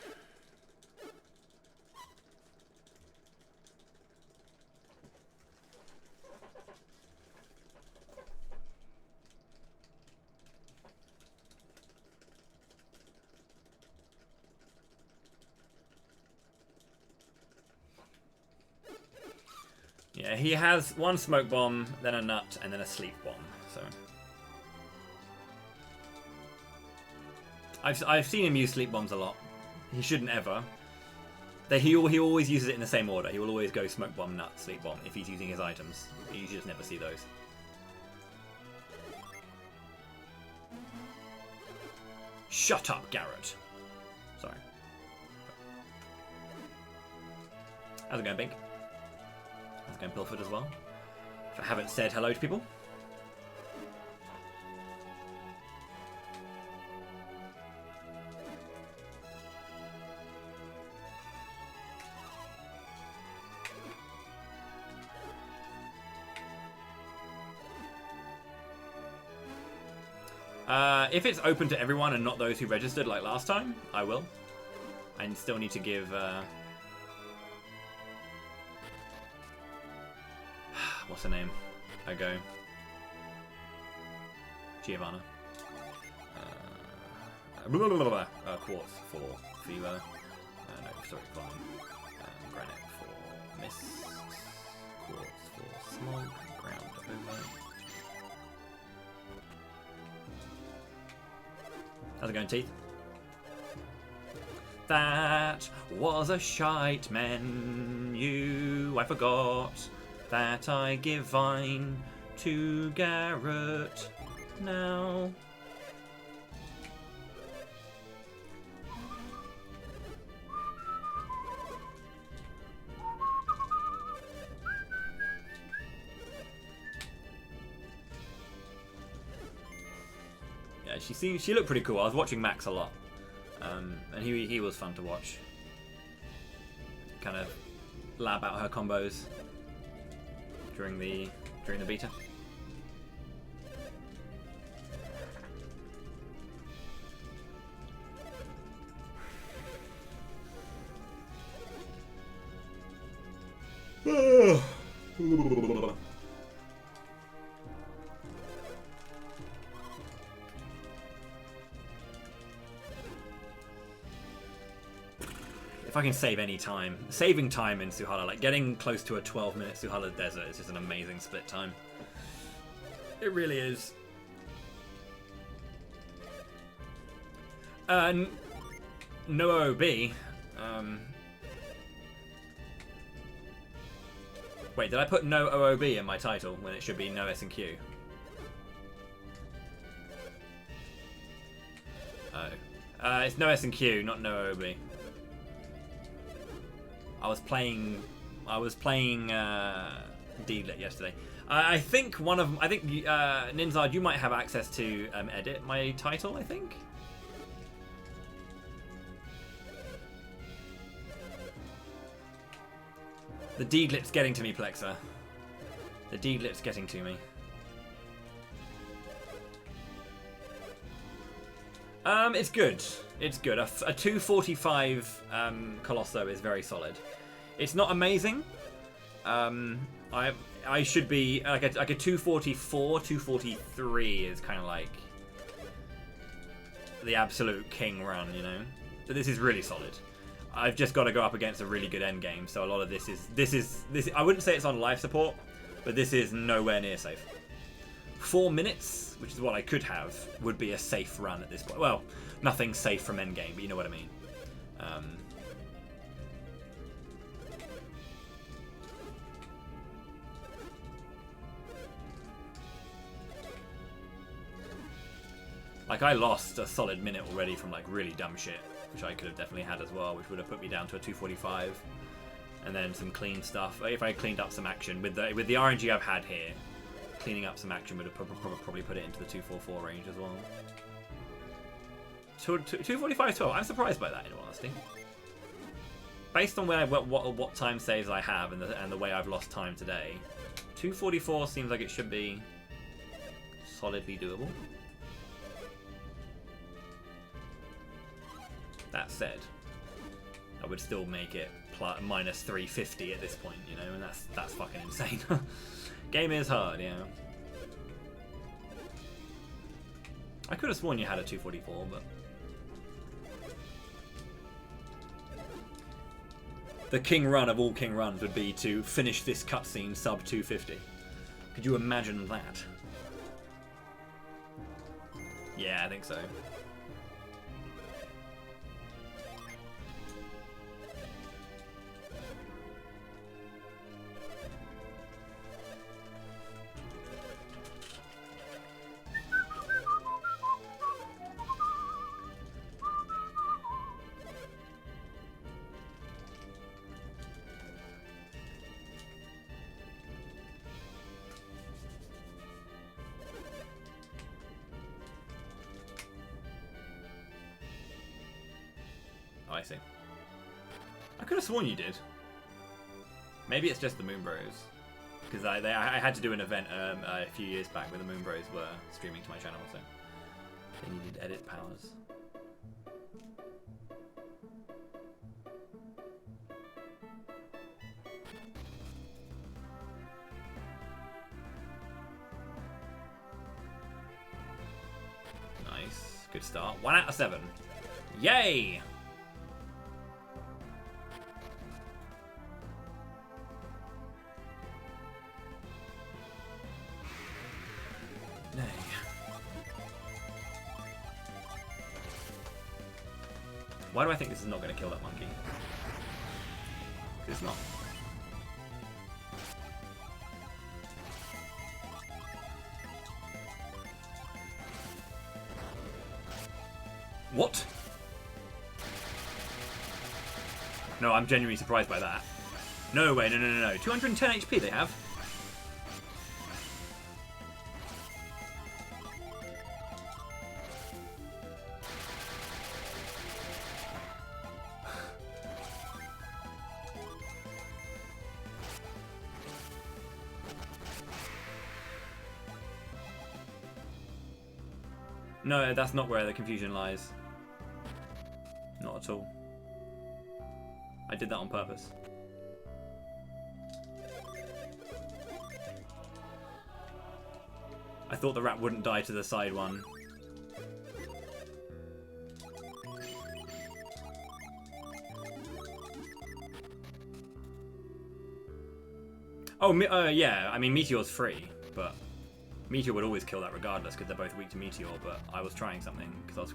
Yeah, he has one smoke bomb, then a nut, and then a sleep bomb. So I've seen him use sleep bombs a lot. He shouldn't ever. He always uses it in the same order. He will always go smoke bomb, nut, sleep bomb if he's using his items. You just never see those. Shut up, Garrett. Sorry. How's it going, Bink? How's it going, Pilford, as well? If I haven't said hello to people. If it's open to everyone and not those who registered like last time, I will. I still need to give... what's her name? A go. Giovanna. Quartz for Fever. No, sorry, Vine. Granite for Mist. Quartz for Smoke. Ground over. How's it going, Teeth? That was a shite menu. I forgot that I give Vine to Garrett now. Yeah, she looked pretty cool. I was watching Max a lot, and he was fun to watch. Kind of lab out her combos during the beta. if I can save any time. Saving time in Suhala, like getting close to a 12-minute Suhala desert is just an amazing split time. It really is. No OOB. Wait, did I put no OOB in my title when it should be no S&Q? Oh. It's no S&Q, not no OOB. I was playing Deedlit yesterday. I think Ninzard, you might have access to edit my title, I think. The Deedlit's getting to me, Plexa. The Deedlit's getting to me. It's good. It's good. A 245 Colosso is very solid. It's not amazing. I should be like a 244, 243 is kind of like the absolute king run, you know. But this is really solid. I've just got to go up against a really good end game, so a lot of this is I wouldn't say it's on life support, but this is nowhere near safe. 4 minutes, which is what I could have, would be a safe run at this point. Well, nothing safe from end game, but you know what I mean. Like, I lost a solid minute already from, like, really dumb shit, which I could have definitely had as well, which would have put me down to a 245. And then some clean stuff. If I cleaned up some action, with the RNG I've had here, cleaning up some action would have probably put it into the 244 range as well. 245-12, I'm surprised by that, in all honesty. Based on where what time saves I have and the way I've lost time today, 244 seems like it should be solidly doable. That said, I would still make it minus 350 at this point, you know, and that's fucking insane. Game is hard, yeah. I could have sworn you had a 244, but the king run of all king runs would be to finish this cutscene sub 250. Could you imagine that? Yeah, I think so. I see. I could have sworn you did. Maybe it's just the Moon Bros. Because I had to do an event a few years back where the Moon Bros were streaming to my channel, so they needed edit powers. Nice. Good start. 1 out of 7. Yay! Why do I think this is not going to kill that monkey? It's not. What? No, I'm genuinely surprised by that. No way, no. 210 HP they have. No, that's not where the confusion lies. Not at all. I did that on purpose. I thought the rat wouldn't die to the side one. Oh, yeah. I mean, Meteor's free, but Meteor would always kill that regardless because they're both weak to Meteor. But I was trying something because I was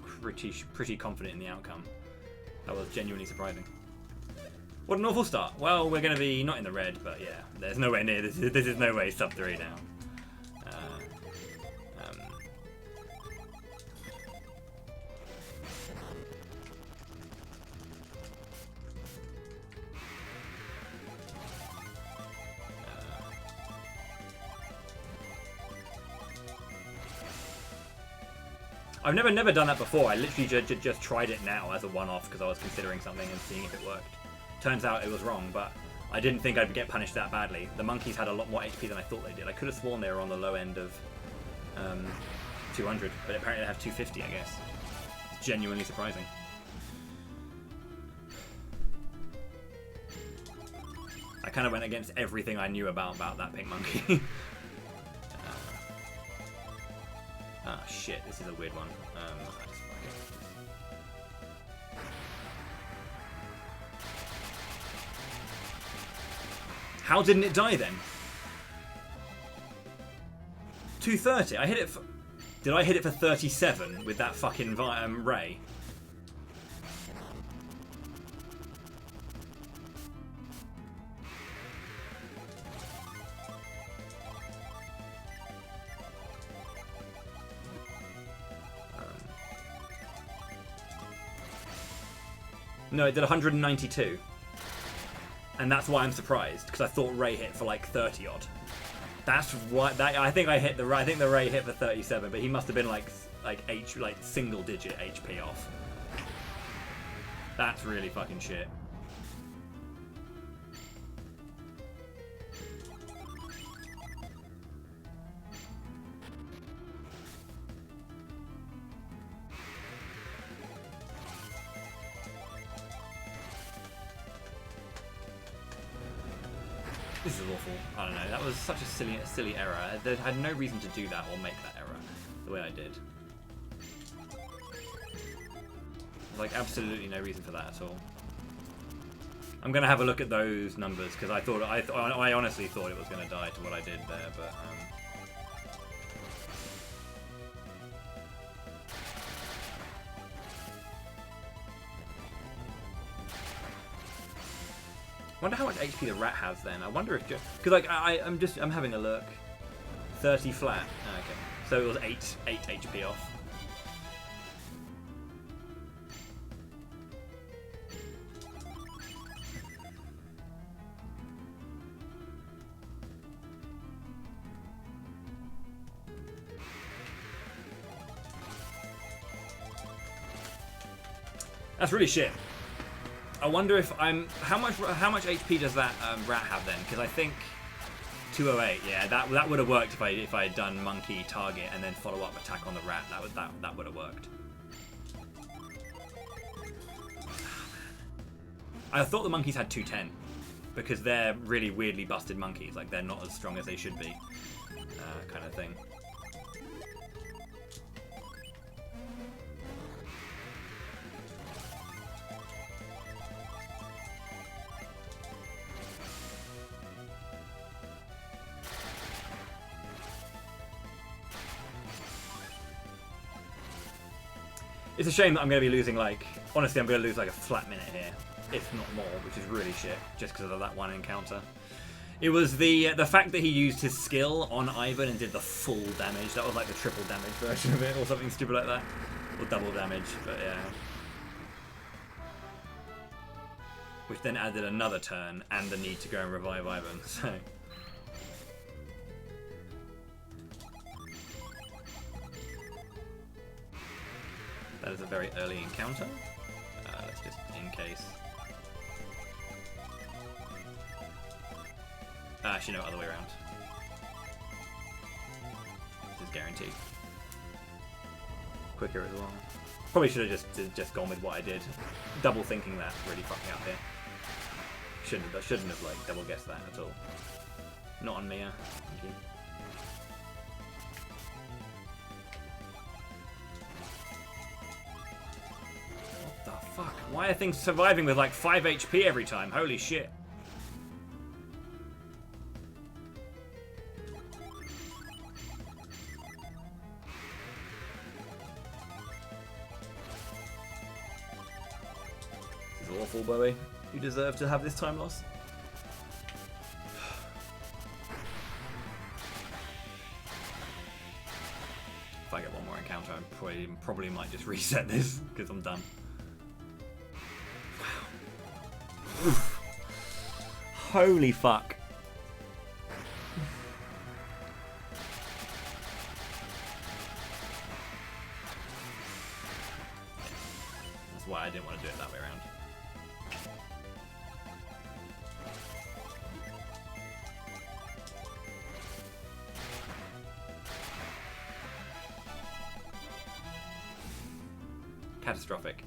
pretty confident in the outcome. That was genuinely surprising. What an awful start. Well, we're going to be not in the red, but yeah, there's nowhere near this. This is no way sub 3 now. I've never done that before. I literally just tried it now as a one-off because I was considering something and seeing if it worked. Turns out it was wrong, but I didn't think I'd get punished that badly. The monkeys had a lot more HP than I thought they did. I could have sworn they were on the low end of 200, but apparently they have 250, I guess. It's genuinely surprising. I kind of went against everything I knew about that pink monkey. Ah, shit, this is a weird one. How didn't it die then? 230. I hit it for... Did I hit it for 37 with that fucking ray? No, it did 192. And that's why I'm surprised, because I thought Ray hit for like 30 odd. That's why I think I hit the Ray hit for 37, but he must have been like single digit HP off. That's really fucking shit. This is awful. I don't know. That was such a silly error. I had no reason to do that or make that error the way I did. Like, absolutely no reason for that at all. I'm gonna have a look at those numbers because I honestly thought it was gonna die to what I did there, but I wonder how much HP the rat has then. I wonder if because like I'm having a look. 30 flat. Oh, okay, so it was 8 HP off. That's really shit. I wonder if how much HP does that rat have then? Because I think 208. Yeah, that would have worked if I had done monkey target and then follow up attack on the rat. That would have worked. I thought the monkeys had 210 because they're really weirdly busted monkeys. Like they're not as strong as they should be, kind of thing. It's a shame that I'm going to be losing, like, honestly, I'm going to lose like a flat minute here, if not more, which is really shit, just because of that one encounter. It was the fact that he used his skill on Ivan and did the full damage. That was like the triple damage version of it, or something stupid like that. Or double damage, but yeah. Which then added another turn and the need to go and revive Ivan, so... That is a very early encounter. Let's just, in case. Actually, no, other way around. This is guaranteed. Quicker as well. Probably should have just gone with what I did. Double thinking that really fucked me up here. I shouldn't have like double guessed that at all. Not on Mia. Thank you. Fuck, why are things surviving with like 5 HP every time? Holy shit. awful, Bowie. You deserve to have this time loss. If I get one more encounter, I probably might just reset this because I'm done. Wow. Holy fuck. That's why I didn't want to do it that way around. Catastrophic.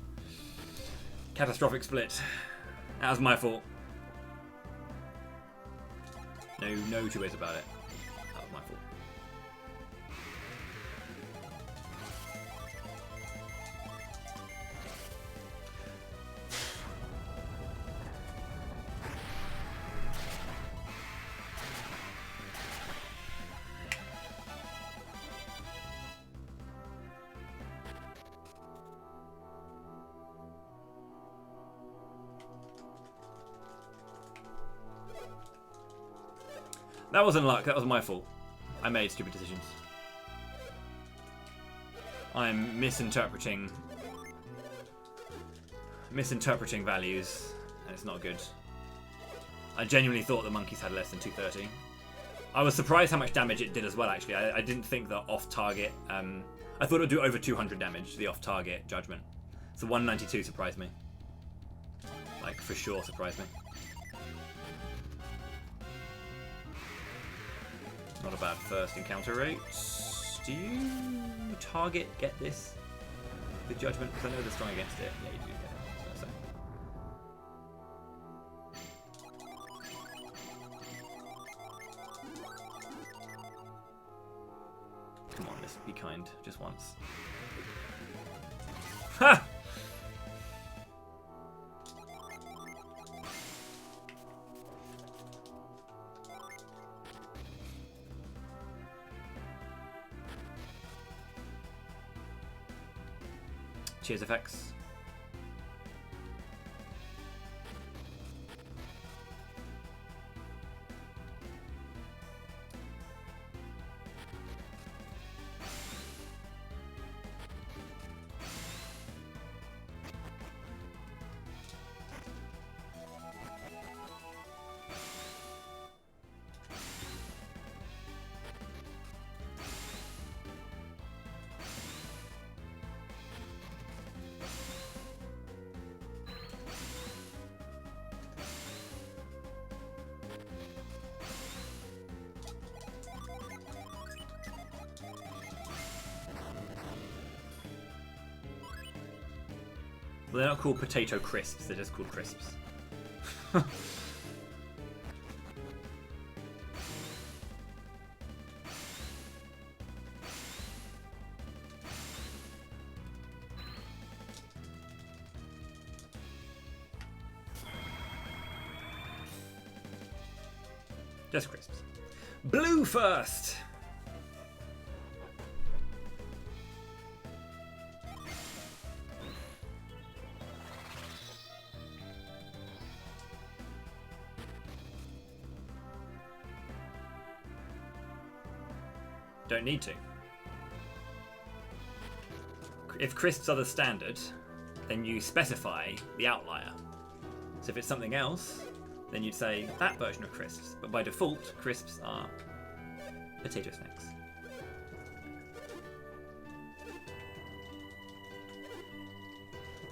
Catastrophic split. That was my fault. No two ways about it. That was my fault. That wasn't luck, that was my fault. I made stupid decisions. I'm misinterpreting values, and it's not good. I genuinely thought the monkeys had less than 230. I was surprised how much damage it did as well, actually. I didn't think the off-target... I thought it would do over 200 damage, the off-target judgment. So 192 surprised me. Like, for sure surprised me. Not a bad first encounter rate. Do you target get this? The judgment? Because I know they're strong against it. Yeah, you do get it. Come on, let's be kind. Just once. Ha! Cheers, effects. Well, they're not called potato crisps, they're just called crisps. Just crisps. Blue first! Don't need to. If crisps are the standard, then you specify the outlier. So if it's something else, then you'd say that version of crisps. But by default, crisps are potato snacks.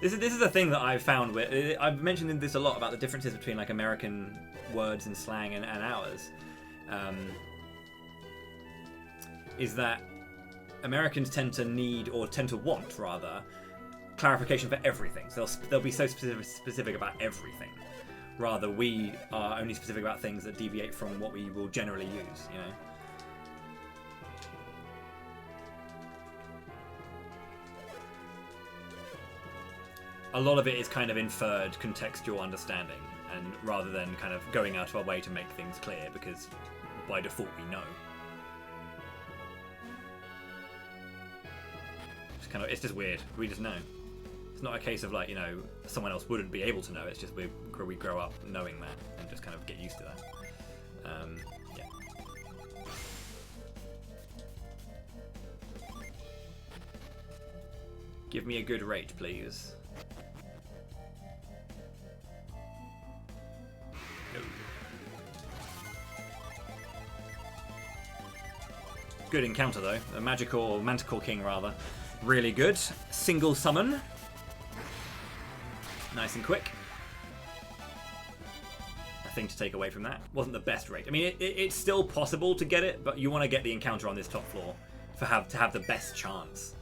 This is a thing that I've found where I've mentioned this a lot about the differences between like American words and slang and ours. Is that Americans tend to need, or tend to want rather, clarification for everything. So they'll be so specific about everything. Rather, we are only specific about things that deviate from what we will generally use, you know? A lot of it is kind of inferred contextual understanding, and rather than kind of going out of our way to make things clear, because by default we know. It's just weird. We just know. not a case of like, you know, someone else wouldn't be able to know. It's just we grow up knowing that and just kind of get used to that. Yeah. Give me a good rate, please. No. Good encounter though. A magical manticore king rather. Really good. Single summon. Nice and quick. A thing to take away from that. Wasn't the best rate. I mean, it's still possible to get it, but you want to get the encounter on this top floor to have the best chance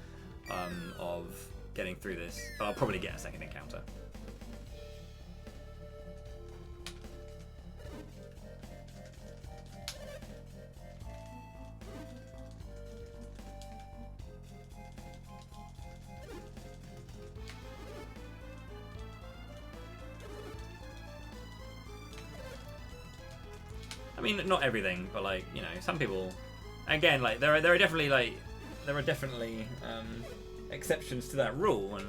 of getting through this. But I'll probably get a second encounter. I mean, not everything, but like, you know, some people. Again, like there are definitely exceptions to that rule, and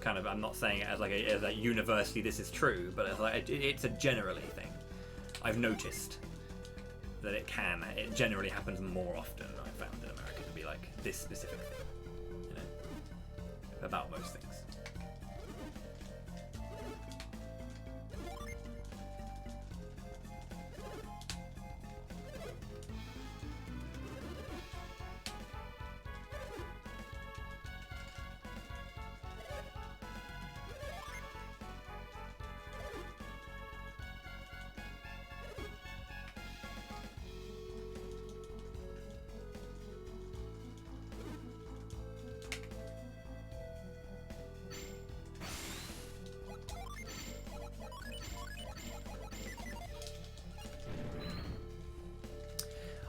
I'm not saying it as like as a universally this is true, but it's like it's a generally thing. I've noticed that it generally happens more often. I found in America to be like this specific thing, you know, about most things.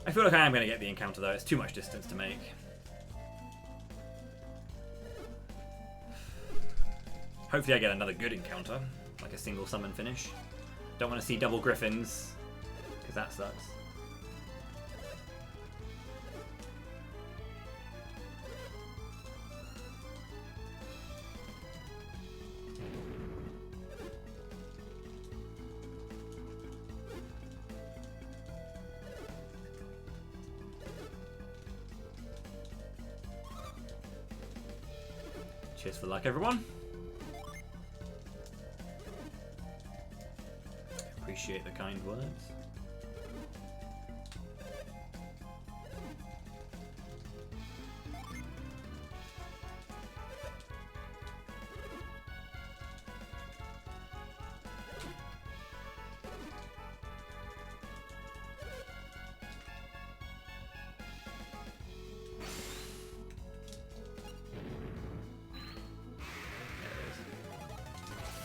I feel like I am going to get the encounter though. It's too much distance to make. Hopefully I get another good encounter, like a single summon finish. Don't want to see double griffins, because that sucks. Cheers for luck, everyone. Appreciate the kind words.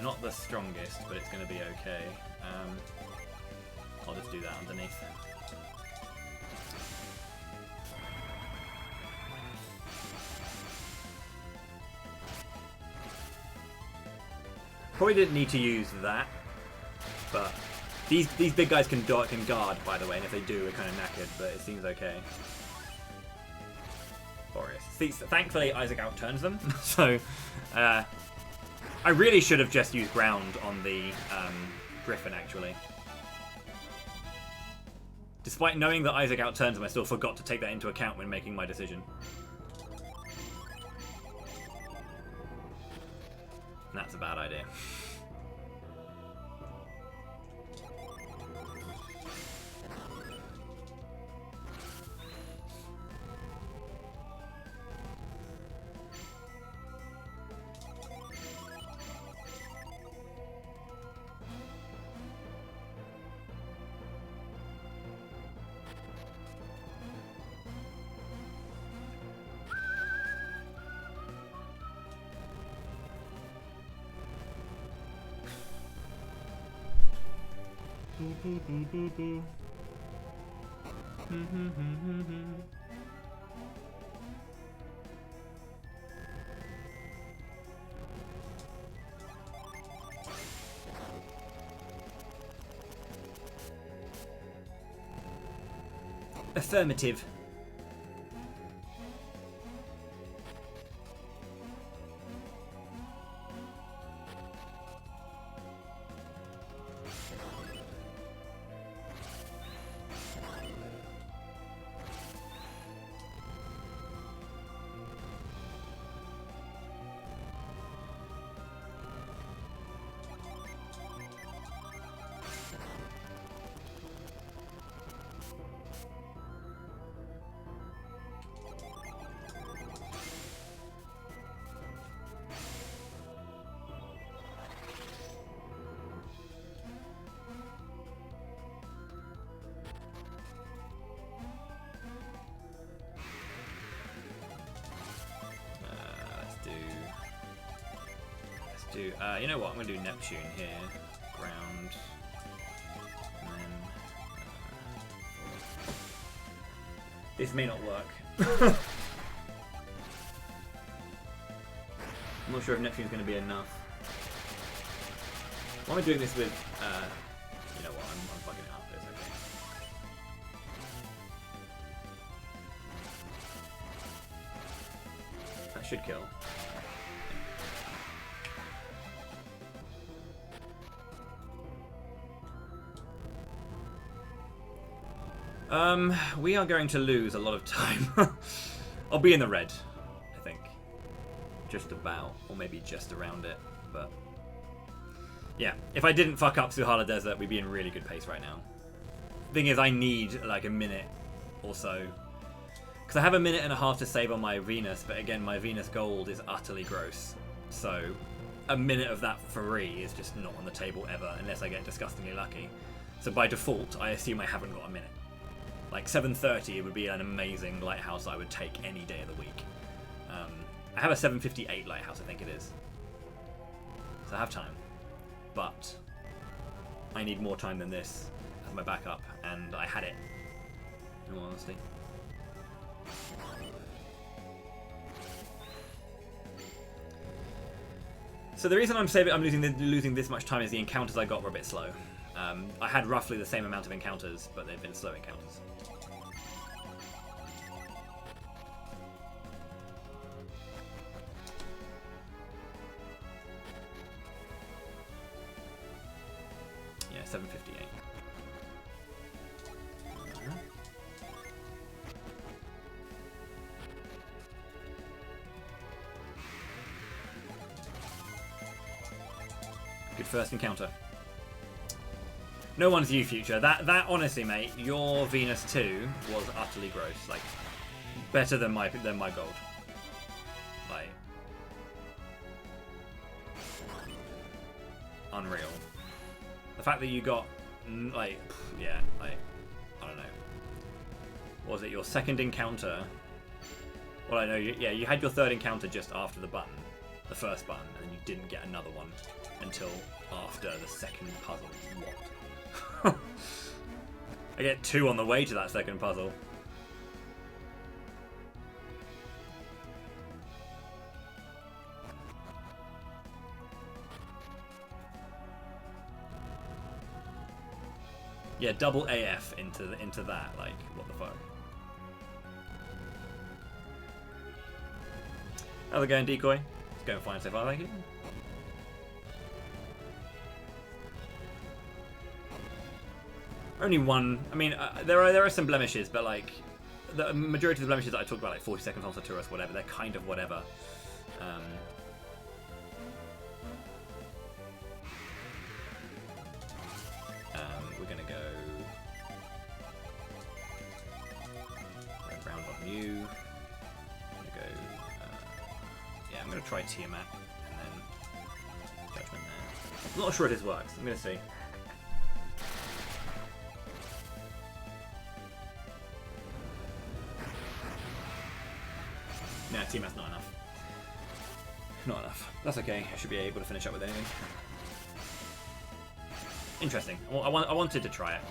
Not the strongest, but it's going to be okay. I'll just do that underneath. Probably didn't need to use that, but these big guys can guard, by the way, and if they do, we're kind of knackered, but it seems okay. Boreas. See, thankfully, Isaac outturns them, so I really should have just used ground on the Griffin, actually. Despite knowing that Isaac outturns him, I still forgot to take that into account when making my decision. And that's a bad idea. Affirmative. do, you know what, I'm going to do Neptune here, ground, and then, this may not work. I'm not sure if Neptune's going to be enough. Why am I doing this with, you know what, I'm fucking it up, it's okay. That should kill. We are going to lose a lot of time. I'll be in the red, I think. Just about, or maybe just around it, but... Yeah, if I didn't fuck up Suhala Desert, we'd be in really good pace right now. Thing is, I need like a minute or so. Because I have a minute and a half to save on my Venus, but again, my Venus gold is utterly gross. So, a minute of that free is just not on the table ever, unless I get disgustingly lucky. So by default, I assume I haven't got a minute. Like 7:30 would be an amazing lighthouse I would take any day of the week. I have a 7:58 lighthouse, I think it is. So I have time. But I need more time than this as my backup, and I had it, in all honesty. So the reason I'm losing this much time is the encounters I got were a bit slow. I had roughly the same amount of encounters, but they've been slow encounters. Yeah, 7:58. Good first encounter. No one's you, Future. That honestly, mate, your Venus 2 was utterly gross. Like, better than my gold. Like, unreal. The fact that you got, like, yeah, like, I don't know. What was it, your second encounter? Well, I know, yeah, you had your third encounter just after the button, the first button, and you didn't get another one until after the second puzzle. What? I get 2 on the way to that second puzzle. Yeah, double AF into that. Like, what the fuck? How's it going, Decoy? It's going fine so far, thank you. Only one. I mean, there are some blemishes, but like the majority of the blemishes that I talked about, like 40 seconds on Saturus, whatever, they're kind of whatever. We're gonna go round on you. I'm gonna go. Yeah, I'm gonna try Tiamat and then Judgment there. I'm not sure if this works. I'm gonna see. Nah, Tiamat's not enough. Not enough. That's okay. I should be able to finish up with anything. Interesting. I wanted to try it.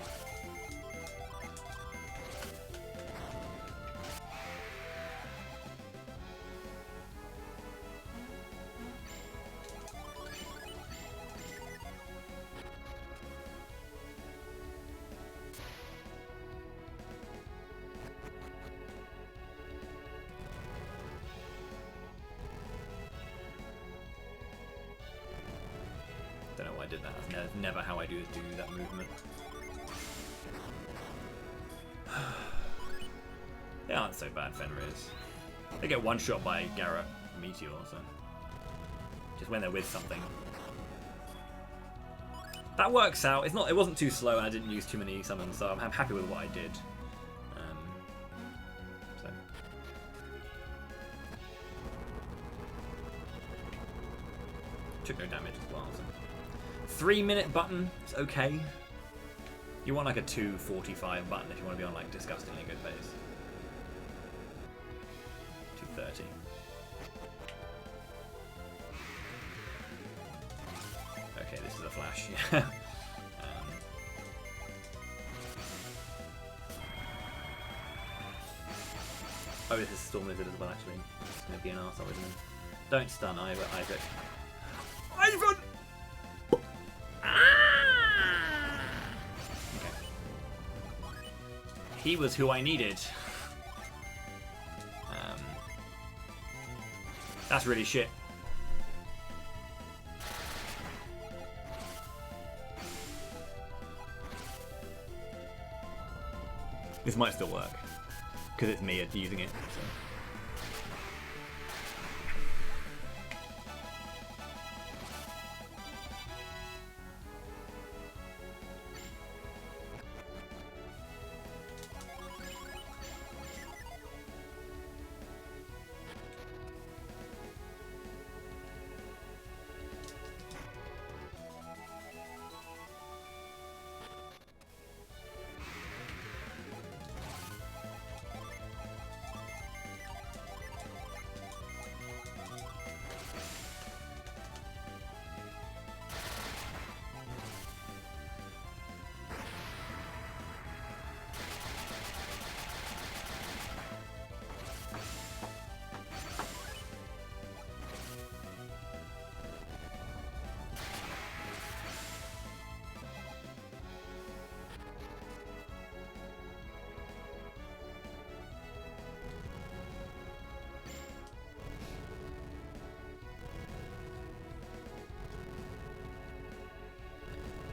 Don't know why I did that. That's never how I do that movement. They aren't so bad, Fenris. They get one shot by Garrett Meteor, so just when they're with something. That works out. It's not. It wasn't too slow, and I didn't use too many summons, so I'm happy with what I did. So. Took no damage as well. So. 3-minute button, it's okay. You want like a 2:45 button if you want to be on like disgustingly good pace. 2:30. Flash. Yeah. Oh, this is Storm Lizard as well, actually. It's going to be an arsehole, isn't it? Don't stun Isaac. Ivan! Ah! Okay. He was who I needed. That's really shit. This might still work. Because it's me using it. So.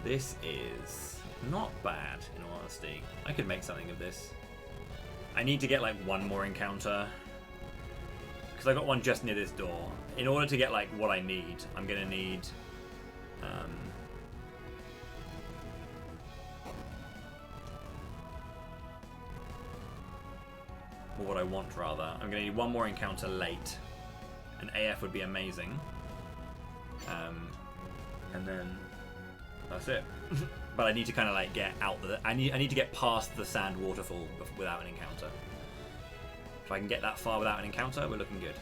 This is not bad, in all honesty. I could make something of this. I need to get like one more encounter. Because I got one just near this door. In order to get like what I need, I'm going to need... or what I want, rather. I'm going to need one more encounter late. An AF would be amazing. And then... that's it. But I need to kind of like get out the... I need to get past the sand waterfall without an encounter. If I can get that far without an encounter, we're looking good.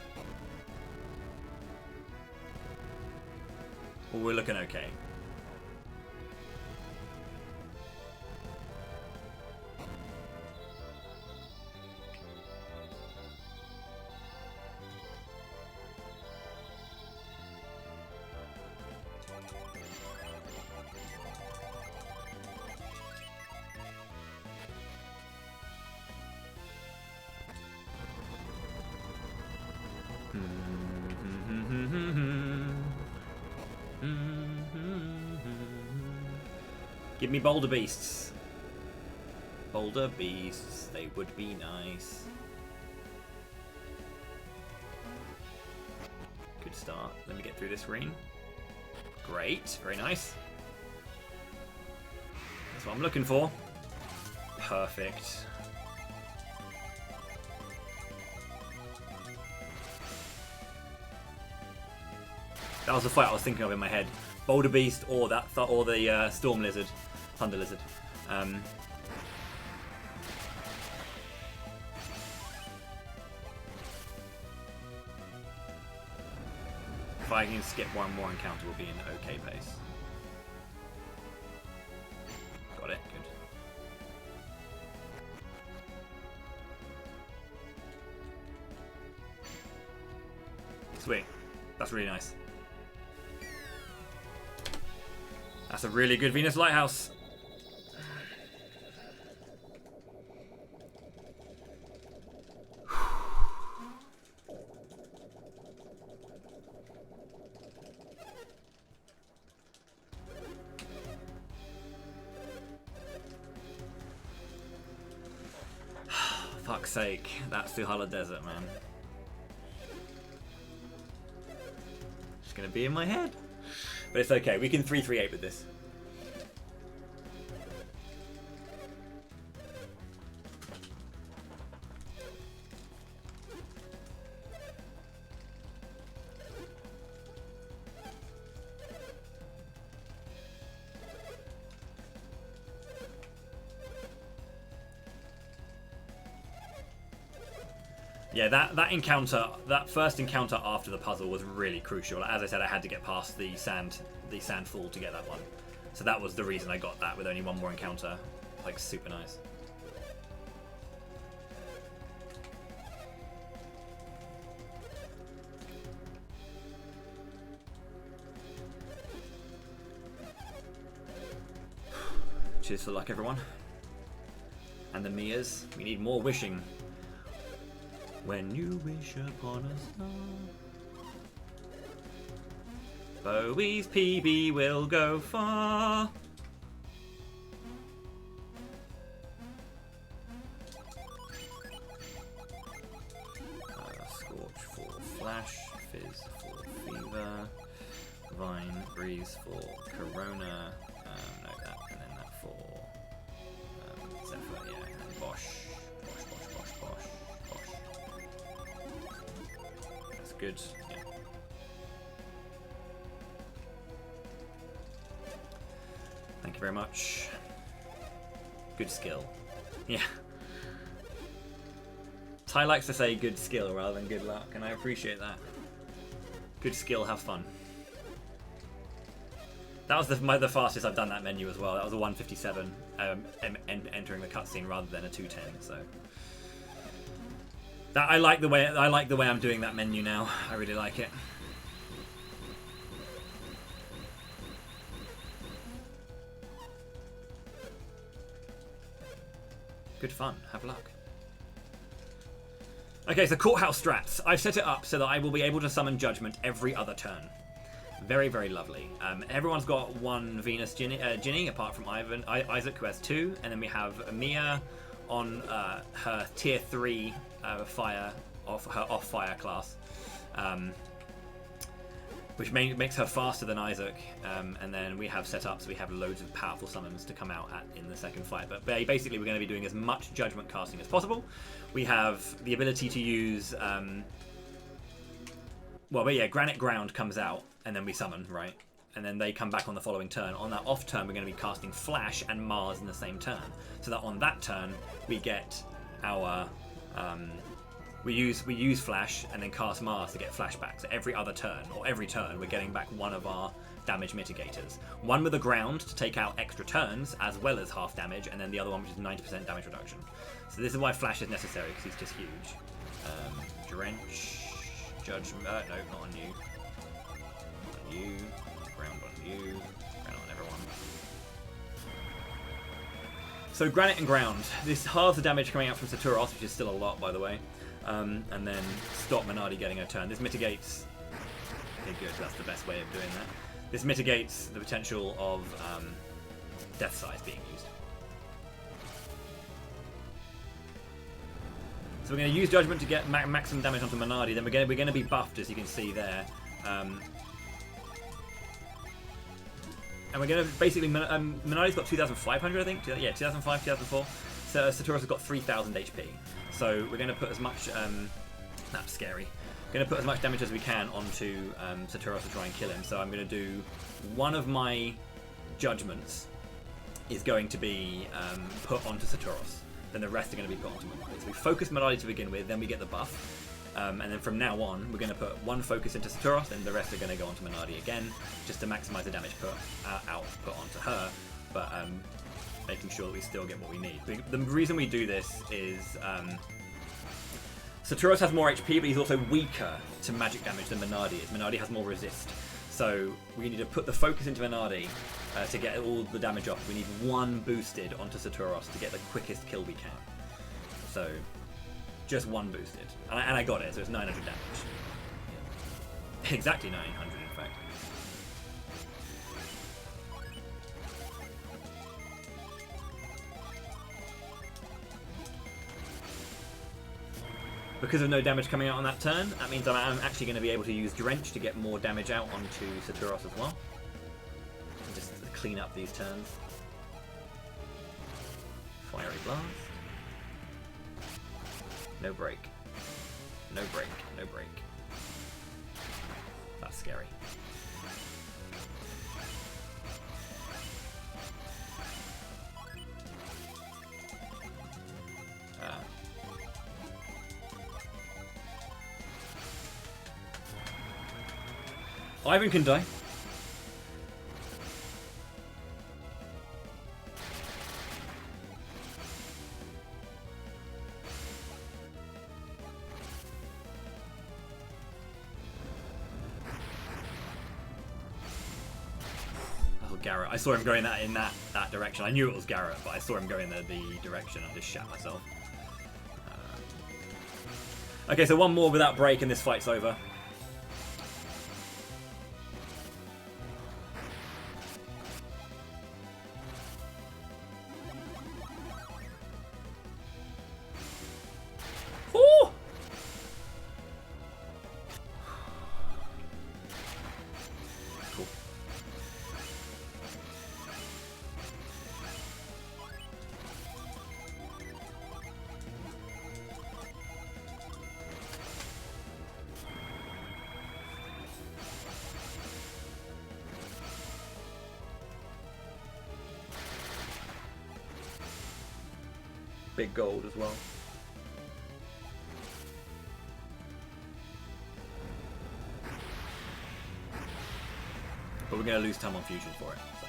Well, we're looking okay. Give me boulder beasts. Boulder beasts, they would be nice. Good start. Let me get through this ring. Great, very nice. That's what I'm looking for. Perfect. That was the fight I was thinking of in my head. Boulder Beast or the Storm Lizard, Thunder Lizard. If I can skip one more encounter, we'll be in okay pace. Got it. Good. Sweet. That's really nice. That's a really good Venus Lighthouse. Fuck's sake, that's Suhala Desert, man. Just gonna be in my head. But it's okay, we can 3-3-8 with this. Yeah, that first encounter after the puzzle was really crucial. As I said, I had to get past the sand fall to get that one. So that was the reason I got that with only one more encounter. Like, super nice. Cheers for luck, everyone. And the Mias. We need more wishing. When you wish upon a star, Bowie's PB will go far. Scorch for Flash, Fizz for Fever, Vine, Breeze for Corona, no that, and then that for Zephyr, yeah, and Bosch. That's good, yeah. Thank you very much. Good skill. Yeah. Ty likes to say good skill rather than good luck, and I appreciate that. Good skill, have fun. That was the fastest I've done that menu as well. That was a 157 entering the cutscene rather than a 210. So that I like the way I'm doing that menu now. I really like it. Good fun. Have luck. Okay, so Courthouse strats. I've set it up so that I will be able to summon Judgment every other turn. Very, very lovely. Everyone's got one Venus Ginny, apart from Isaac, who has two. And then we have Mia on her tier 3 fire, off fire class. Which makes her faster than Isaac, and then we have set up so we have loads of powerful summons to come out in the second fight. But basically we're going to be doing as much Judgment casting as possible. We have the ability to use, Granite Ground comes out, and then we summon, right? And then they come back on the following turn. On that off turn, we're going to be casting Flash and Mars in the same turn. So that on that turn, we get our... We use Flash and then cast Mars to get flashbacks. So every other turn, or every turn, we're getting back one of our damage mitigators. One with the ground to take out extra turns, as well as half damage, and then the other one which is 90% damage reduction. So this is why Flash is necessary, because he's just huge. Drench, Judgment, no, not on you. On you, ground on you, ground on everyone. So Granite and Ground. This halves the damage coming out from Saturos, which is still a lot, by the way. And then stop Minardi getting a turn. This mitigates... Okay, good. That's the best way of doing that. This mitigates the potential of Death Size being used. So we're going to use Judgment to get maximum damage onto Minardi. Then we're going to be buffed, as you can see there. And we're going to basically... Minardi's got 2,500, I think. Yeah, 2005, 2004. So Saturos has got 3,000 HP. So we're going to put as much... that's scary. We're going to put as much damage as we can onto Saturos to try and kill him. So I'm going to do... One of my Judgments is going to be put onto Saturos. Then the rest are going to be put onto Minardi. So we focus Minardi to begin with, then we get the buff. And then from now on, we're going to put one focus into Saturos, and the rest are going to go onto Minardi again, just to maximise the damage put onto her. But... making sure that we still get what we need. The reason we do this is Saturos has more HP, but he's also weaker to magic damage than Minardi is. Minardi has more resist. So we need to put the focus into Minardi to get all the damage off. We need one boosted onto Saturos to get the quickest kill we can. So just one boosted. And I got it, so it's 900 damage. Exactly 900, in fact. Because of no damage coming out on that turn, that means I'm actually going to be able to use Drench to get more damage out onto Saturos as well. And just clean up these turns. Fiery Blast. No break. No break. No break. That's scary. Ivan can die. Garrett. I saw him going in that direction. I knew it was Garrett, but I saw him going the direction. I just shat myself. Okay, so one more without break and this fight's over. Ooh! Cool. Big gold as well. But we're going to lose time on fusion for it. So.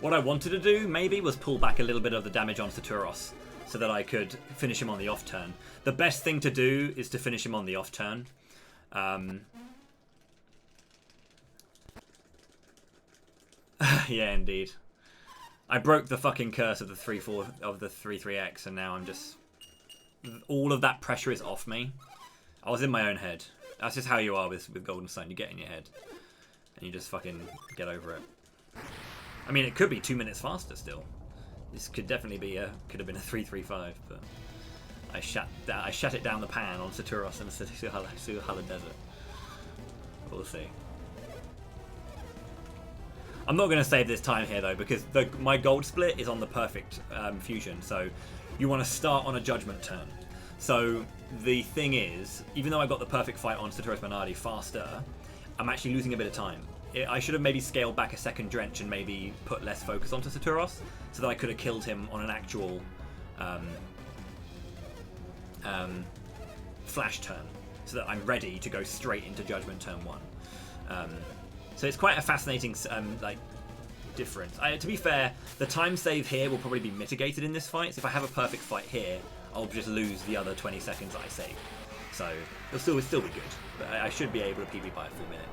What I wanted to do, maybe, was pull back a little bit of the damage on Saturos, so that I could finish him on the off turn. The best thing to do is to finish him on the off turn. Yeah, indeed. I broke the fucking curse of the 3-4 of the 3-3x, and now I'm just... all of that pressure is off me. I was in my own head. That's just how you are with Golden Sun. You get in your head, and you just fucking get over it. I mean, it could be 2 minutes faster still. This could definitely be could have been a 3-3-5, but I shut it down the pan on Saturos and Suhala Desert. We'll see. I'm not going to save this time here though, because my gold split is on the perfect fusion, so you want to start on a judgment turn. So the thing is, even though I got the perfect fight on Saturos Bernardi faster, I'm actually losing a bit of time. I should have maybe scaled back a second drench and maybe put less focus onto Saturos, so that I could have killed him on an actual flash turn, so that I'm ready to go straight into Judgment turn 1. So it's quite a fascinating like difference. To be fair, the time save here will probably be mitigated in this fight. So if I have a perfect fight here, I'll just lose the other 20 seconds that I save. So it'll still be good, but I should be able to PB by a full minute.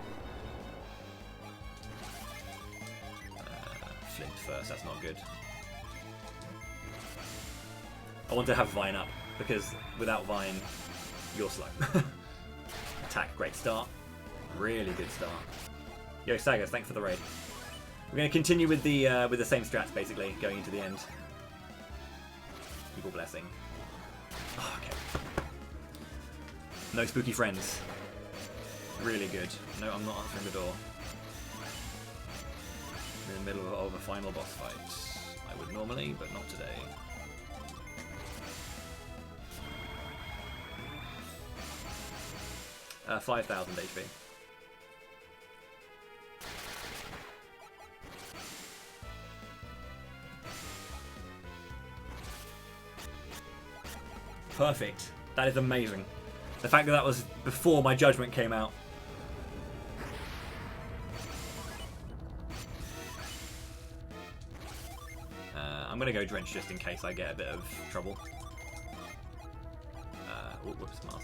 Flipped first, that's not good. I want to have Vine up, because without Vine, you're slow. Attack, great start. Really good start. Yo, Sagas, thanks for the raid. We're going to continue with the same strats, basically, going into the end. Evil Blessing. Oh, okay. No spooky friends. Really good. No, I'm not answering the door. In the middle of a final boss fight. I would normally, but not today. Uh, 5,000 HP. Perfect. That is amazing. The fact that that was before my judgment came out. I'm going to go Drench just in case I get a bit of trouble. Oh, whoops, Mars.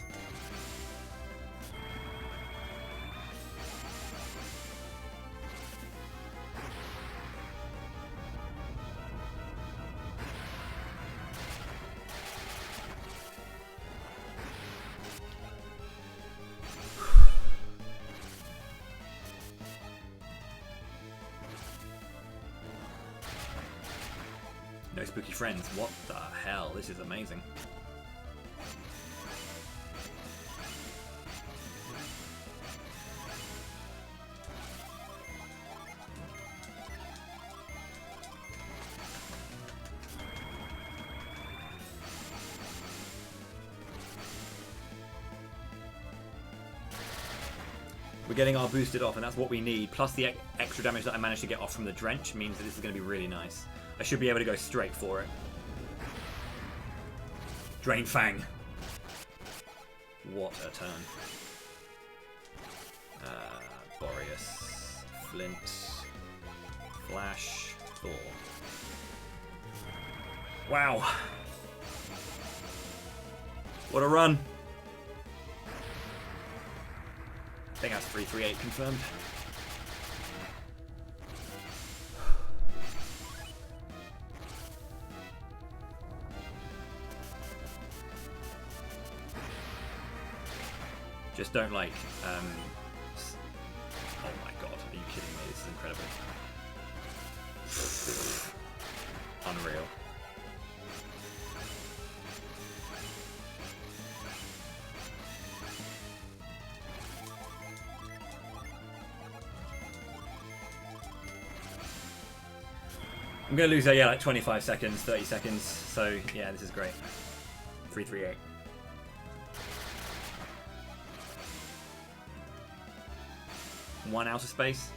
No spooky friends. What the hell? This is amazing. We're getting our boosted off, and that's what we need. Plus the extra damage that I managed to get off from the drench means that this is going to be really nice. I should be able to go straight for it. Drain Fang. What a turn. Boreas. Flint. Flash. Thor. Wow. What a run. I think that's 338 confirmed. Just don't like, oh my god, are you kidding me? This is incredible. Unreal. I'm going to lose, yeah, like 25 seconds, 30 seconds. So, yeah, this is great. 338. One outer space.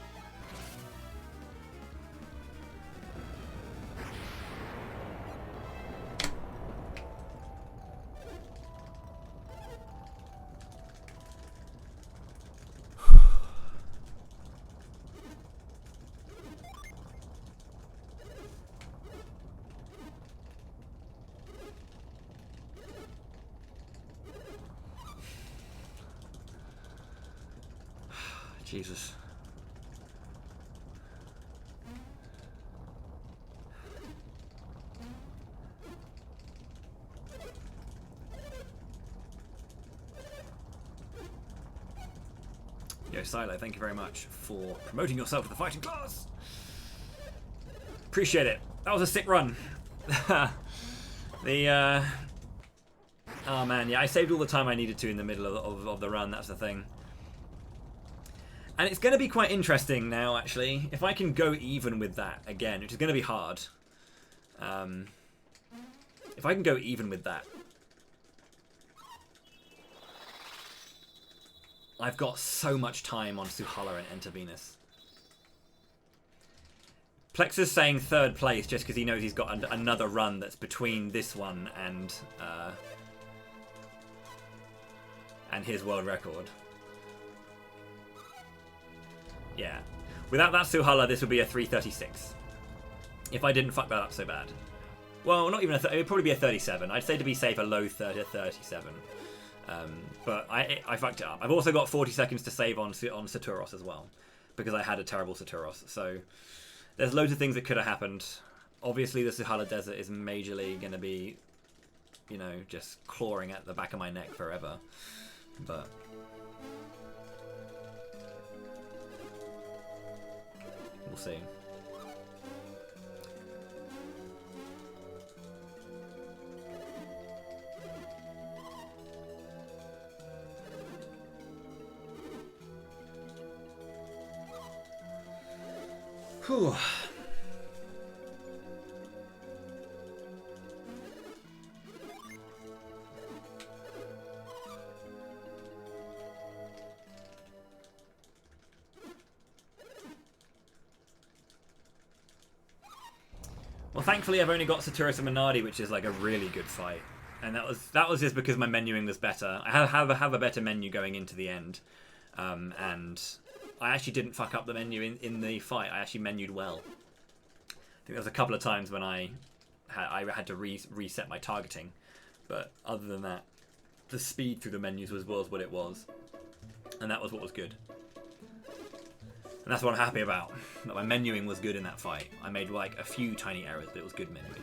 Jesus. Yo, Silo, thank you very much for promoting yourself to the fighting class. Appreciate it. That was a sick run. Oh man, yeah, I saved all the time I needed to in the middle of the run, that's the thing. And it's going to be quite interesting now, actually, if I can go even with that again, which is going to be hard. If I can go even with that. I've got so much time on Suhala and Enter Venus. Plexa's saying third place just because he knows he's got another run that's between this one and his world record. Yeah. Without that Suhala, this would be a 336. If I didn't fuck that up so bad. Well, not even a... it would probably be a 37. I'd say to be safe, a low 30, 37. But I fucked it up. I've also got 40 seconds to save on Saturos as well. Because I had a terrible Saturos. So, there's loads of things that could have happened. Obviously, the Suhala Desert is majorly going to be, you know, just clawing at the back of my neck forever. But... we'll see. Whew. Well, thankfully I've only got Saturos and Minardi, which is like a really good fight. And that was just because my menuing was better. I have a better menu going into the end. And I actually didn't fuck up the menu in the fight. I actually menued well. I think there was a couple of times when I had to reset my targeting. But other than that, the speed through the menus was what it was. And that was what was good. And that's what I'm happy about. That my menuing was good in that fight. I made like a few tiny errors, but it was good menuing.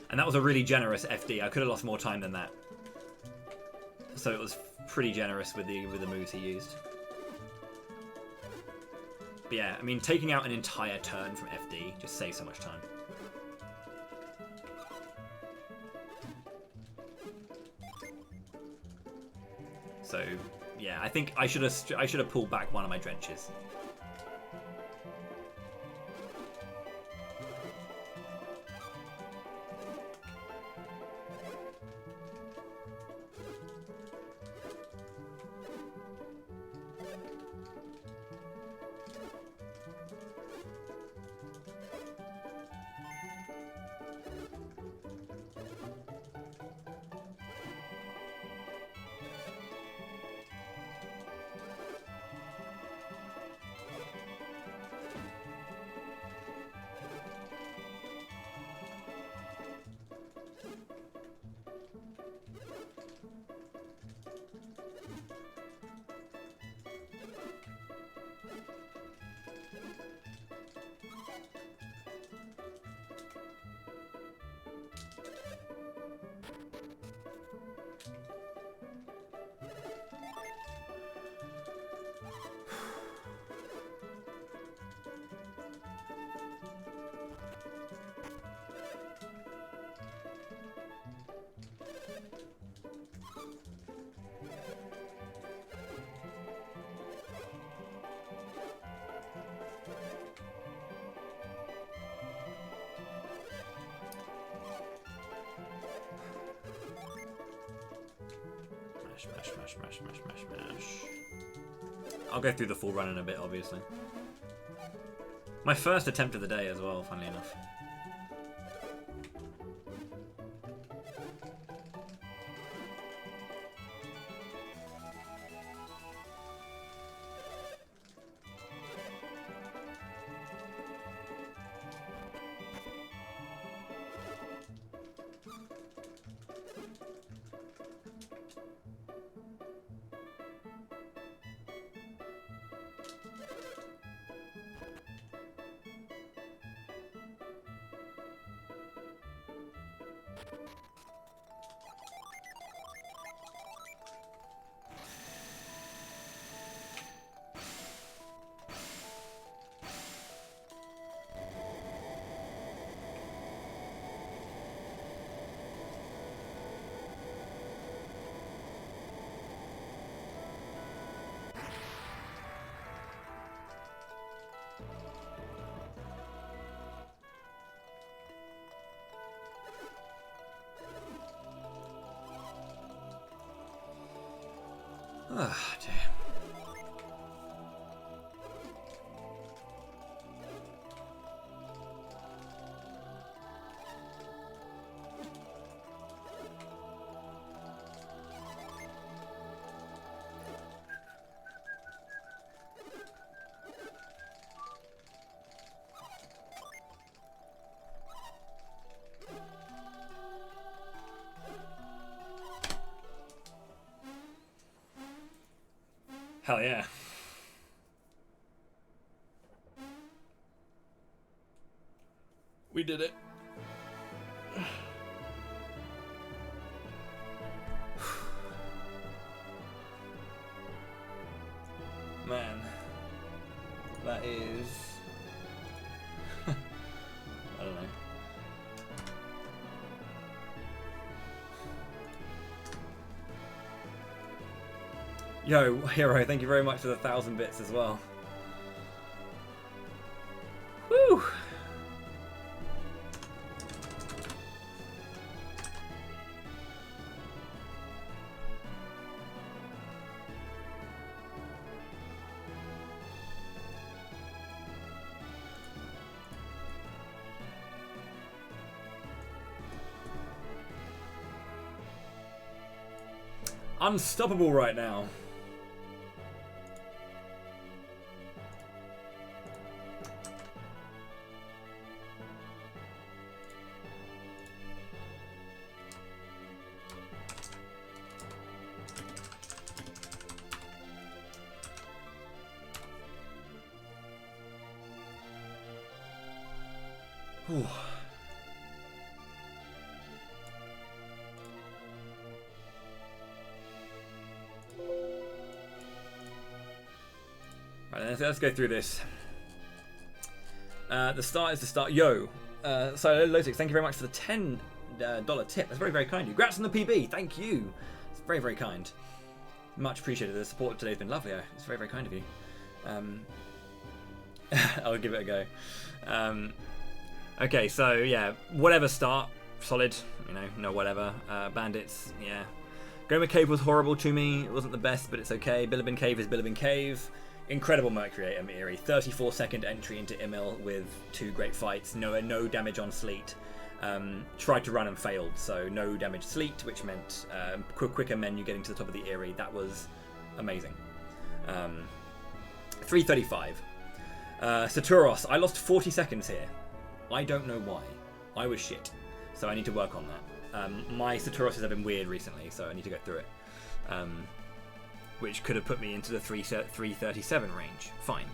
And that was a really generous FD. I could have lost more time than that. So it was pretty generous with the moves he used. But yeah, I mean, taking out an entire turn from FD just saves so much time. So yeah, I think I should have pulled back one of my drenches. Smash, smash, smash, smash, smash, smash. I'll go through the full run in a bit, obviously. My first attempt of the day as well, funnily enough. Oh, dear. Hell yeah. We did it. Man. That is... I don't know. Yo, Hero, thank you very much for the 1,000 bits as well. Woo! Unstoppable right now. Whew. Right, let's go through this. The start is the start. Yo, so Losix, thank you very much for the $10 tip. That's very, very kind of you. Congrats on the PB. Thank you. It's very, very kind. Much appreciated. The support today has been lovely. It's very, very kind of you. I'll give it a go. Okay, so yeah, whatever start, solid, you know, no whatever. Bandits, yeah. Goma Cave was horrible to me. It wasn't the best, but it's okay. Bilibin Cave is Bilibin Cave. Incredible Mercury Amiri. 34-second entry into Imil with 2 great fights. No damage on Sleet. Tried to run and failed, so no damage Sleet, which meant quicker menu getting to the top of the Eyrie. That was amazing. 335. Saturos, I lost 40 seconds here. I don't know why. I was shit, so I need to work on that. My Saturoses have been weird recently, so I need to go through it. Which could have put me into the 337 range. Fine.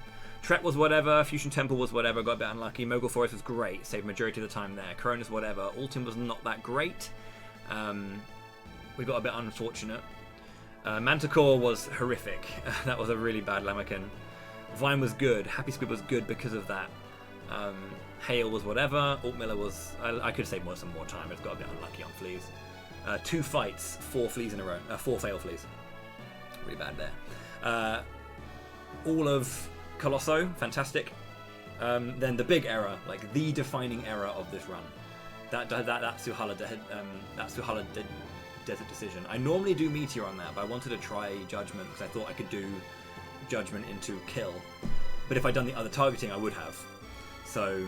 Tret was whatever, Fusion Temple was whatever, got a bit unlucky. Mogul Forest was great, saved majority of the time there. Corona's whatever. Alton was not that great. We got a bit unfortunate. Manticore was horrific. That was a really bad Lammerkin. Vine was good. Happy Squid was good because of that. Hale was whatever. Alt Miller was... I could save some more time. It's got a bit unlucky on fleas. 2 fights, 4 fleas in a row. 4 fail fleas. Really bad there. All of Colosso, fantastic. Then the big error, like the defining error of this run. That Suhala Desert Decision. I normally do Meteor on that, but I wanted to try Judgment because I thought I could do Judgment into Kill. But if I'd done the other targeting, I would have. So,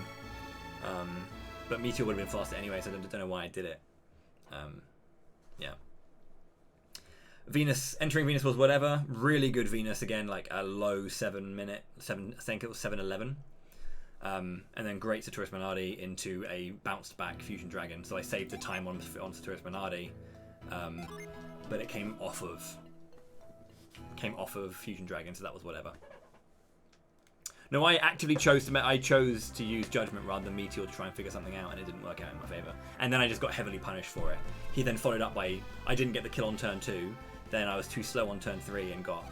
but Meteor would have been faster anyway, so I don't know why I did it. Yeah. Venus, entering Venus was whatever. Really good Venus again, like a low 7-minute, I think it was 7:11. And then great Saturis Minardi into a bounced back Fusion Dragon. So I saved the time on Saturis Minardi, but it came off of Fusion Dragon, so that was whatever. No, I actively chose to use Judgment rather than Meteor to try and figure something out, and it didn't work out in my favour. And then I just got heavily punished for it. He then followed up by, I didn't get the kill on turn 2, then I was too slow on turn 3 and got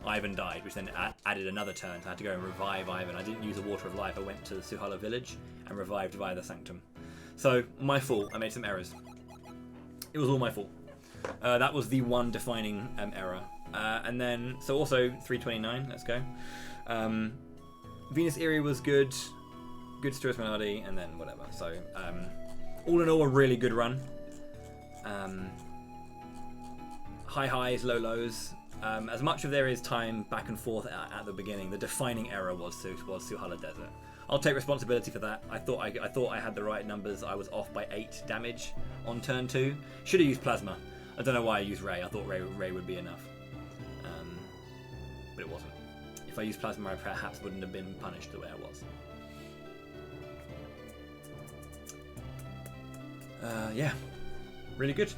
Ivan died, which then added another turn, so I had to go and revive Ivan. I didn't use a Water of Life, I went to the Suhala village and revived via the Sanctum. So, my fault, I made some errors. It was all my fault. That was the one defining error. And then, so also 329, let's go. Venus Eerie was good Saturis Minardi, and then whatever. So, all in all, a really good run. High highs, low lows. As much of there is time back and forth at the beginning, the defining error was Suhala Desert. I'll take responsibility for that. I thought I had the right numbers. I was off by 8 damage on turn 2. Should have used Plasma. I don't know why I used Ray. I thought Ray would be enough, but it wasn't. If I used Plasma, I perhaps wouldn't have been punished the way I was. Yeah, really good.